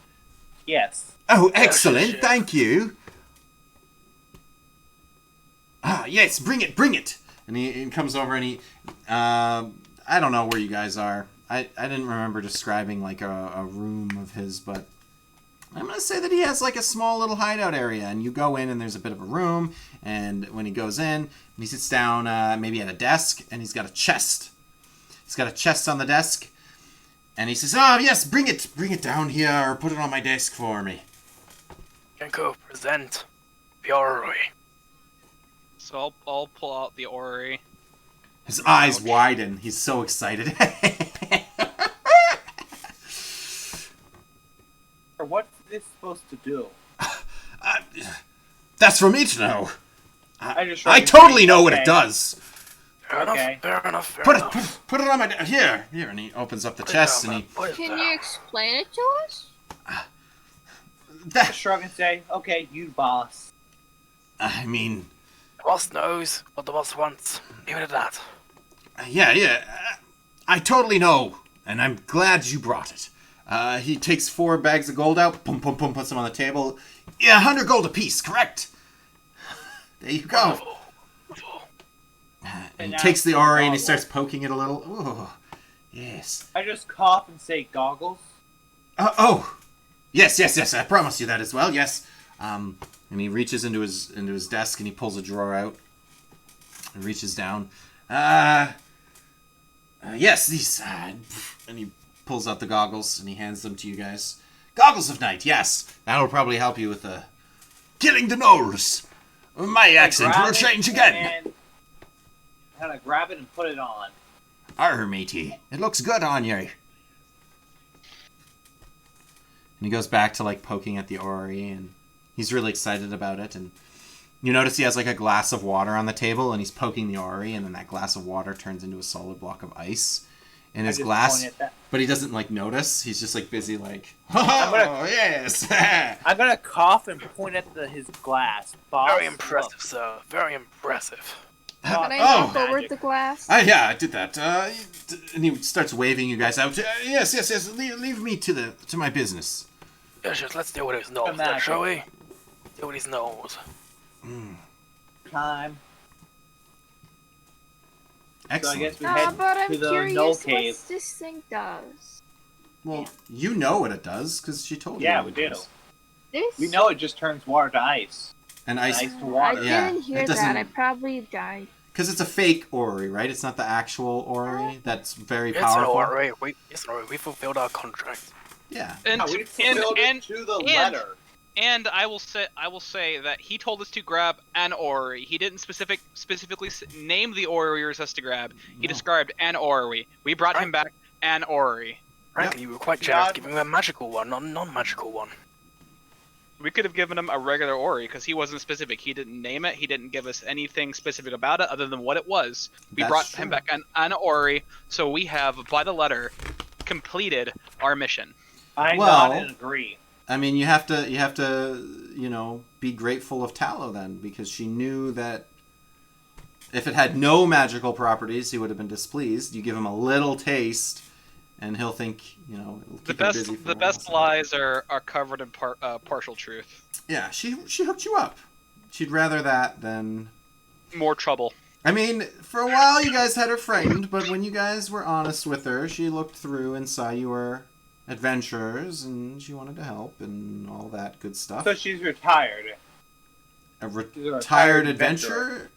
Yes. Oh, excellent. shit. Thank you. Yes, bring it. And he comes over and he, I don't know where you guys are. I didn't remember describing like a room of his, but I'm going to say that he has like a small little hideout area, and you go in and there's a bit of a room, and when he goes in, he sits down maybe at a desk, and he's got a chest. He's got a chest on the desk, and he says, oh yes, bring it down here, or put it on my desk for me. Genko, present Fiori. So I'll pull out the orrery. His eyes widen. He's so excited. Or what's this supposed to do? That's for me to know. I just I shrug and totally say, know what it okay. does. Fair Okay. enough, fair Put enough. it on my here, and he opens up the chest, and he. Can you explain it to us? That. Shrug and say, "Okay, you boss." I mean, The boss knows what the boss wants. Leave it at that. yeah. I totally know, and I'm glad you brought it. He takes 4 bags of gold out, pum, puts them on the table. Yeah, 100 gold apiece, correct? There you go. Wonderful. And he now takes the it's ori and he goggles. starts poking it a little. Oh, yes. I just cough and say, "Goggles." Oh, yes. I promise you that as well. Yes. And he reaches into his desk and he pulls a drawer out and reaches down. Yes, these. And he pulls out the goggles and he hands them to you guys. Goggles of night. Yes, that'll probably help you with killing the gnolls. My accent will change again. And kind of grab it and put it on. Arr, matey. It looks good on you. And he goes back to, like, poking at the ori, and he's really excited about it. And you notice he has, like, a glass of water on the table, and he's poking the ori, and then that glass of water turns into a solid block of ice in his just glass. point at that. But he doesn't, like, notice. He's just, like, busy, like, I'm gonna- oh, yes. I'm gonna cough and point at his glass. Boss, Very impressive, look. sir. Very impressive. Can I Oh. knock over Magic. the glass? Yeah, I did that. And he starts waving you guys out. Yes. Leave me to my business. Yes, let's deal with his nose, then, Imagine. shall we? Deal with his nose. Time. So I Excellent. guess we head But I'm to the curious Knoll what Cave. this thing does. Well, you know what it does because she told you. Yeah, what we it do. does. This? We know it just turns water to ice. And ice, Ice to I water. Yeah, didn't hear it doesn't- that. I probably died. because it's a fake ori, right? It's not the actual ori that's very It's powerful. alright. It's alright. We fulfilled our contract. Yeah. And No, we fulfilled it to the letter. And I will say that he told us to grab an ori. He didn't specifically name the ori we were supposed to grab. He No. described an ori. We brought him back an ori. Frankly, you were quite generous giving him a magical one, not a non-magical one. We could have given him a regular ori because he wasn't specific. He didn't name it. He didn't give us anything specific about it other than what it was. We That's brought true. him back an ori, so we have, by the letter, completed our mission. I Well- nod and agree. I mean, you have to, be grateful of Tallow then, because she knew that if it had no magical properties, he would have been displeased. You give him a little taste, and he'll think, it'll keep him busy for The a while, best so. lies are covered in partial truth. Yeah, she hooked you up. She'd rather that than. More trouble. I mean, for a while you guys had her frightened, but when you guys were honest with her, she looked through and saw you were adventurers, and she wanted to help and all that good stuff. So she's retired. A She's a retired adventurer?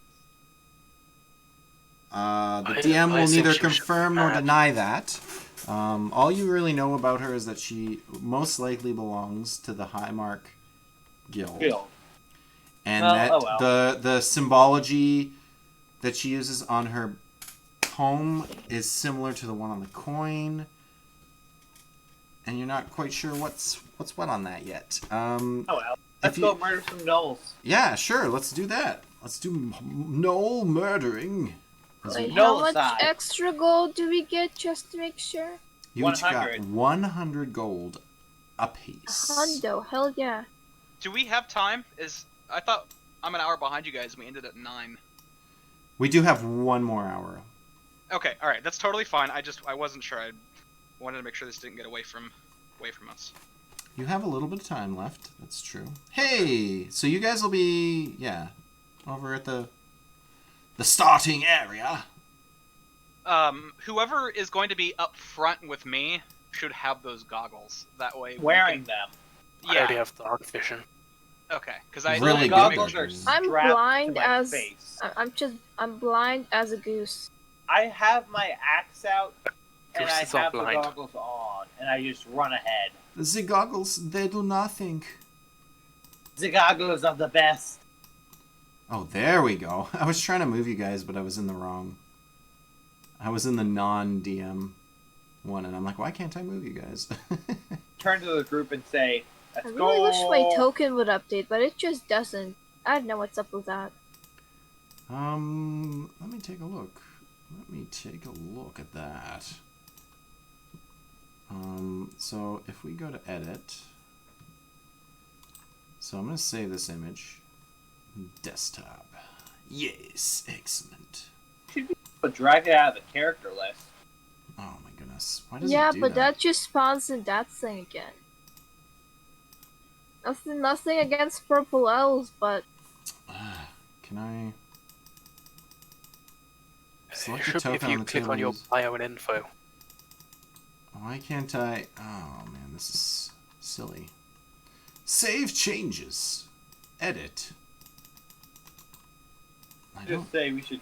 The I DM will think neither she should confirm nor add- deny that. All you really know about her is that she most likely belongs to the Highmark Guild. Bill. And Well, that oh well. the symbology that she uses on her home is similar to the one on the coin. And you're not quite sure what's what on that yet. Oh well. Let's you- go murder some gnolls. Yeah, sure. Let's do that. Let's do Knoll murdering. 'Cause Wait, No how much side. extra gold do we get just to make sure? You each got 100. 100 gold apiece. Hundo, hell yeah. Do we have time? I thought I'm an hour behind you guys. And we ended at 9. We do have one more hour. Okay, all right, that's totally fine. I wasn't sure. I wanted to make sure this didn't get away from us. You have a little bit of time left. That's true. Hey, so you guys will be over at the starting area. Whoever is going to be up front with me should have those goggles. That way, we Wearing can- them. I already Yeah. have dark vision. Okay, because I Really need to good make goggles sure- are vision. I'm strapped blind to my as face. I'm blind as a goose. I have my axe out and Goose I is all have the blind. goggles on, and I just run ahead. The goggles, they do nothing. The goggles are the best. Oh, there we go. I was trying to move you guys, but I was in the wrong. I was in the non-DM one, and I'm like, why can't I move you guys? Turn to the group and say, I "Let's really go." wish my token would update, but it just doesn't. I don't know what's up with that. Let me take a look. Let me take a look at that. So if we go to edit, So I'm going to save this image. Desktop. Yes, excellent. But drag it out of the character list. Oh my goodness. Why does Yeah, it do but that? that just spawns in that thing again. Nothing against purple elves, but Can I... It Select the should be if token you on the click table. on your use- bio and info. Why can't I... Oh man, this is silly. Save changes. Edit. I don't... Just say we should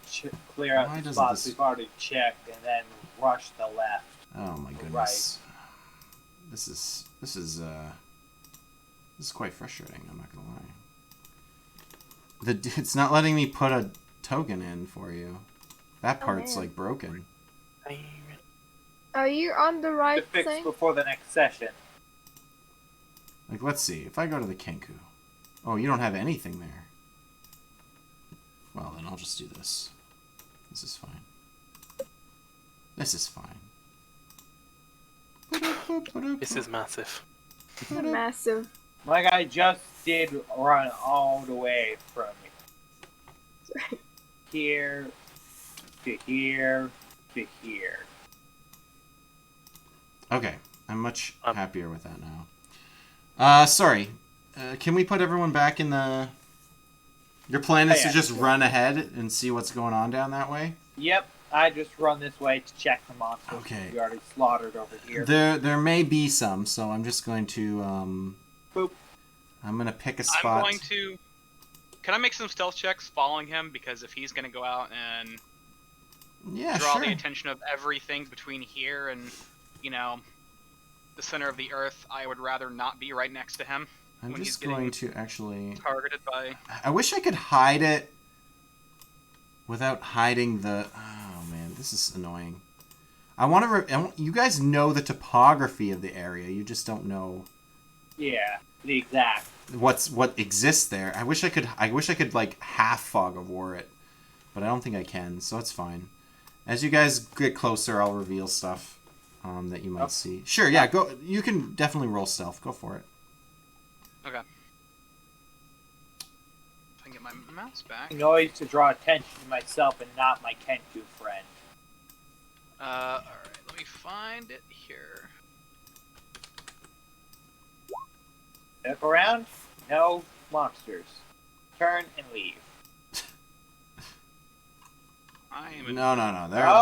clear out Why the doesn't spots this- we've already checked and then rush the left. Oh my goodness. This is quite frustrating, I'm not gonna lie. It's not letting me put a token in for you. That Oh, part's man. like broken. are you on the To right fix thing? before the next session. Like, let's see. If I go to the Kenku. Oh, you don't have anything there. Well, then I'll just do this. This is fine. This is fine. This is massive. Massive. My guy just did run all the way from here to here to here. Okay, I'm much happier with that now. Sorry. Can we put everyone back in the... Your plan is Oh, yeah, to just sure. run ahead and see what's going on down that way? Yep, I just run this way to check the monsters Okay. we already slaughtered over here. There may be some, so I'm just going to... Boop. I'm going to pick a I'm spot. going to. Can I make some stealth checks following him? Because if he's going to go out and Yeah, draw sure. the attention of everything between here and, you know, the center of the earth, I would rather not be right next to him. I'm when he's just getting going to actually... Targeted by. I wish I could hide it without hiding the... Oh, man, this is annoying. I want to... You guys know the topography of the area. You just don't know Yeah, the exact. what exists there. I wish I could like half fog of war it, but I don't think I can, so it's fine. As you guys get closer, I'll reveal stuff that you might see. Sure, yeah, go. You can definitely roll stealth. Go for it. Okay. If I can get my mouse back. Noise to draw attention to myself and not my Kenku friend. Alright, let me find it here. Look around. No monsters. Turn and leave. I am in. No.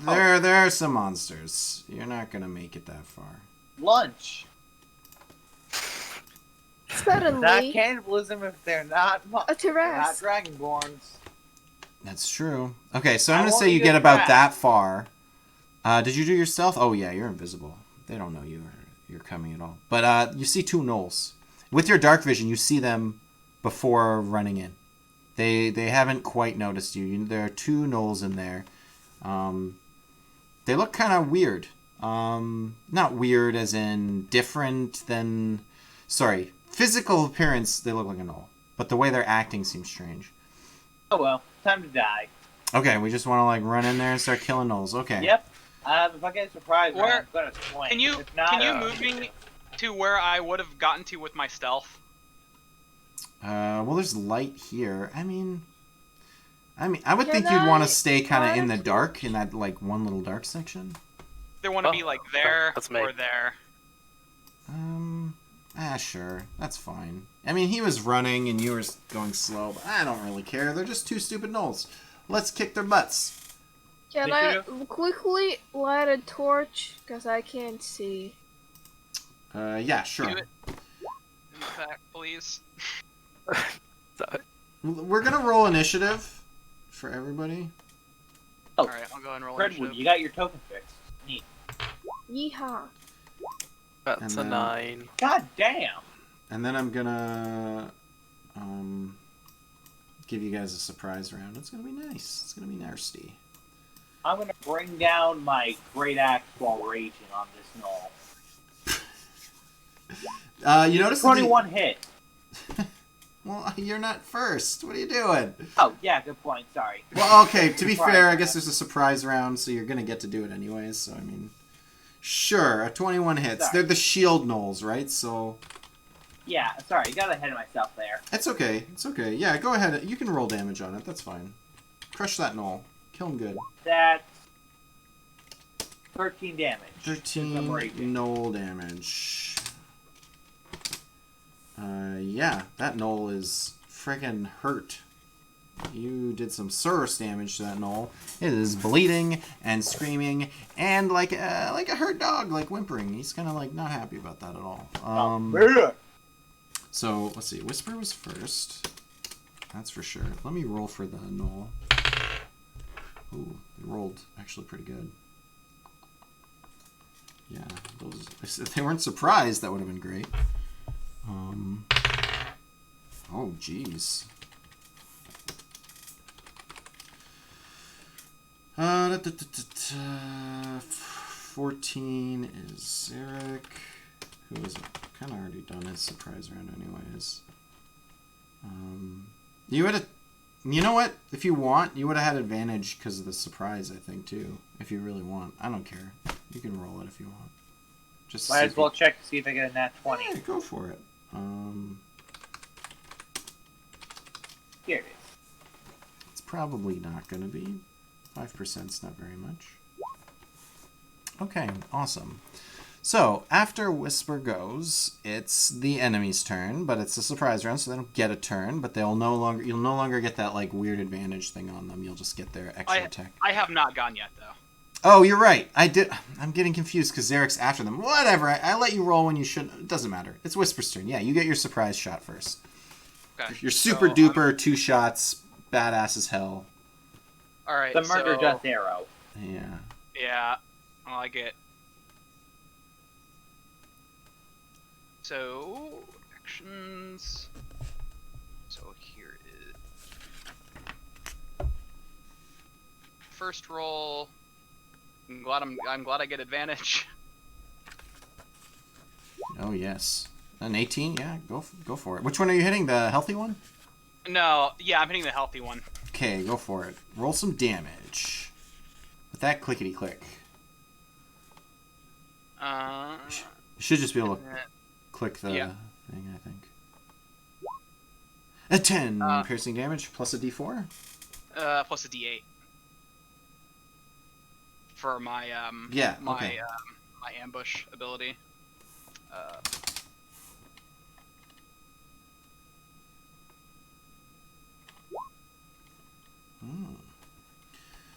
Oh. There are some monsters. You're not gonna make it that far. Lunch. Not Suddenly, cannibalism if they're not a they're not terrace. dragonborns. That's true. Okay, so I'm I gonna want say you to get get about trapped. that far. Did you do your stealth? Oh yeah, you're invisible. They don't know you're coming at all. But you see two gnolls. With your dark vision, you see them before running in. They haven't quite noticed you. There are two gnolls in there. They look kind of weird. Not weird as in different than... Sorry, physical appearance, they look like a gnoll. But the way they're acting seems strange. Oh well, time to die. Okay, we just want to like run in there and start killing gnolls. Okay. Yep. If I get surprised, Where- I'm gonna swing. Can you If not, move me to where I would have gotten to with my stealth? Well, there's light here. I mean, I would Can think you'd want I to stay kind of try in the to- dark, in that like one little dark section. They want to Oh, be like there that's me. or there. Sure, that's fine. I mean, he was running and you were going slow, but I don't really care. They're just two stupid gnolls. Let's kick their butts. Can Did I you? quickly light a torch? Because I can't see. Yeah, sure. Do it. In fact, please. So, We're gonna roll initiative for everybody. Oh, Alright, I'll go ahead and roll Redwood, initiative. you got your token fixed. Neat. Yeehaw. that's And a then- 9. God damn. And then I'm gonna give you guys a surprise round. It's gonna be nice. It's gonna be nasty. I'm gonna bring down my great axe while raging on this gnoll. You notice that the- 21 hit. Well, you're not first. What are you doing? Oh, yeah, good point. Sorry. Well, okay, to be Surprise fair, I round. guess there's a surprise round, so you're going to get to do it anyways, so I mean... Sure, a 21 hits. Sorry. They're the shield gnolls, right? So... Yeah, sorry, got ahead of myself there. It's okay. It's okay. Yeah, go ahead. You can roll damage on it. That's fine. Crush that knoll. Kill him good. That's 13 damage. 13 knoll damage. Yeah, that knoll is friggin' hurt. You did some serious damage to that knoll. It is bleeding and screaming and like a hurt dog, like whimpering. He's kind of like not happy about that at all. So let's see. Whisper was first. That's for sure. Let me roll for the knoll. Ooh, they rolled actually pretty good. Yeah, those. If they weren't surprised, that would have been great. Oh, jeez. 14 is Zarek, who has kind of already done his surprise round anyways. You would have, you know what? If you want, you would have had advantage because of the surprise, I think, too. If you really want. I don't care. You can roll it if you want. Just might as well check to see if I get a nat 20. Yeah, go for it. Here it is. It's probably not going to be. 5% is not very much. Okay, awesome. So, after Whisper goes, it's the enemy's turn, but it's a surprise round, so they don't get a turn, but you'll no longer get that like weird advantage thing on them. You'll just get their extra attack. I have not gone yet, though. Oh, you're right. I'm getting confused because Zarek's after them. Whatever. I let you roll when you shouldn't. It doesn't matter. It's Whisper's turn. Yeah, you get your surprise shot first. Okay. You're super duper, 2 shots, badass as hell. All right. The murder death arrow. Yeah. Yeah. I like it. So actions. So here is first roll. I'm glad I get advantage. Oh yes. An 18. Yeah, go for it. Which one are you hitting? The healthy one? No. Yeah, I'm hitting the healthy one. Okay, go for it. Roll some damage. With that clickety click. You should just be able to click the thing, I think. A 10 piercing damage plus a d4? Plus a d8. For my my ambush ability.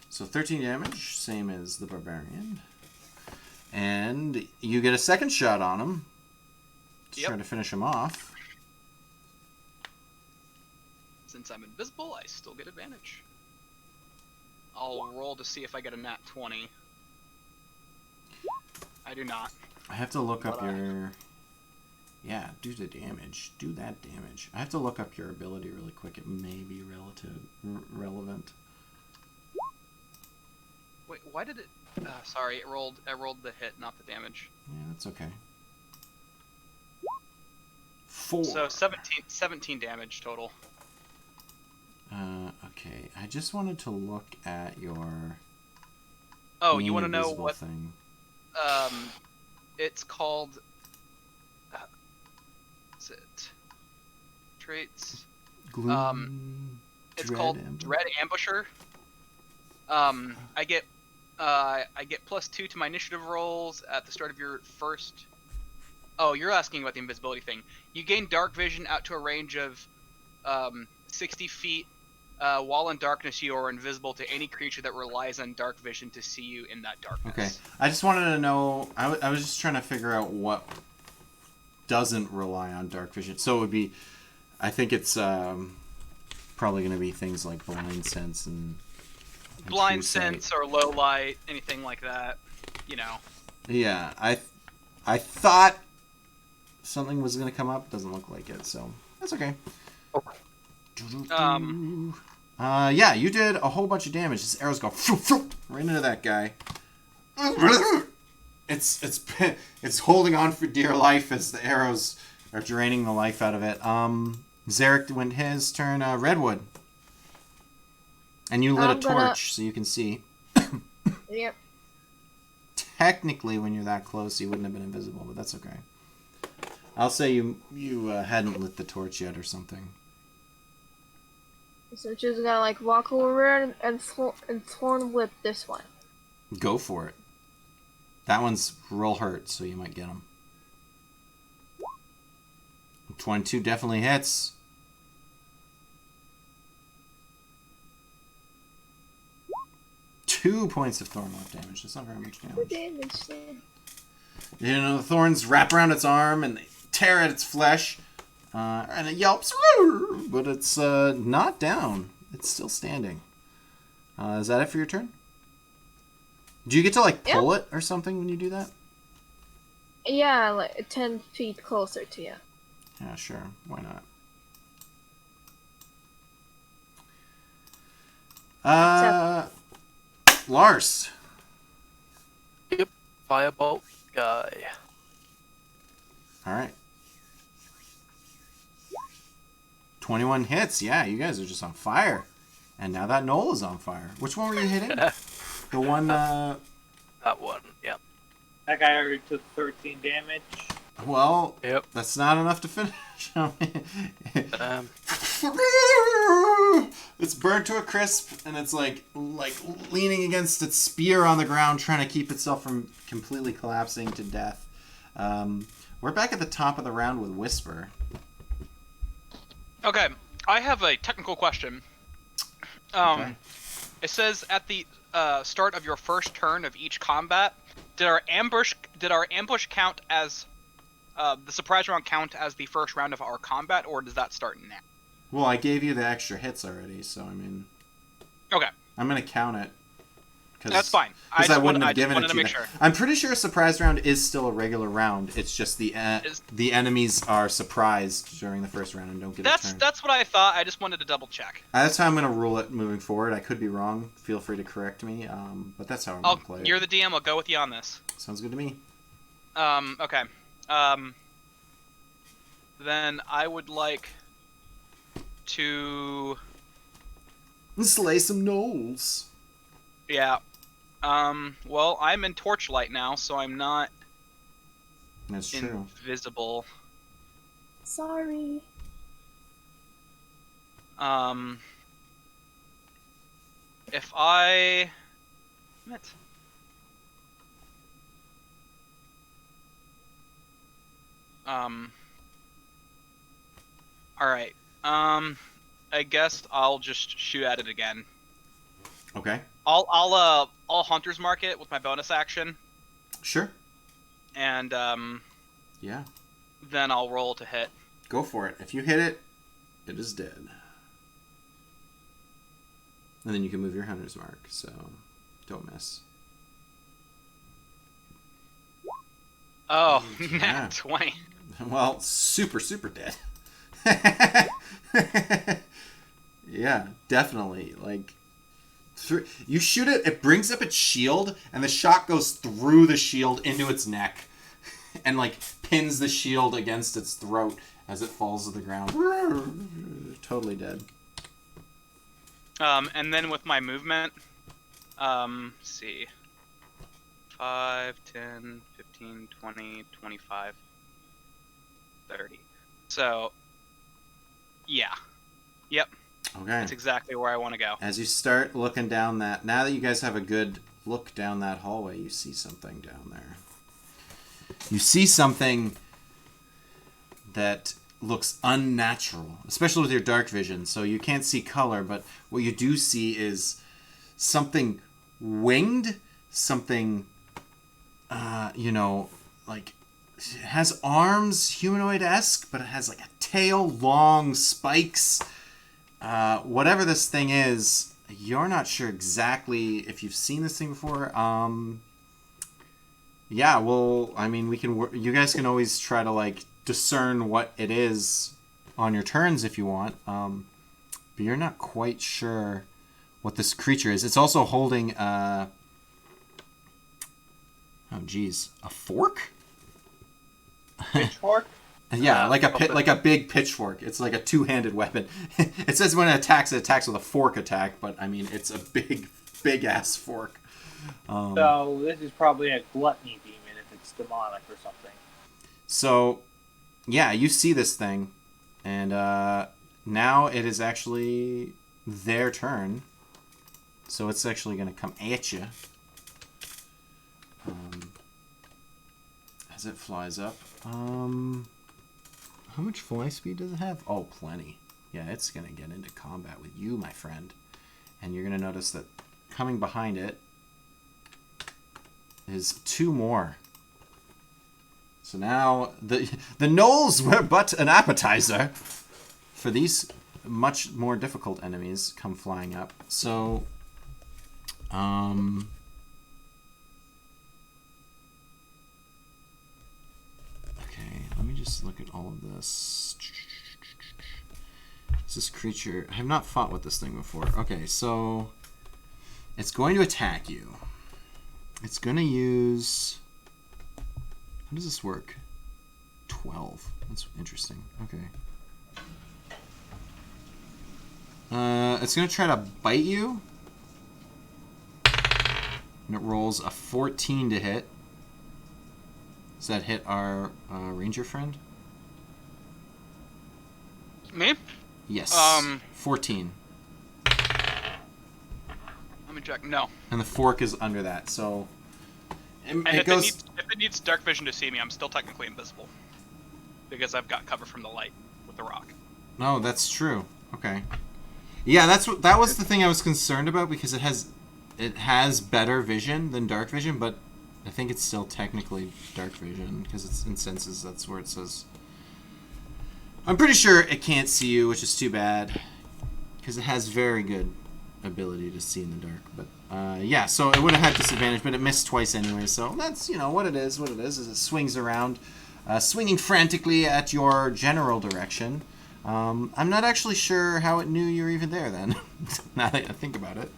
So 13 damage, same as the barbarian. And you get a second shot on him to try to finish him off. Since I'm invisible, I still get advantage. I'll roll to see if I get a nat 20. I do not. I have to look up your... Yeah, do the damage. Do that damage. I have to look up your ability really quick. It may be relevant. Wait, why did it... sorry, I rolled the hit, not the damage. Yeah, that's okay. 4. So 17 damage total. Okay. I just wanted to look at your... Oh, you want to know what... thing. It's called... what's it? Traits. Gloom, it's called Dread Ambusher. I get +2 to my initiative rolls at the start of your first. Oh, you're asking about the invisibility thing. You gain dark vision out to a range of 60 feet. While in darkness, you are invisible to any creature that relies on dark vision to see you in that darkness. Okay. I just wanted to know. I was just trying to figure out what doesn't rely on dark vision. So it would be. I think it's probably going to be things like blind sense and blind sense or low light, anything like that. You know. Yeah, I thought something was going to come up. Doesn't look like it, so that's okay. Yeah, you did a whole bunch of damage. His arrows go right into that guy. It's holding on for dear life as the arrows are draining the life out of it. Zarek went his turn. Redwood, and you lit a torch so you can see. Yep. Technically, when you're that close, you wouldn't have been invisible, but that's okay. I'll say you hadn't lit the torch yet or something. So just gonna like walk over and thorn whip this one. Go for it. That one's real hurt, so you might get him. 22 definitely hits. Two points of thorn whip damage. That's not very much damage. You know, the thorns wrap around its arm and they tear at its flesh, and it yelps, but it's not down. It's still standing. Is that it for your turn? Do you get to like pull it or something when you do that? Yeah, like 10 feet closer to you. Yeah, sure. Why not? Lars. Yep. Firebolt guy. All right. 21 hits. Yeah, you guys are just on fire. And now that knoll is on fire. Which one were you hitting? The one, That one, yep. That guy already took 13 damage. well, Yep. that's not enough to finish. It's burnt to a crisp, and it's like leaning against its spear on the ground, trying to keep itself from completely collapsing to death. We're back at the top of the round with Whisper. Okay, I have a technical question. Okay. It says at the start of your first turn of each combat, did our ambush count as the surprise round count as the first round of our combat, or does that start now? Well, I gave you the extra hits already, so I mean, Okay, I'm gonna count it. that's fine. Because I wouldn't have I just given wanted it to to you. make sure. I'm pretty sure a surprise round is still a regular round. It's just the enemies are surprised during the first round and don't get a turn. That's what I thought. I just wanted to double check. That's how I'm gonna rule it moving forward. I could be wrong. Feel free to correct me. But that's how I'm gonna play it. You're the DM. I'll go with you on this. Sounds good to me. Okay. Then I would like to. Slay some gnolls. Yeah. Well, I'm in torchlight now, so I'm not That's true. invisible. Sorry. If I. Damn it. Alright. I guess I'll just shoot at it again. Okay. I'll hunter's mark it with my bonus action, Sure. and Yeah. then I'll roll to hit. Go for it. If you hit it, it is dead. And then you can move your hunter's mark, so don't miss. Oh, Yeah. nat 20. Well, super, super dead. Yeah, definitely. Like, you shoot it, it brings up its shield, and the shot goes through the shield into its neck, and like pins the shield against its throat as it falls to the ground. Totally dead. And then with my movement, let's see. 5, 10, 15, 20, 25, 30. So, yeah. Yep, Okay. that's exactly where I want to go. As you start looking down that, now that you guys have a good look down that hallway, you see something down there. You see something that looks unnatural, especially with your dark vision. So you can't see color, but what you do see is something winged, something, like it has arms, humanoid-esque, but it has like a tail, long spikes. Whatever this thing is, you're not sure exactly if you've seen this thing before. Yeah, well, I mean, you guys can always try to like discern what it is on your turns if you want. But you're not quite sure what this creature is. It's also holding a fork? Pitchfork? Yeah, like a big pitchfork. It's like a two-handed weapon. It says when it attacks with a fork attack, but I mean it's a big ass fork. So this is probably a gluttony demon if it's demonic or something. So yeah, you see this thing, and now it is actually their turn. So it's actually going to come at you. As it flies up. How much fly speed does it have? Oh, plenty. Yeah, it's going to get into combat with you, my friend. And you're going to notice that coming behind it is 2 more. So now the gnolls were but an appetizer for these much more difficult enemies come flying up. So, okay, let me just look at all of this. This creature, I have not fought with this thing before. Okay, so it's going to attack you. It's going to use, how does this work? 12. That's interesting. Okay. It's going to try to bite you. And it rolls a 14 to hit. Does that hit our ranger friend? Me? Yes. 14. Let me check. No. And the fork is under that, so And it if goes. it needs dark vision to see me, I'm still technically invisible. Because I've got cover from the light with the rock. No, that's true. Okay. Yeah, that was the thing I was concerned about, because it has better vision than dark vision, but I think it's still technically dark vision because it's in senses. That's where it says. I'm pretty sure it can't see you, which is too bad, because it has very good ability to see in the dark. But yeah, so it would have had disadvantage, but it missed twice anyway. So that's what it is. What it is it swings around, swinging frantically at your general direction. I'm not actually sure how it knew you were even there then. Now that I think about it.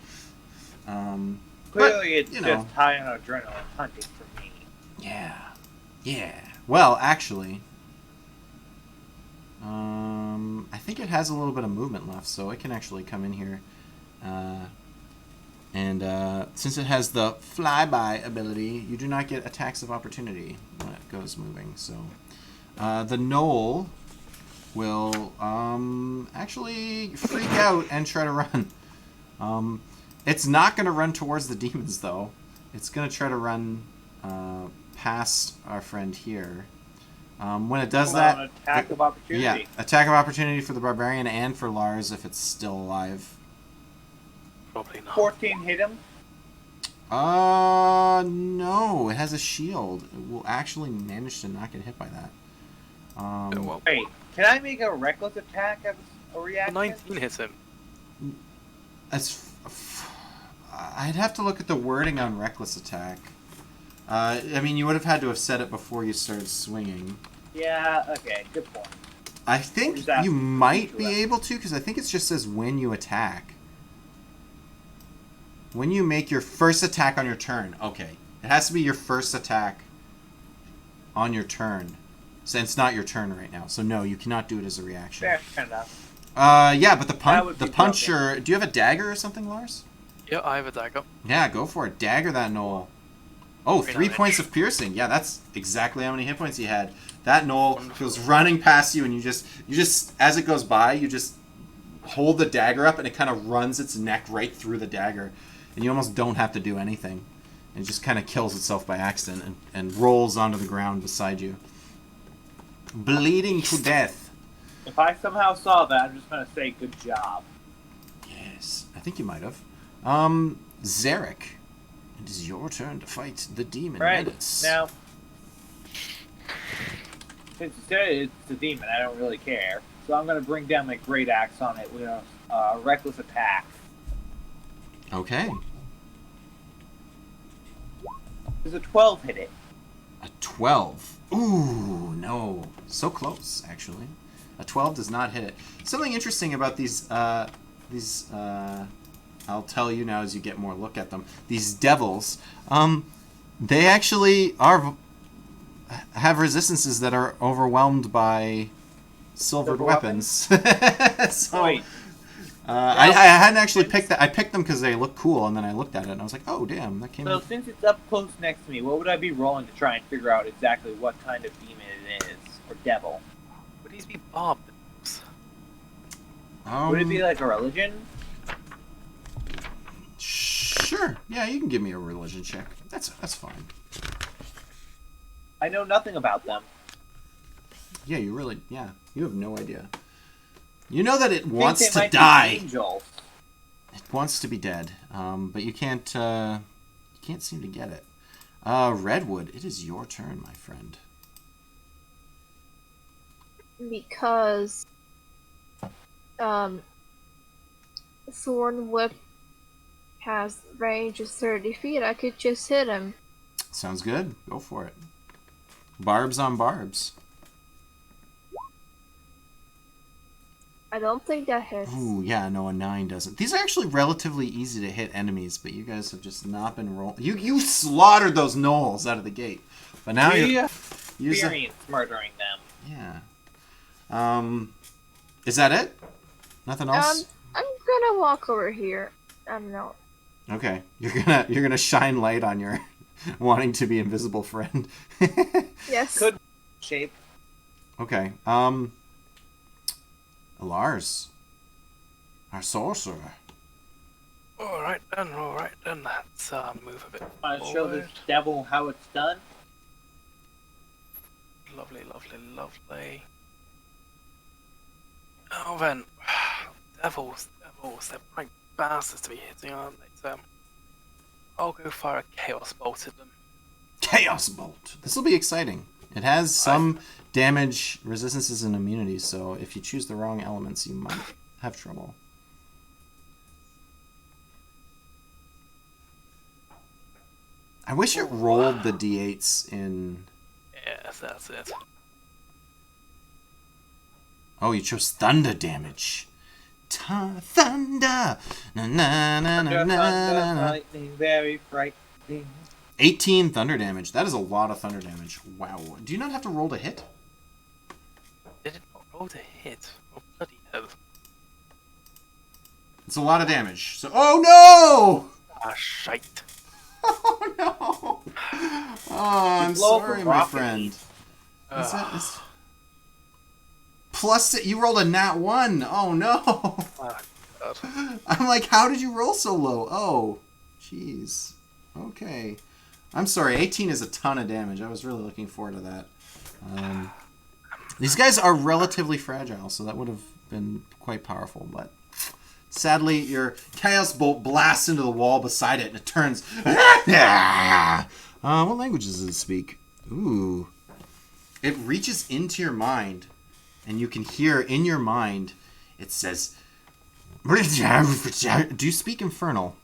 Clearly, it's you know. just high on adrenaline hunting for me. Yeah. Well, actually, I think it has a little bit of movement left, so it can actually come in here. And since it has the flyby ability, you do not get attacks of opportunity when it goes moving. So the gnoll will actually freak out and try to run. It's not going to run towards the demons, though. It's going to try to run past our friend here. When it does that... An attack of opportunity. Yeah, attack of opportunity for the barbarian and for Lars if it's still alive. Probably not. 14 hit him. No. It has a shield. It will actually manage to not get hit by that. Well, Wait, can I make a reckless attack as a reaction? 19 hits him. I'd have to look at the wording on reckless attack. I mean, you would have had to have said it before you started swinging. Yeah, okay, good point. I think you might be able to, because I think it just says when you attack. When you make your first attack on your turn. Okay. It has to be your first attack on your turn. Since it's not your turn right now. So no, you cannot do it as a reaction. Fair enough. Yeah, but That would the be puncher... Do you have a dagger or something, Lars? Yeah, I have a dagger. Yeah, go for it. Dagger that gnoll. Oh, 3 damage. points of piercing. Yeah, that's exactly how many hit points he had. That gnoll goes running past you, and you just as it goes by, you just hold the dagger up, and it kind of runs its neck right through the dagger, and you almost don't have to do anything. It just kind of kills itself by accident and rolls onto the ground beside you, bleeding to death. If I somehow saw that, I'm just going to say good job. Yes, I think you might have. Zarek, it is your turn to fight the demon Right, menace. now, since you said it's a demon, I don't really care. So I'm going to bring down my great axe on it with a reckless attack. Okay. Does a 12 hit it? A 12. Ooh, no. So close, actually. A 12 does not hit it. Something interesting about these I'll tell you now as you get more look at them. These devils, they actually have resistances that are overwhelmed by silvered weapons. So, Wait. I hadn't actually picked that. I picked them because they look cool, and then I looked at it and I was like, oh damn, that came. So since it's up close next to me, what would I be rolling to try and figure out exactly what kind of demon it is, or devil? these be barbed? Would it be like a religion? Sure. Yeah, you can give me a religion check. That's fine. I know nothing about them. Yeah, you have no idea. You know that it I think wants they to might be die. angels. It wants to be dead. But you can't seem to get it. Redwood, it is your turn, my friend. Because Thorn Whip has range of 30 feet, I could just hit him. Sounds good. Go for it. Barbs on barbs. I don't think that hits. Ooh, yeah, no, a 9 doesn't. These are actually relatively easy to hit enemies, but you guys have just not been rolling. You slaughtered those gnolls out of the gate. But now you're Experience murdering them. Yeah. Is that it? Nothing else? I'm gonna walk over here. I don't know. Okay. You're gonna shine light on your wanting to be invisible friend. Yes. Could shape. Okay. Lars. Our sorcerer. Alright then, let's move a bit Want to show forward. this devil how it's done? Lovely, lovely, lovely. Oh then, devils, they're like bastards to be hitting, aren't they? So, I'll go fire a chaos bolt at them. Chaos Bolt. This will be exciting. It has some damage, resistances, and immunities, so if you choose the wrong elements, you might have trouble. I wish it rolled the d8s in... Yes, that's it. Oh, you chose thunder damage. Thunder! Na, na, na, na, na, na, na. Lightning, very frightening. 18 thunder damage. That is a lot of thunder damage. Wow. Do you not have to roll to hit? Did it not roll to hit? Oh, bloody hell. It's a lot of damage. So, oh no! Ah, shite. Oh no! Oh, I'm blow up sorry, a my rocket. friend. Plus, you rolled a nat 1. Oh no! Ah, God. I'm like, how did you roll so low? Oh, jeez. Okay. I'm sorry, 18 is a ton of damage. I was really looking forward to that. These guys are relatively fragile, so that would have been quite powerful, but sadly, your Chaos Bolt blasts into the wall beside it, and it turns... what languages does it speak? Ooh. It reaches into your mind, and you can hear in your mind, it says... Do you speak Infernal?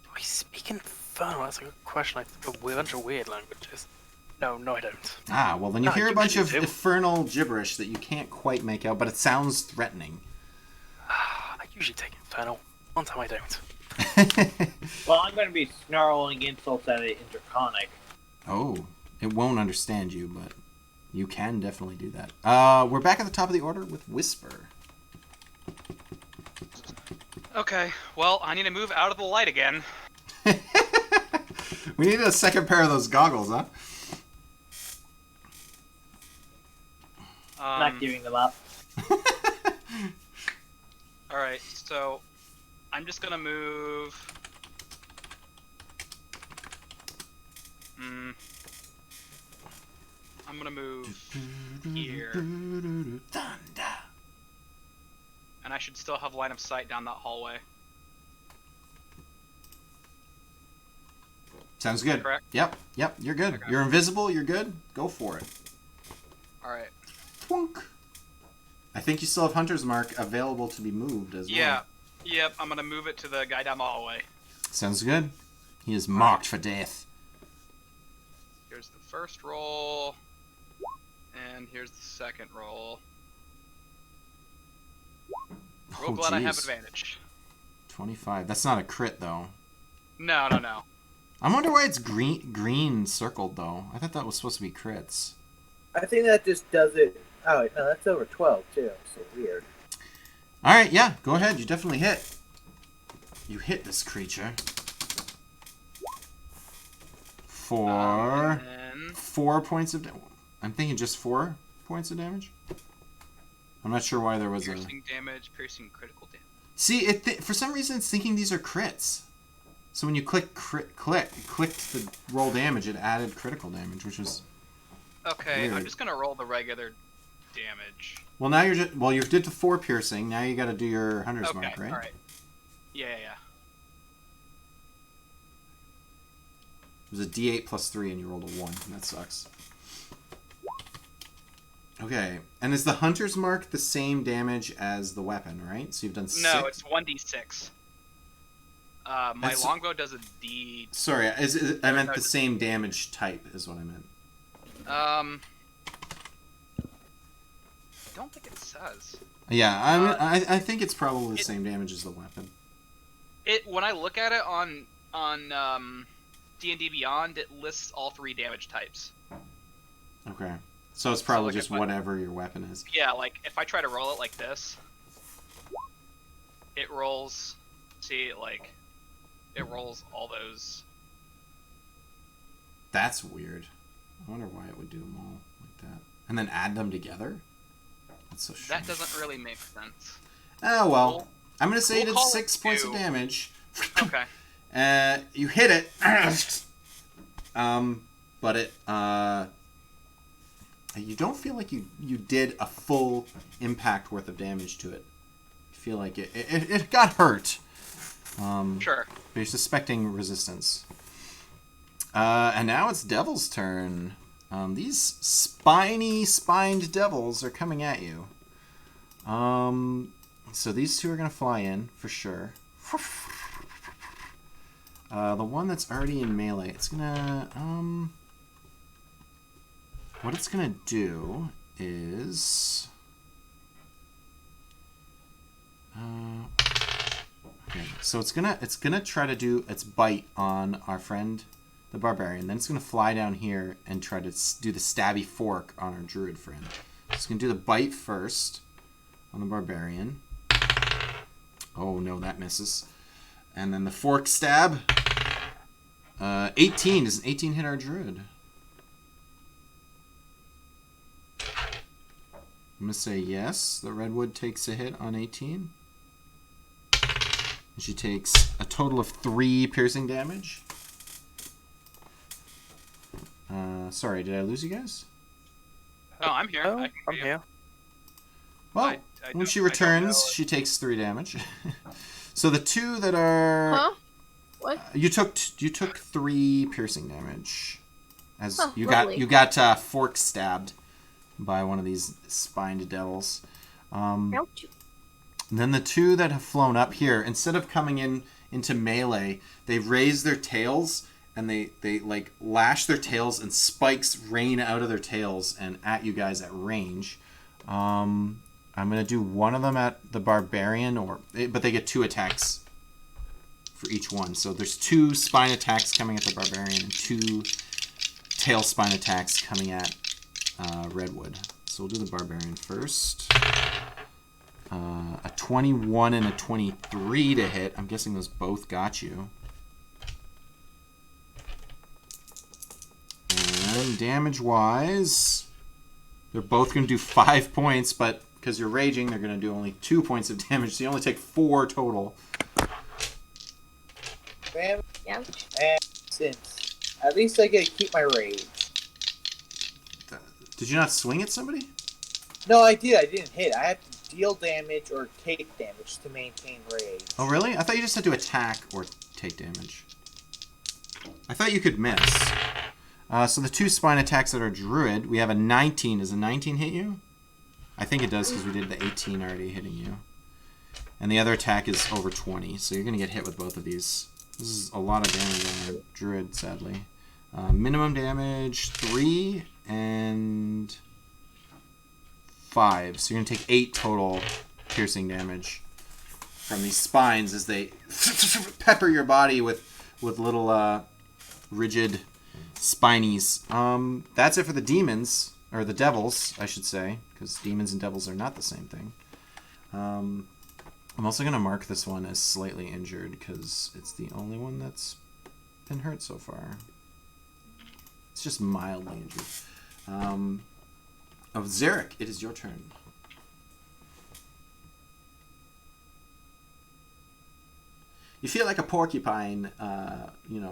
Do I speak Infernal? That's a good question. I speak a bunch of weird languages. No, I don't. Ah, well then you No, hear a you bunch of usually do. infernal gibberish that you can't quite make out, but it sounds threatening. I usually take Infernal. One time I don't. Well, I'm going to be snarling insults at it in Draconic. Oh, it won't understand you, but you can definitely do that. We're back at the top of the order with Whisper. Okay, well, I need to move out of the light again. We need a second pair of those goggles, huh? Not giving them up. Alright, so I'm just gonna move... I'm gonna move here. Thunder. And I should still have line of sight down that hallway. Sounds good. Correct? Yep, you're good. Okay. You're invisible, you're good. Go for it. Alright. Twunk. I think you still have Hunter's Mark available to be moved as well. Yeah. Yep, I'm gonna move it to the guy down the hallway. Sounds good. He is marked for death. Here's the first roll. And here's the second roll. Real glad I have jeez. advantage. 25. That's not a crit, though. No. I wonder why it's green circled, though. I thought that was supposed to be crits. I think that just does it. Oh, wait, no, that's over 12, too. So weird. Alright, yeah, go ahead. You definitely hit. You hit this creature. For And 4 points of damage. I'm thinking just 4 points of damage. I'm not sure why there was Piercing damage, piercing critical damage. See, for some reason it's thinking these are crits. So when you clicked the roll damage, it added critical damage, which was Okay, weird. I'm just gonna roll the regular damage. Well, now you did the 4 piercing. Now you got to do your hunter's Okay, mark, right? all right. Yeah. It was a D8 plus 3, and you rolled a 1. That sucks. Okay, and is the hunter's mark the same damage as the weapon, right? So you've done 6? No, it's 1d6. My That's- longbow does a D. Sorry, I meant No, the same damage type is what I meant. I don't think it says. Yeah, I think it's probably the same damage as the weapon. When I look at it on D&D Beyond, it lists all 3 damage types. Okay. So it's probably like just if I- whatever your weapon is. Yeah, like if I try to roll it like this, it rolls. See, like it rolls all those. That's weird. I wonder why it would do them all like that. And then add them together? That's so strange. That doesn't really make sense. Oh, well. We'll- I'm going to say we'll it did call it 6 points of 2. damage. Okay. You hit it. But it, you don't feel like you did a full impact worth of damage to it. You feel like it got hurt. Sure. But you're suspecting resistance. And now it's Devil's turn. These spined devils are coming at you. So these 2 are going to fly in, for sure. The one that's already in melee, it's going to... what it's going to do is... okay, so it's gonna try to do its bite on our friend the barbarian. Then it's gonna fly down here and try to do the stabby fork on our druid friend. So it's gonna do the bite first on the barbarian. Oh no, that misses. And then the fork stab. 18. Does an 18 hit our druid? I'm gonna say yes. The redwood takes a hit on 18. And she takes a total of 3 piercing damage. Sorry, did I lose you guys? Oh, I'm here. Oh, I can I'm hear you. here. Well, I when don't- she I don't returns, know. she takes 3 damage. So the 2 that are Huh? What? you took 3 piercing damage as Oh, you lovely. got fork stabbed by one of these spined devils. Ouch. And then the 2 that have flown up here, instead of coming into melee, they've raised their tails and they like lash their tails and spikes rain out of their tails and at you guys at range. I'm gonna do one of them at the barbarian, but they get 2 attacks for each one. So there's 2 spine attacks coming at the barbarian and 2 tail spine attacks coming at redwood. So we'll do the barbarian first. A 21 and a 23 to hit. I'm guessing those both got you. And damage-wise, they're both going to do 5 points, but because you're raging, they're going to do only 2 points of damage, so you only take 4 total. Man, Ouch. and since at least I get to keep my rage. Did you not swing at somebody? No, I did. I didn't hit. I have to deal damage or take damage to maintain rage. Oh, really? I thought you just had to attack or take damage. I thought you could miss. So the 2 spine attacks that are druid, we have a 19. Does a 19 hit you? I think it does because we did the 18 already hitting you. And the other attack is over 20, so you're going to get hit with both of these. This is a lot of damage on our druid, sadly. Minimum damage 3 and 5. So you're going to take 8 total piercing damage from these spines as they pepper your body with little rigid spinies. That's it for the demons, or the devils, I should say, because demons and devils are not the same thing. I'm also going to mark this one as slightly injured because it's the only one that's been hurt so far. It's just mildly injured. Zarek, it is your turn. You feel like a porcupine,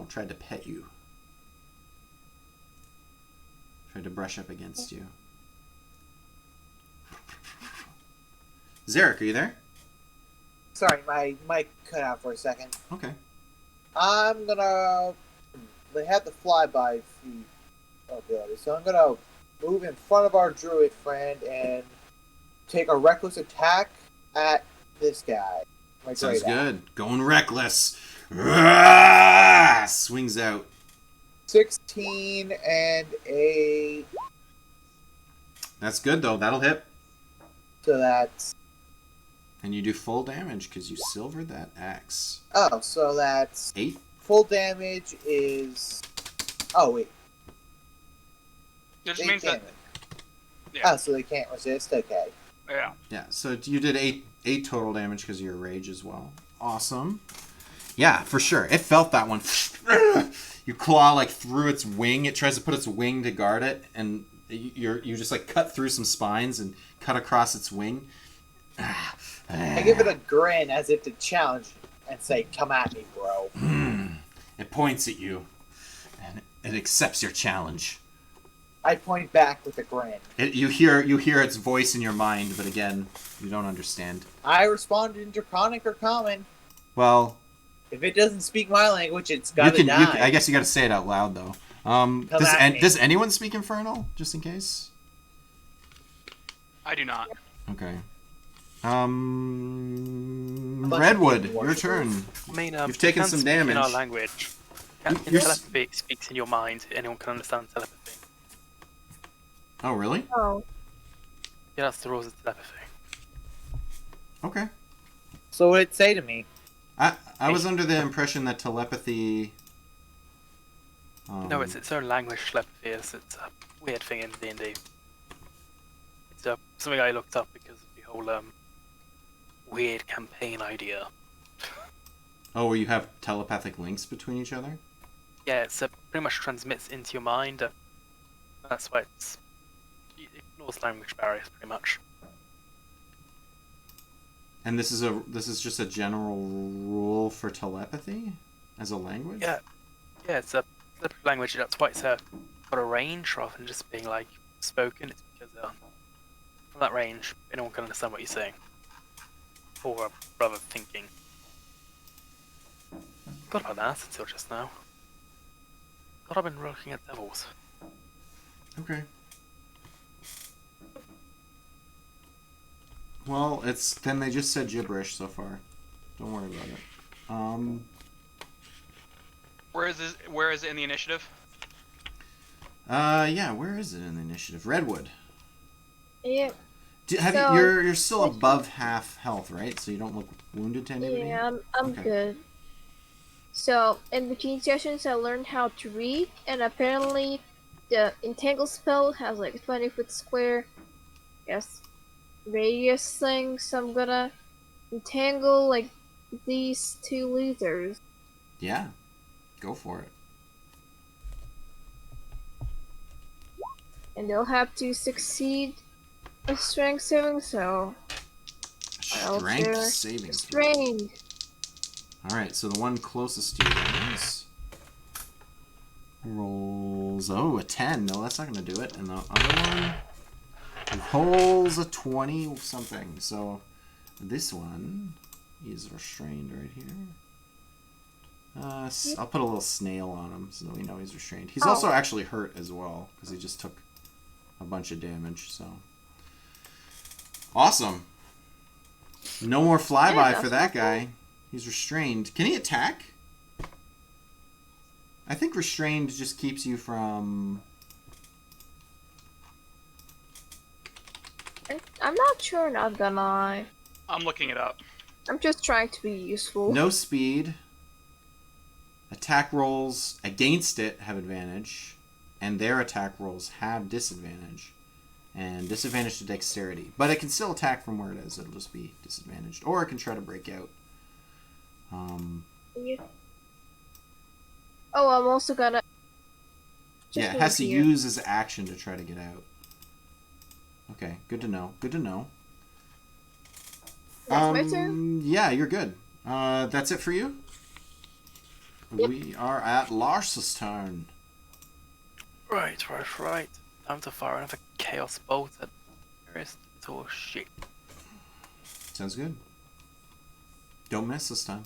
tried to pet you. Tried to brush up against you. Zarek, are you there? Sorry, my mic cut out for a second. Okay. I'm gonna. They have the flyby feed ability, so I'm gonna move in front of our druid friend and take a reckless attack at this guy. My Sounds great good. Going reckless. Ah! Swings out. 16 and a. That's good, though. That'll hit. So that's. And you do full damage because you silvered that axe. Oh, so that's. 8? Full damage is. Oh, wait. It just 8 means damage. that. Yeah. Oh, so they can't resist? Okay. Yeah. Yeah, so you did 8 total damage because of your rage as well. Awesome. Yeah, for sure. It felt that one. You claw like through its wing. It tries to put its wing to guard it, and you just like cut through some spines and cut across its wing. I give it a grin as if to challenge and say, "Come at me, bro." It points at you, and it accepts your challenge. I point back with a grin. You hear its voice in your mind, but again, you don't understand. I respond in Draconic or Common. Well, If it doesn't speak my language, it's gotta die. I guess you gotta say it out loud though. Does anyone speak Infernal, just in case? I do not. Okay. bunch of Redwood, demon your worshippers. turn. I mean, You've taken you can some speak damage. in our language. You're Telepathy speaks in your mind. Anyone can understand telepathy. Oh, really? Oh, Yeah, that's the rules of telepathy. Okay. So what did it say to me? I was under the impression that telepathy. No, it's its own language. Telepathy is. It's a weird thing in D&D. It's something I looked up because of the whole weird campaign idea. Oh, where you have telepathic links between each other? Yeah, it's pretty much transmits into your mind. That's why it ignores language barriers pretty much. And this is just a general rule for telepathy as a language? Yeah, it's a separate language. That's why it's got a range rather than just being like spoken. It's because from that range, anyone can understand what you're saying, or rather thinking. Forgot about that until just now. Thought I've been looking at devils. Okay. Well, then they just said gibberish so far. Don't worry about it. Where is it in the initiative? Yeah, where is it in the initiative? Redwood. yeah, You're still above half health, right? So you don't look wounded to anybody? yeah, I'm Okay. good. So, in between sessions, I learned how to read, and apparently, the entangle spell has like a 20-foot square, radius thing. So I'm gonna entangle like these two losers. Yeah. Go for it. And they'll have to succeed a strength saving, so Strength they're saving. strained. Alright, so the one closest to you guys rolls a 10. No, that's not gonna do it. And the other one rolls a 20 something. So this one is restrained right here. I'll put a little snail on him so that we know he's restrained. He's also actually hurt as well because he just took a bunch of damage. So awesome. No more flyby for that guy. He's restrained. Can he attack? I think restrained just keeps you from. I'm not sure, not gonna lie. I'm looking it up. I'm just trying to be useful. No speed. Attack rolls against it have advantage, and their attack rolls have disadvantage. And disadvantage to dexterity. But it can still attack from where it is. It'll just be disadvantaged. Or it can try to break out. Yeah. Oh, I'm also gonna. Yeah, it has to use his action to try to get out. Okay, good to know. Good to know. That's my turn? Yeah, you're good. That's it for you? We are at Lars's turn. Right. Time to fire another chaos bolt at nearest little shit. Sounds good. Don't miss this time.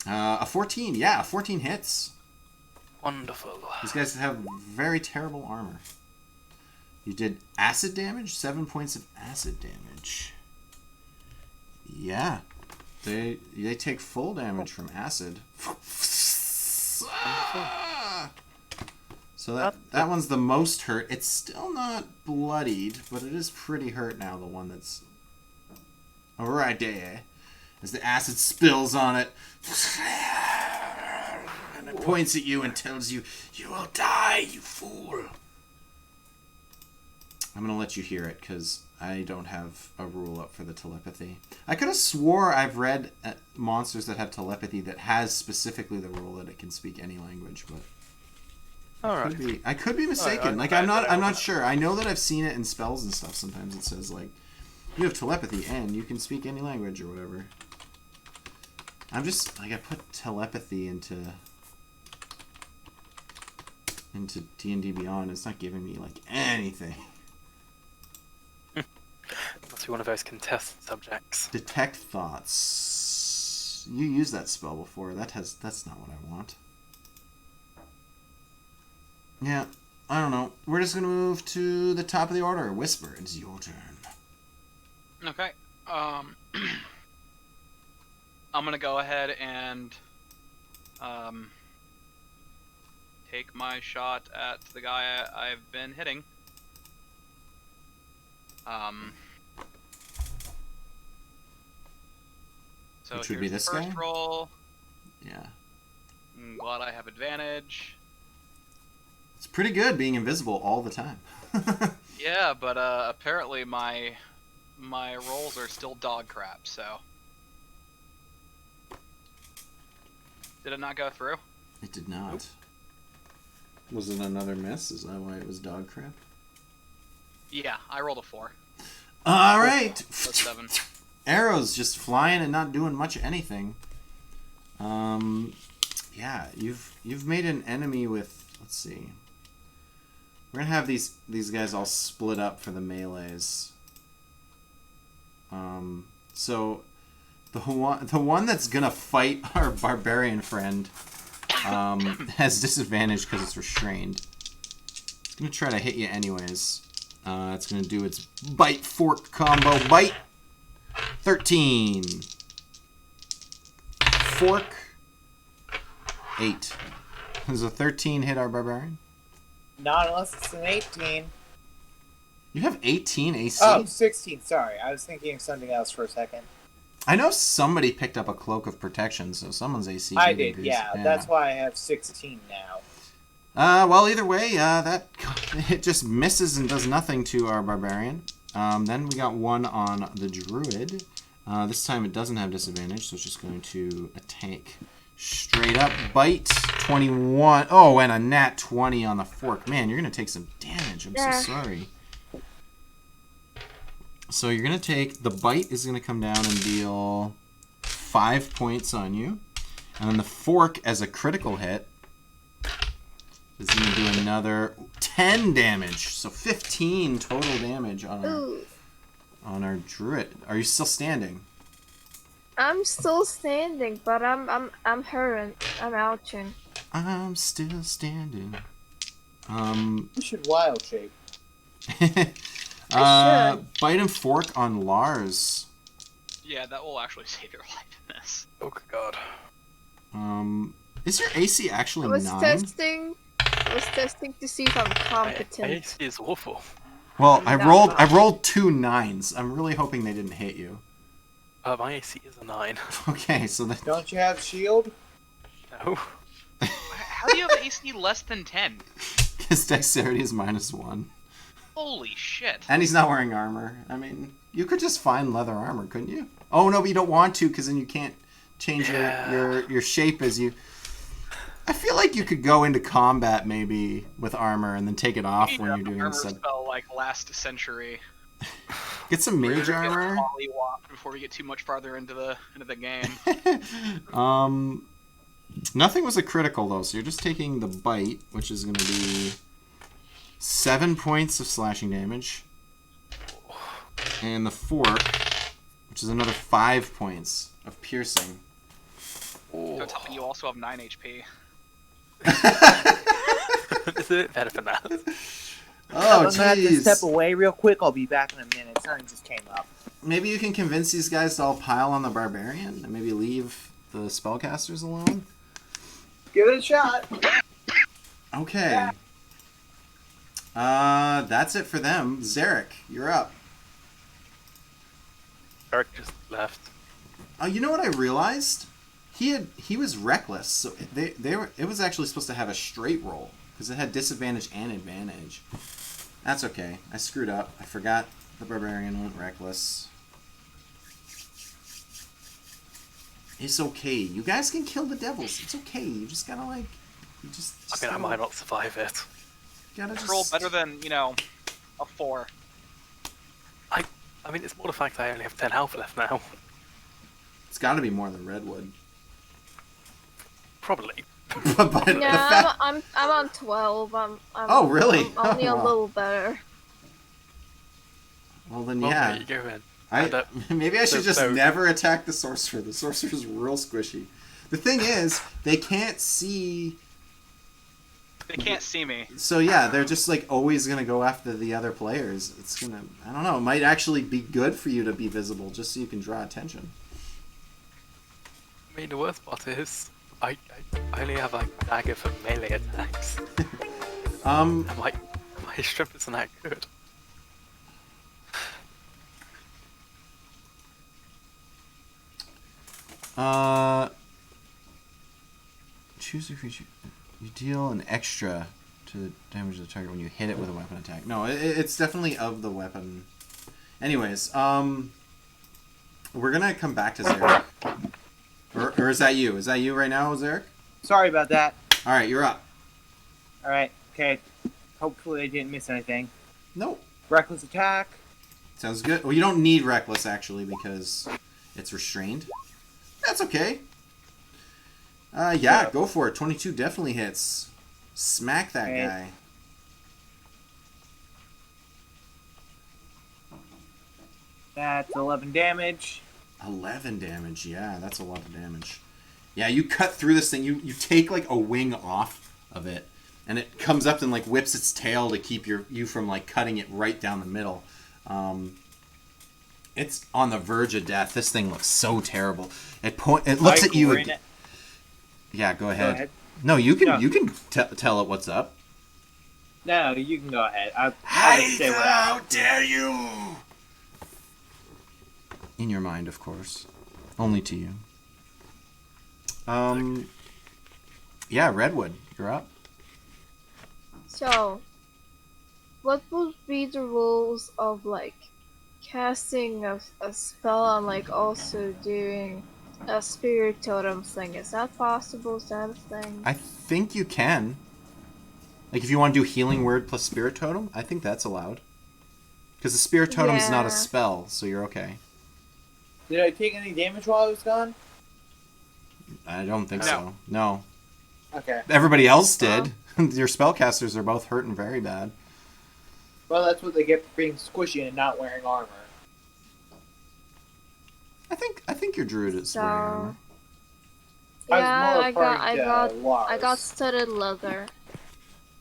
A 14. Yeah, 14 hits. Wonderful. These guys have very terrible armor. You did acid damage? 7 points of acid damage. Yeah. They take full damage from acid. So that one's the most hurt. It's still not bloodied, but it is pretty hurt now, the one that's... Alright there. As the acid spills on it. And it points at you and tells you, "You will die, you fool." I'm going to let you hear it, because I don't have a rule up for the telepathy. I could have swore I've read monsters that have telepathy that has specifically the rule that it can speak any language, but... Alright. I could be mistaken. I'm not sure. I know that I've seen it in spells and stuff. Sometimes it says, like, you have telepathy and you can speak any language or whatever. I'm just, like, I put telepathy into D&D Beyond. It's not giving me, like, anything. Must be one of those contested subjects. Detect thoughts. You used that spell before. That's not what I want. Yeah, I don't know. We're just gonna move to the top of the order. Whisper, it's your turn. Okay. I'm gonna go ahead and take my shot at the guy I've been hitting. So Which would here's be this the first guy? roll. Yeah. I'm glad I have advantage. It's pretty good being invisible all the time. Yeah, but apparently my rolls are still dog crap, so... Did it not go through? It did not. Was it another miss? Is that why it was dog crap? Yeah, I rolled a 4. Alright! That's 7. Arrows just flying and not doing much anything. Yeah, you've made an enemy with... Let's see. We're gonna have these guys all split up for the melees. So the one that's gonna fight our barbarian friend has disadvantage because it's restrained. It's gonna try to hit you anyways. It's gonna do its bite fork combo. Bite. 13. Fork. 8. Does a 13 hit our barbarian? Not unless it's an 18. You have 18 AC? Oh, 16, sorry. I was thinking of something else for a second. I know somebody picked up a cloak of protection, so someone's AC. I did, yeah. That's why I have 16 now. Well, either way, it just misses and does nothing to our barbarian. Then we got one on the druid. This time it doesn't have disadvantage, so it's just going to attack. Straight up bite. 21. Oh, and a nat 20 on the fork. Man, you're going to take some damage. I'm so sorry. So you're going to take... The bite is going to come down and deal 5 points on you. And then the fork, as a critical hit, is going to do another 10 damage. So 15 total damage on our druid. Are you still standing? I'm still standing, but I'm hurting. I'm ouching. I'm still standing. You should wild shape. Bite and fork on Lars. Yeah, that will actually save your life in this. Oh god. Is your AC actually 9? I was testing to see if I'm competent. My AC is awful. Well, I rolled 2 9s. I'm really hoping they didn't hit you. My AC is a 9. Okay, so then... Don't you have shield? No. How do you have AC less than 10? His dexterity is -1. Holy shit. And he's not wearing armor. I mean, you could just find leather armor, couldn't you? Oh, no, but you don't want to, because then you can't change your shape as you... I feel like you could go into combat, maybe, with armor, and then take it off when you're doing armor sub... spell like last century. Get some mage We're gonna armor. pollywop before we get too much farther into the game. Nothing was a critical though, so you're just taking the bite, which is going to be 7 points of slashing damage, and the fork, which is another 5 points of piercing. Don't tell me you also have 9 HP. Is it better for that? Oh, I'm gonna have to step jeez. away real quick. I'll be back in a minute. Something just came up. Maybe you can convince these guys to all pile on the barbarian and maybe leave the spellcasters alone. Give it a shot. Okay. That's it for them. Zarek, you're up. Eric just left. Oh, you know what I realized? He was reckless, so it was actually supposed to have a straight roll because it had disadvantage and advantage. That's okay. I screwed up. I forgot the barbarian went reckless. It's okay. You guys can kill the devils. It's okay. You just gotta like, I mean, I might not survive it. Gotta just Roll better than, a 4. I mean, it's more the fact I only have 10 health left now. It's got to be more than redwood. Probably. but the Yeah, fact, I'm on 12. Oh, really? I'm only Oh, a wow. little better. well then Well, yeah. there you go then. Maybe I should just so- never attack the sorcerer. The sorcerer's real squishy. The thing is, they can't see. They can't see me. So yeah, they're just like always gonna go after the other players. It's gonna, I don't know, it might actually be good for you to be visible just so you can draw attention. I mean, the worst part is, I only have a dagger for melee attacks. And my strength isn't that good. Choose a creature. You deal an extra to the damage of the target when you hit it with a weapon attack. No, it's definitely of the weapon. Anyways, we're gonna come back to Zarek. Or is that you? Is that you right now, Zarek? Sorry about that. All right, you're up. All right. Okay. Hopefully I didn't miss anything. Nope. Reckless attack. Sounds good. Well, you don't need reckless actually because it's restrained. That's okay. Yeah, go for it. 22 definitely hits. Smack that Okay. guy. That's 11 damage. 11 damage. Yeah, that's a lot of damage. Yeah, you cut through this thing. You take like a wing off of it, and it comes up and like whips its tail to keep you from like cutting it right down the middle. It's on the verge of death. This thing looks so terrible. It looks at you. Grin it. Yeah, go Go ahead. ahead. No, you can No. you can tell it what's up. No, you can go ahead. I'll say what How dare you! In your mind, of course. Only to you. Yeah, Redwood, you're up. So, what would be the rules of like casting a spell and like also doing a spirit totem thing? Is that possible? Is that a thing? I think you can. Like, if you want to do healing word plus spirit totem, I think that's allowed. Because the spirit totem is not a Yeah. spell, so you're okay. Did I take any damage while I was gone? I don't think No. so. No. Okay. Everybody else did. Your spellcasters are both hurting very bad. Well, that's what they get for being squishy and not wearing armor. I think your druid is wearing armor. Yeah, I was more I got studded leather.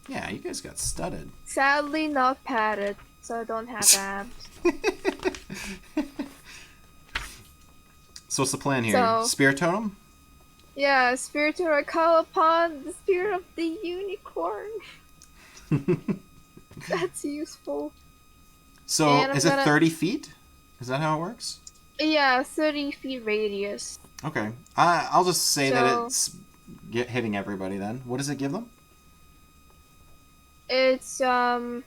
Yeah, you guys got studded. Sadly, not padded, so I don't have abs. So what's the plan here? So- Spirit totem? Yeah, spirit totem. I call upon the spirit of the unicorn. That's useful. So And I'm is it gonna- 30 feet? Is that how it works? Yeah, 30 feet radius. Okay. I'll just say that So- it's hitting everybody then. What does it give them? It's they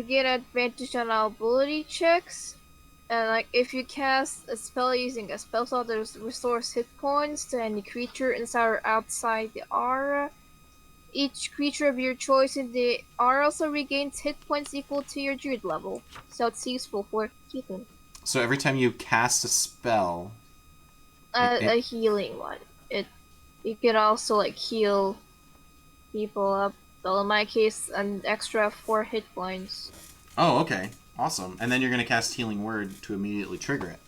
get advantage on our ability checks, and like if you cast a spell using a spell slot that restores hit points to any creature inside or outside the aura, Each creature of your choice in the area also regains hit points equal to your druid level, so it's useful for healing. So every time you cast a spell, A healing one. You can also like heal people up. Well, in my case, an extra 4 hit points. Oh, okay. Awesome. And then you're going to cast Healing Word to immediately trigger it.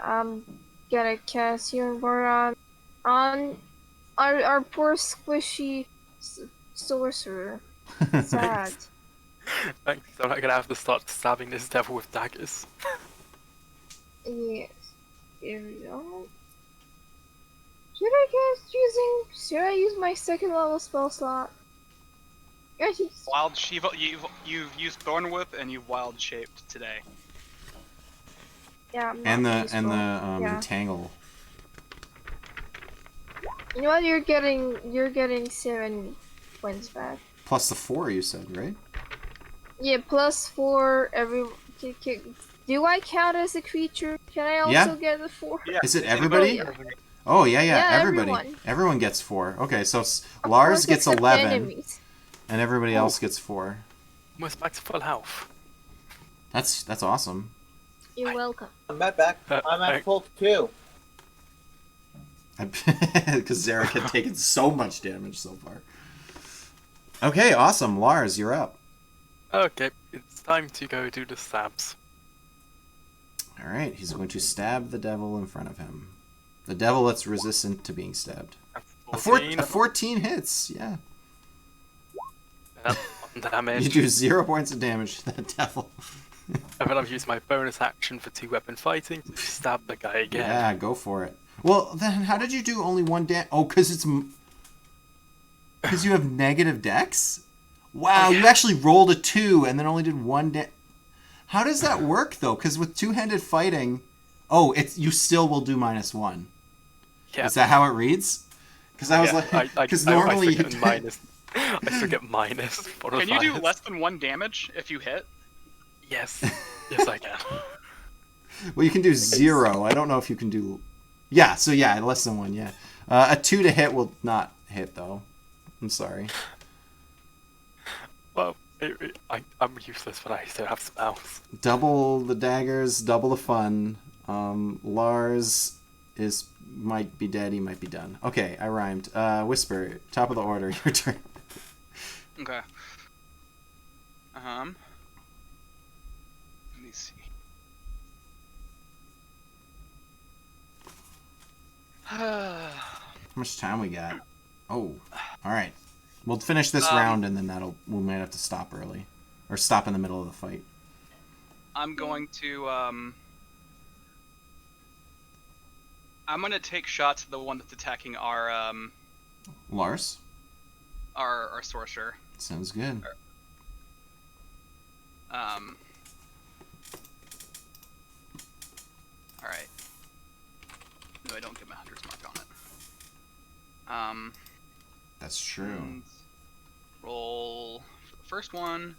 I'm gonna cast healing word on our poor squishy sorcerer. Sad. Thanks. I'm not gonna have to start stabbing this devil with daggers. Yes. Here we go. Should I use my second level spell slot? Yes. Wild Shiva, you've used Thorn Whip and you've wild shaped today. Yeah. And the Yeah. Tangle. You know what? You're getting 7 points back. Plus the 4 you said, right? Yeah, plus 4 every. Do I count as a creature? Can I also get the 4? Yeah. Is it everybody? Oh, yeah, Yeah, everybody. everyone. Everyone gets 4. Okay, so Of Lars course, gets except 11, enemies. and everybody else gets 4. Almost back to full health. That's awesome. You're welcome. I'm at full 2. Because Zarek had taken so much damage so far. Okay, awesome. Lars, you're up. Okay, it's time to go do the stabs. All right, he's going to stab the devil in front of him. The devil that's resistant to being stabbed. That's A 14 hits, yeah. On damage. You do 0 points of damage to that devil. And then I've used my bonus action for 2-weapon fighting to stab the guy again. Yeah, go for it. Well, then how did you do only 1 damage? Oh, because you have negative dex? Wow, you actually rolled a 2 and then only did 1 damage. How does that work, though? Because with two-handed fighting... Oh, you still will do -1. Yeah. Is that how it reads? Because I was like... Because normally I still get minus. I still get minus. Can you do less than 1 damage if you hit? Yes. Yes, I can. Well, you can do 0. I don't know if you can do... Yeah, so yeah, less than 1, yeah. A 2 to hit will not hit, though. I'm sorry. Well, I'm useless when I still have spells. Double the daggers, double the fun. Lars might be dead, he might be done. Okay, I rhymed. Whisper, top of the order, your turn. Okay. Let me see. How much time we got? Oh, all right. We'll finish this round, and then we might have to stop early, or stop in the middle of the fight. I'm going to I'm gonna take shots at the one that's attacking our Lars? our sorcerer. Sounds good. All right. No, I don't get my hunter's mark on it. That's true. And roll for the first one.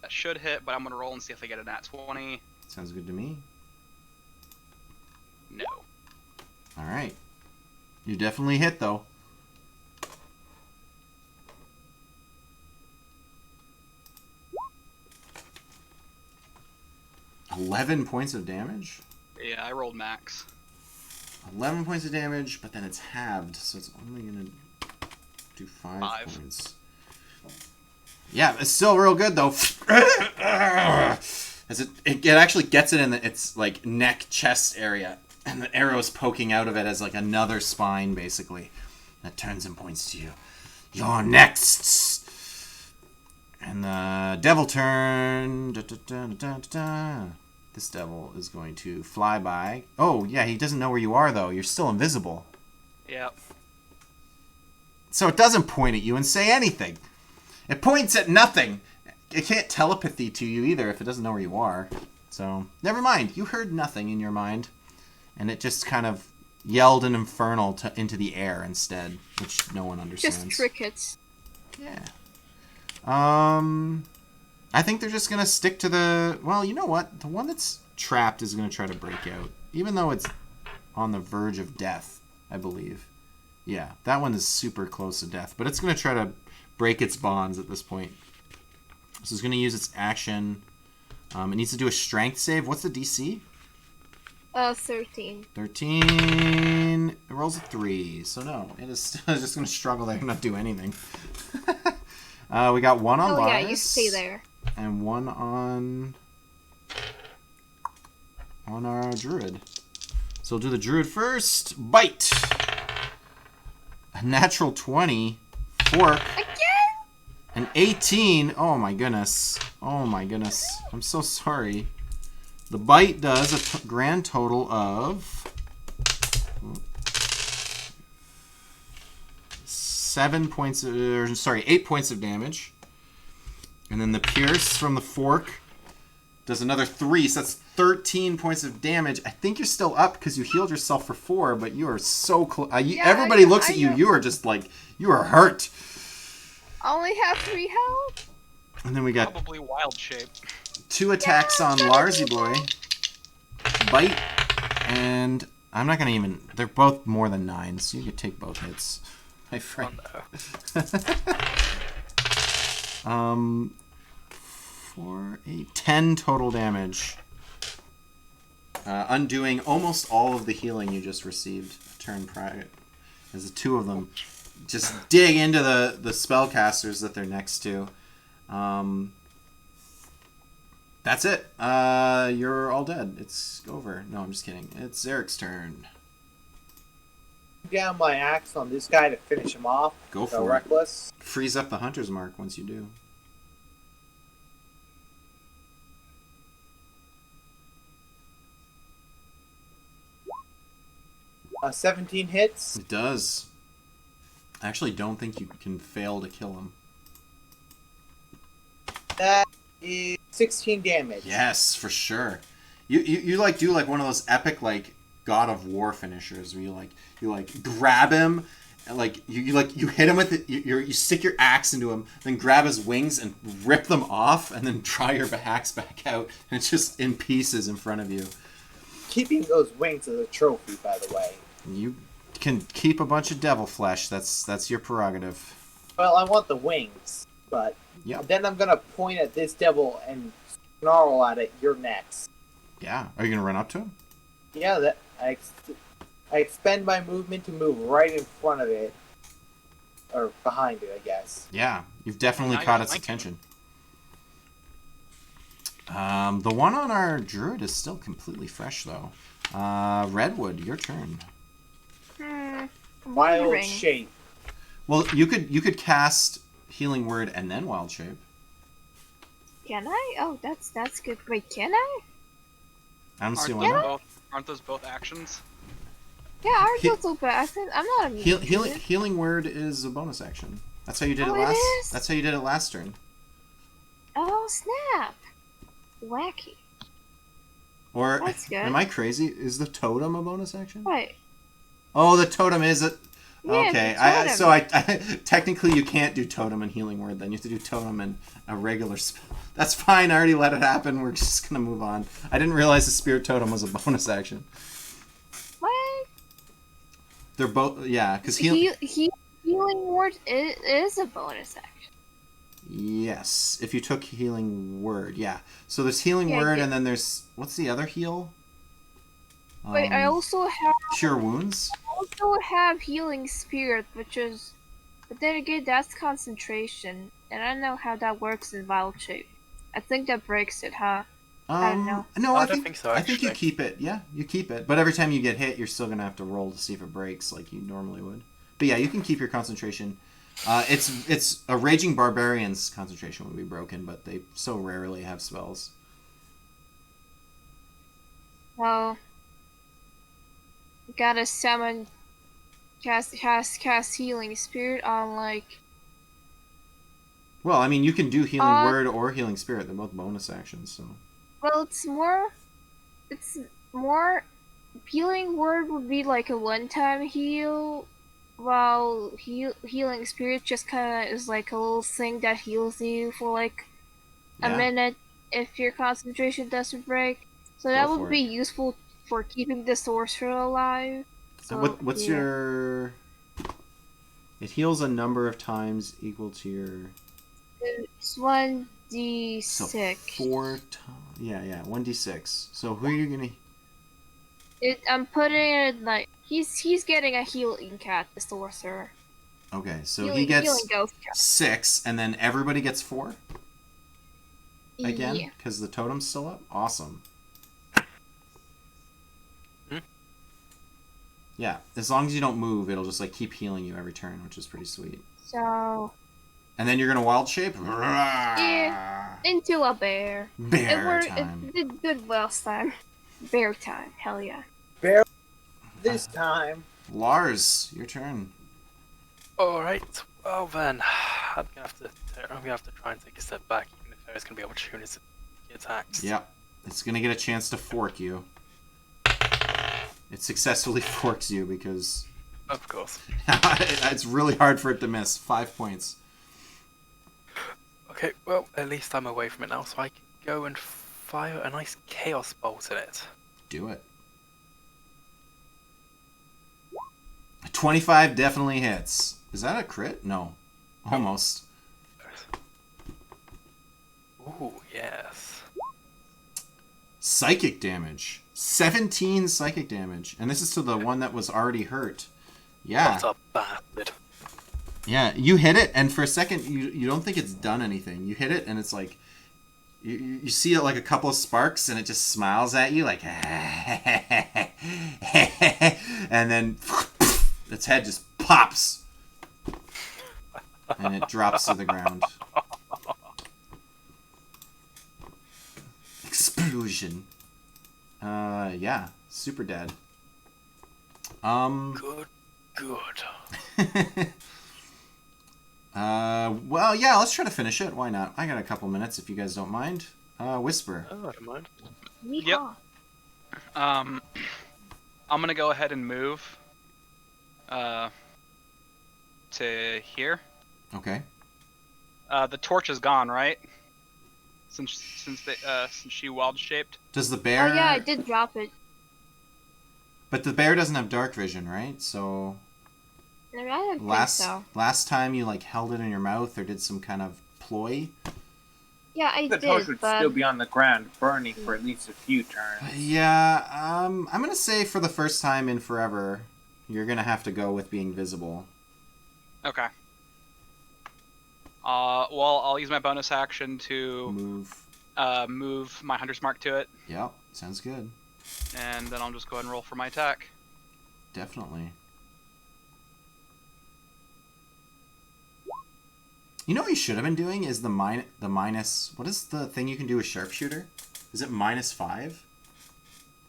That should hit, but I'm gonna roll and see if I get a nat 20. Sounds good to me. No. All right. You definitely hit, though. $11 points of damage? Yeah, I rolled max. 11 points of damage, but then it's halved, so it's only going to do 5 points. Yeah, it's still real good, though. As it actually gets it in its like neck, chest area, and the arrow is poking out of it as like another spine, basically. That turns and points to you. You're next! And the devil turn. This devil is going to fly by. Oh, yeah, he doesn't know where you are, though. You're still invisible. Yep. So it doesn't point at you and say anything. It points at nothing. It can't telepathy to you either if it doesn't know where you are. So, never mind. You heard nothing in your mind. And it just kind of yelled an infernal into the air instead, which no one understands. Just crickets. Yeah. I think they're just going to stick to the... Well, you know what? The one that's trapped is going to try to break out. Even though it's on the verge of death. I believe. Yeah, that one is super close to death, but it's going to try to break its bonds at this point. So it's going to use its action. It needs to do a strength save. What's the DC? 13. 13. It rolls a 3, so no. It is still just going to struggle there and not do anything. We got one on Lars. Oh yeah, you stay there. And one on our druid. So we'll do the druid first. Bite. A natural 20. Fork. Again? An 18. Oh my goodness. Oh my goodness. I'm so sorry. The bite does a grand total of 8 points of damage. And then the pierce from the fork does another 3, so that's 13 points of damage. I think you're still up because you healed yourself for 4, but you are so close. Everybody looks at you. You are just like, you are hurt. I only have 3 health. And then we got Probably wild shape. 2 attacks on Larsy Boy. Bite. And I'm not going to even... They're both more than 9, so you could take both hits. My friend. Oh, no. 4, 8, 10 total damage. Undoing almost all of the healing you just received. Turn prior. As the 2 of them just dig into the spellcasters that they're next to. That's it. You're all dead. It's over. No, I'm just kidding. It's Eric's turn. Down my axe on this guy to finish him off. Go So for it. reckless. Freeze up the hunter's mark once you do. Uh, 17 hits. It does. I actually don't think you can fail to kill him. That is 16 damage. Yes, for sure. You like do like one of those epic like God of War finishers where you grab him and you hit him with it, you stick your axe into him, then grab his wings and rip them off, and then dry your axe back out, and it's just in pieces in front of you. Keeping those wings as a trophy, by the way. You can keep a bunch of devil flesh. That's your prerogative. Well, I want the wings, but Yep. then I'm gonna point at this devil and snarl at it. You're next. Yeah. Are you gonna run up to him? Yeah, that I expend my movement to move right in front of it, or behind it, I guess. Yeah. You've definitely Now caught you're its flanking. attention. The one on our druid is still completely fresh though. Redwood, your turn. I'm Wild wondering. shape. Well, you could cast Healing Word and then Wild Shape. Can I? Oh, that's good. Wait, can I? I don't see Aren't why those not. both, aren't those both actions? Yeah, our He- guild's open. I'm not immune. to it. Healing Word is a bonus action. That's how you did Oh, it it last. is? That's how you did it last turn. Oh snap! Wacky. Or That's good. am I crazy? Is the totem a bonus action? Wait. Oh, the totem is a. Yeah, Okay, the totem. I technically you can't do totem and healing word. Then you have to do totem and a regular spell. That's fine. I already let it happen. We're just gonna move on. I didn't realize the spirit totem was a bonus action. What? They're both because Healing word is a bonus action. Yes, if you took healing word, yeah. So there's healing Yeah, word, yeah. and then there's what's the other heal? Wait, I also Cure wounds. have healing spirit, which is, but then again, that's concentration, and I don't know how that works in wild shape. I think that breaks it, huh? I don't know. No, I I don't think so, I think you actually. keep it. Yeah, you keep it. But every time you get hit, you're still gonna have to roll to see if it breaks, like you normally would. But yeah, you can keep your concentration. It's a raging barbarian's concentration would be broken, but they so rarely have spells. Well, gotta summon, cast healing spirit on like. Well, I mean, you can do healing Uh, word or healing spirit. They're both bonus actions, so. Well, it's more. Healing word would be like a one-time heal, while healing spirit just kind of is like a little thing that heals you for like a Yeah. minute if your concentration doesn't break. So that Go would for be it. useful for keeping the sorcerer alive. So, What's yeah. your... It heals a number of times equal to your... It's 1d6. So 4 times... Yeah, 1d6. So who are you gonna... I'm putting it like he's getting a healing cat, the sorcerer. Okay, so Healing, he gets healing ghost cat. 6, and then everybody gets 4? Again? Yeah. Because the totem's still up? Awesome. Yeah, as long as you don't move, it'll just like keep healing you every turn, which is pretty sweet. So And then you're gonna wild shape? yeah, into a bear. Bear time. It did good last time. Bear time, hell yeah. Bear this time. Lars, your turn. Alright, well then, I'm gonna have to try and take a step back, even if there's gonna be opportunities to get attacked. Yep. It's gonna get a chance to fork you. It successfully forks you because Of course. it's really hard for it to miss. 5 points. Okay, well, at least I'm away from it now, so I can go and fire a nice chaos bolt at it. Do it. 25 definitely hits. Is that a crit? No. Almost. Ooh, yes. Psychic damage. 17 psychic damage. And this is to the one that was already hurt. Yeah. What a bastard. Yeah, you hit it, and for a second, you don't think it's done anything. You hit it, and it's like... You see it like a couple of sparks, and it just smiles at you, like... and then... its head just pops. And it drops to the ground. Explosion. Yeah. Super dead. Good. Well, yeah, let's try to finish it. Why not? I got a couple minutes if you guys don't mind. Whisper. Oh, I don't mind. Yeehaw. I'm gonna go ahead and move to here. Okay. The torch is gone, right? Since she wild shaped. Does the bear... Oh yeah, I did drop it. But the bear doesn't have dark vision, right? So... I don't think so. Last time you like held it in your mouth or did some kind of ploy. Yeah, I The did, torch would but still be on the ground, burning for at least a few turns. Yeah, I'm gonna say for the first time in forever, you're gonna have to go with being visible. Okay. Well, I'll use my bonus action to move my Hunter's Mark to it, Yep, sounds good. and then I'll just go ahead and roll for my attack. Definitely. You know what you should have been doing is the minus... What is the thing you can do with sharpshooter? Is it -5?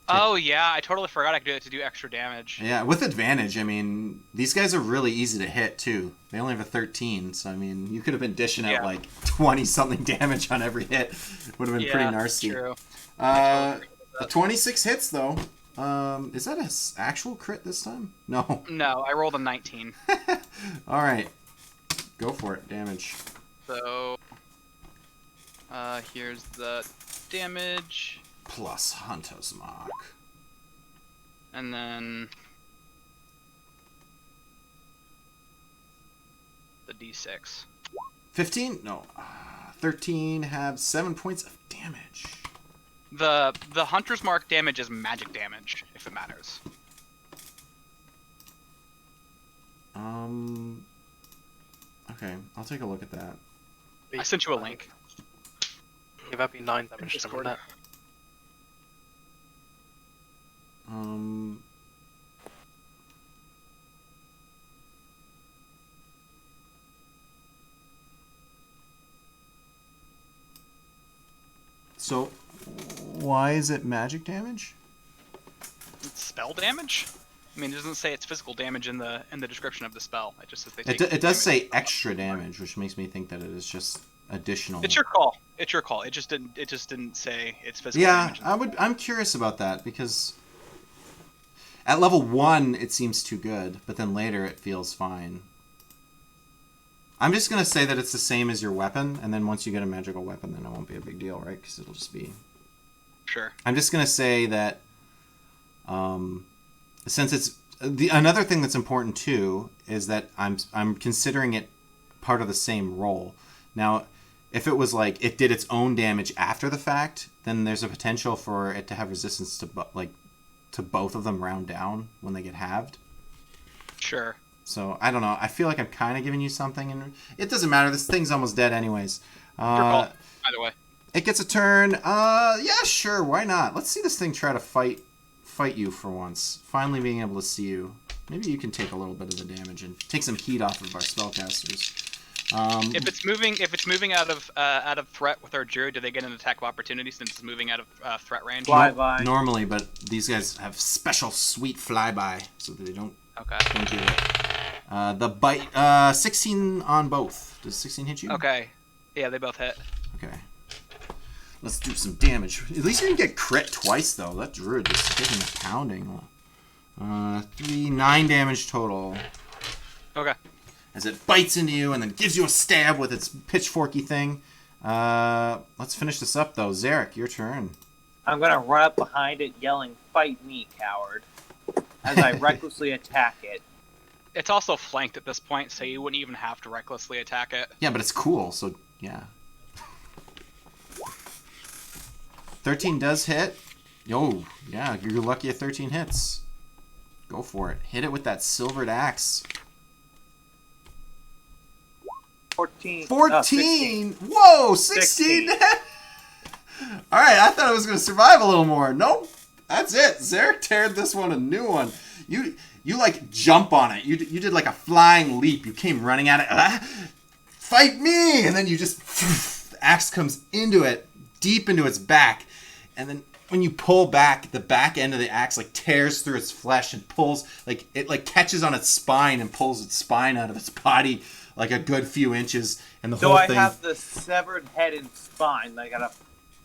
Oh yeah, I totally forgot I could do it to do extra damage. Yeah, with advantage. I mean, these guys are really easy to hit, too. They only have a 13, so, I mean, you could have been dishing out, like, 20-something damage on every hit. Would have been pretty nasty. True. The 26 hits, though. Is that an actual crit this time? No. No, I rolled a 19. All right. Go for it. Damage. So, here's the damage, Plus Hunter's Mark. and then the d6. 15? No. 13 have 7 points of damage. The Hunter's Mark damage is magic damage, if it matters. Okay, I'll take a look at that. I sent you a link. Yeah, that'd be 9 damage. Discord. That. So, why is it magic damage? It's spell damage? I mean, it doesn't say it's physical damage in the description of the spell. It just says they take. It does damage. say extra damage, which makes me think that it is just additional. It's your call. It's your call. It just didn't say it's physical Yeah, damage. I'm curious about that because at level 1 it seems too good, but then later it feels fine. I'm just gonna say that it's the same as your weapon, and then once you get a magical weapon, then it won't be a big deal, right? Because it'll just be. Sure. I'm just gonna say that since it's Another thing that's important too is that I'm considering it part of the same roll. Now, if it was like it did its own damage after the fact, then there's a potential for it to have resistance to both of them round down when they get halved. Sure. So I don't know. I feel like I'm kind of giving you something, and it doesn't matter. This thing's almost dead anyways. Your call. Either way. It gets a turn. Yeah, sure. Why not? Let's see this thing try to fight you for once. Finally being able to see you. Maybe you can take a little bit of the damage and take some heat off of our spellcasters. If it's moving out of threat with our Druid, do they get an attack of opportunity since it's moving out of threat range? Flyby. Normally, but these guys have special sweet flyby, so that they don't. Okay. Don't do it. The bite. 16 on both. Does 16 hit you? Okay. Yeah, they both hit. Okay. Let's do some damage. At least you didn't get crit twice, though. That druid is taking a pounding. 9 damage total. Okay. As it bites into you and then gives you a stab with its pitchforky thing. Let's finish this up, though. Zarek, your turn. I'm gonna run up behind it, yelling, "Fight me, coward!" as I recklessly attack it. It's also flanked at this point, so you wouldn't even have to recklessly attack it. Yeah, but it's cool, so yeah. 13 does hit. Yo, yeah, you're lucky at 13 hits. Go for it. Hit it with that silvered axe. 14. 14! Whoa, 16! Alright, I thought I was going to survive a little more. Nope. That's it. Zarek teared this one a new one. You like jump on it. You did like a flying leap. You came running at it. Fight me! And then you just... The axe comes into it, deep into its back. And then when you pull back, the back end of the axe like tears through its flesh and pulls... Like it like catches on its spine and pulls its spine out of its body like a good few inches. And the whole thing... So I have the severed head and spine like an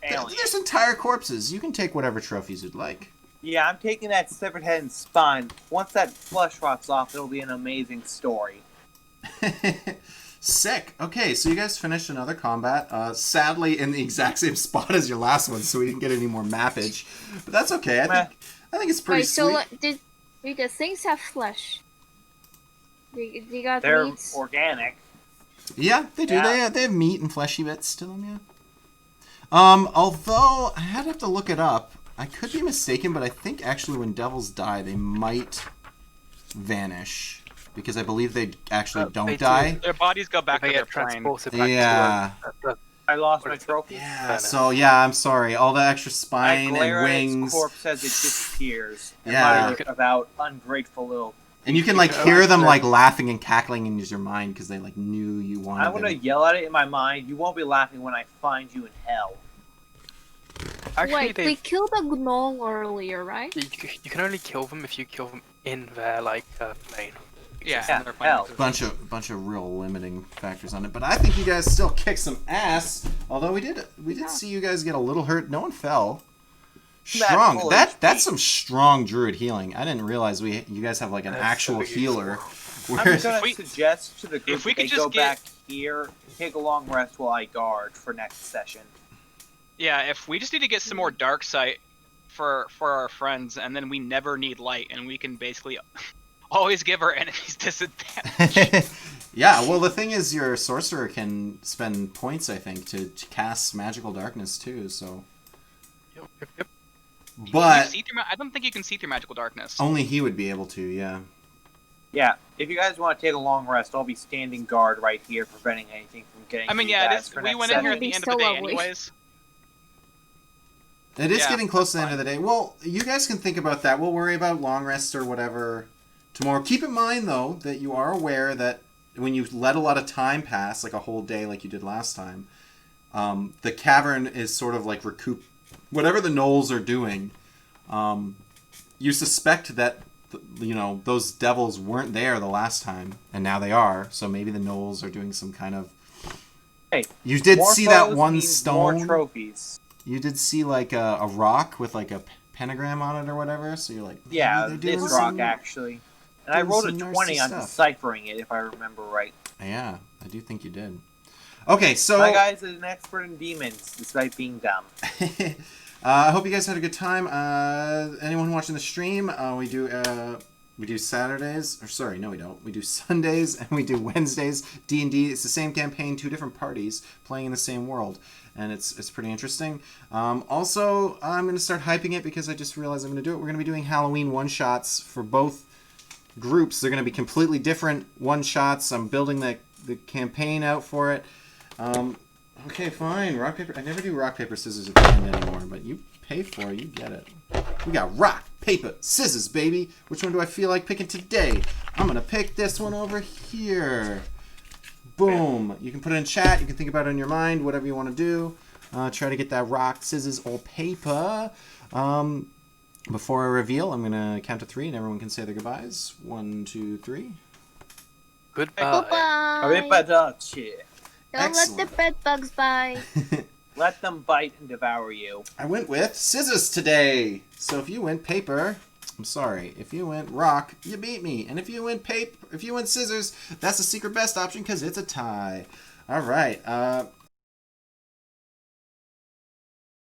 alien. There's entire corpses. You can take whatever trophies you'd like. Yeah, I'm taking that severed head and spine. Once that flesh rots off, it'll be an amazing story. Sick. Okay, so you guys finished another combat. Sadly, in the exact same spot as your last one, so we didn't get any more mappage. But that's okay. I think it's pretty Wait, sweet. so did the things have flesh? They got They're meats? organic. Yeah, they do. Yeah. They have meat and fleshy bits to them. Yeah. Although I'd have to look it up. I could be mistaken, but I think actually when devils die, they might vanish. Because I believe they actually don't die. Their bodies go back to They their get plane. transported back Yeah. to I lost my trophy. Yeah, so yeah, I'm sorry. All the extra I spine glare and at its wings. corpse as it disappears. And Yeah. mutter about ungrateful little... And you can like hear them like laughing and cackling in your mind because they like knew you wanted I'm gonna them. yell at it in my mind. You won't be laughing when I find you in hell. Actually, Wait, they killed a gnome earlier, right? you can only kill them if you kill them in their like plane. Yeah, Yeah, and their plane hell. exists. Bunch of real limiting factors on it, but I think you guys still kick some ass. Although we did see you guys get a little hurt. No one fell. Strong. full That's HP. some strong druid healing. I didn't realize you guys have like an actual healer. I'm Whereas- gonna we- suggest to the group if we that they could go just get- back here and take a long rest while I guard for next session. Yeah, if we just need to get some more dark sight for our friends, and then we never need light, and we can basically always give our enemies disadvantage. Yeah, well the thing is your sorcerer can spend points I think to cast magical darkness too, so Yep. but See through I don't think you can see through magical darkness. only he would be able to, yeah. Yeah, if you guys want to take a long rest, I'll be standing guard right here, preventing anything from getting. I mean, to you yeah, it guys is, for we next went in here at session. the That'd end be of the so day lovely. anyways. It is Yeah, getting close to the end fine. of the day. Well, you guys can think about that. We'll worry about long rest or whatever tomorrow. Keep in mind, though, that you are aware that when you let a lot of time pass, like a whole day like you did last time, the cavern is sort of like recoup... Whatever the gnolls are doing, you suspect that, those devils weren't there the last time, and now they are. So maybe the gnolls are doing some kind of... Hey, you did more see that foes one means stone... More trophies. You did see like a rock with like a pentagram on it or whatever, so you're like, maybe Yeah, they're this doing rock some- actually. And I doing rolled a some 20 Narcy on stuff. deciphering it, if I remember right. Yeah, I do think you did. Okay, so My guy's an expert in demons, despite being dumb. I hope you guys had a good time. Anyone watching the stream, we do We do Saturdays, or sorry, no we don't. We do Sundays and we do Wednesdays. D&D, it's the same campaign, 2 different parties playing in the same world. And it's pretty interesting. Also, I'm going to start hyping it because I just realized I'm going to do it. We're going to be doing Halloween one-shots for both groups. They're going to be completely different one-shots. I'm building the campaign out for it. Okay, fine. Rock, paper. I never do rock, paper, scissors at the end anymore, but you pay for it. You get it. We got rock, paper, scissors, baby. Which one do I feel like picking today? I'm going to pick this one over here. Boom. You can put it in chat. You can think about it in your mind, whatever you want to do. Try to get that rock, scissors, or paper. Before I reveal, I'm going to count to 3 and everyone can say their goodbyes. 1, 2, 3. Goodbye. Arrivederci. Don't let the bed bugs bite. Let them bite and devour you. I went with scissors today. So if you went paper, I'm sorry. If you went rock, you beat me. And if you went scissors, that's the secret best option because it's a tie. All right.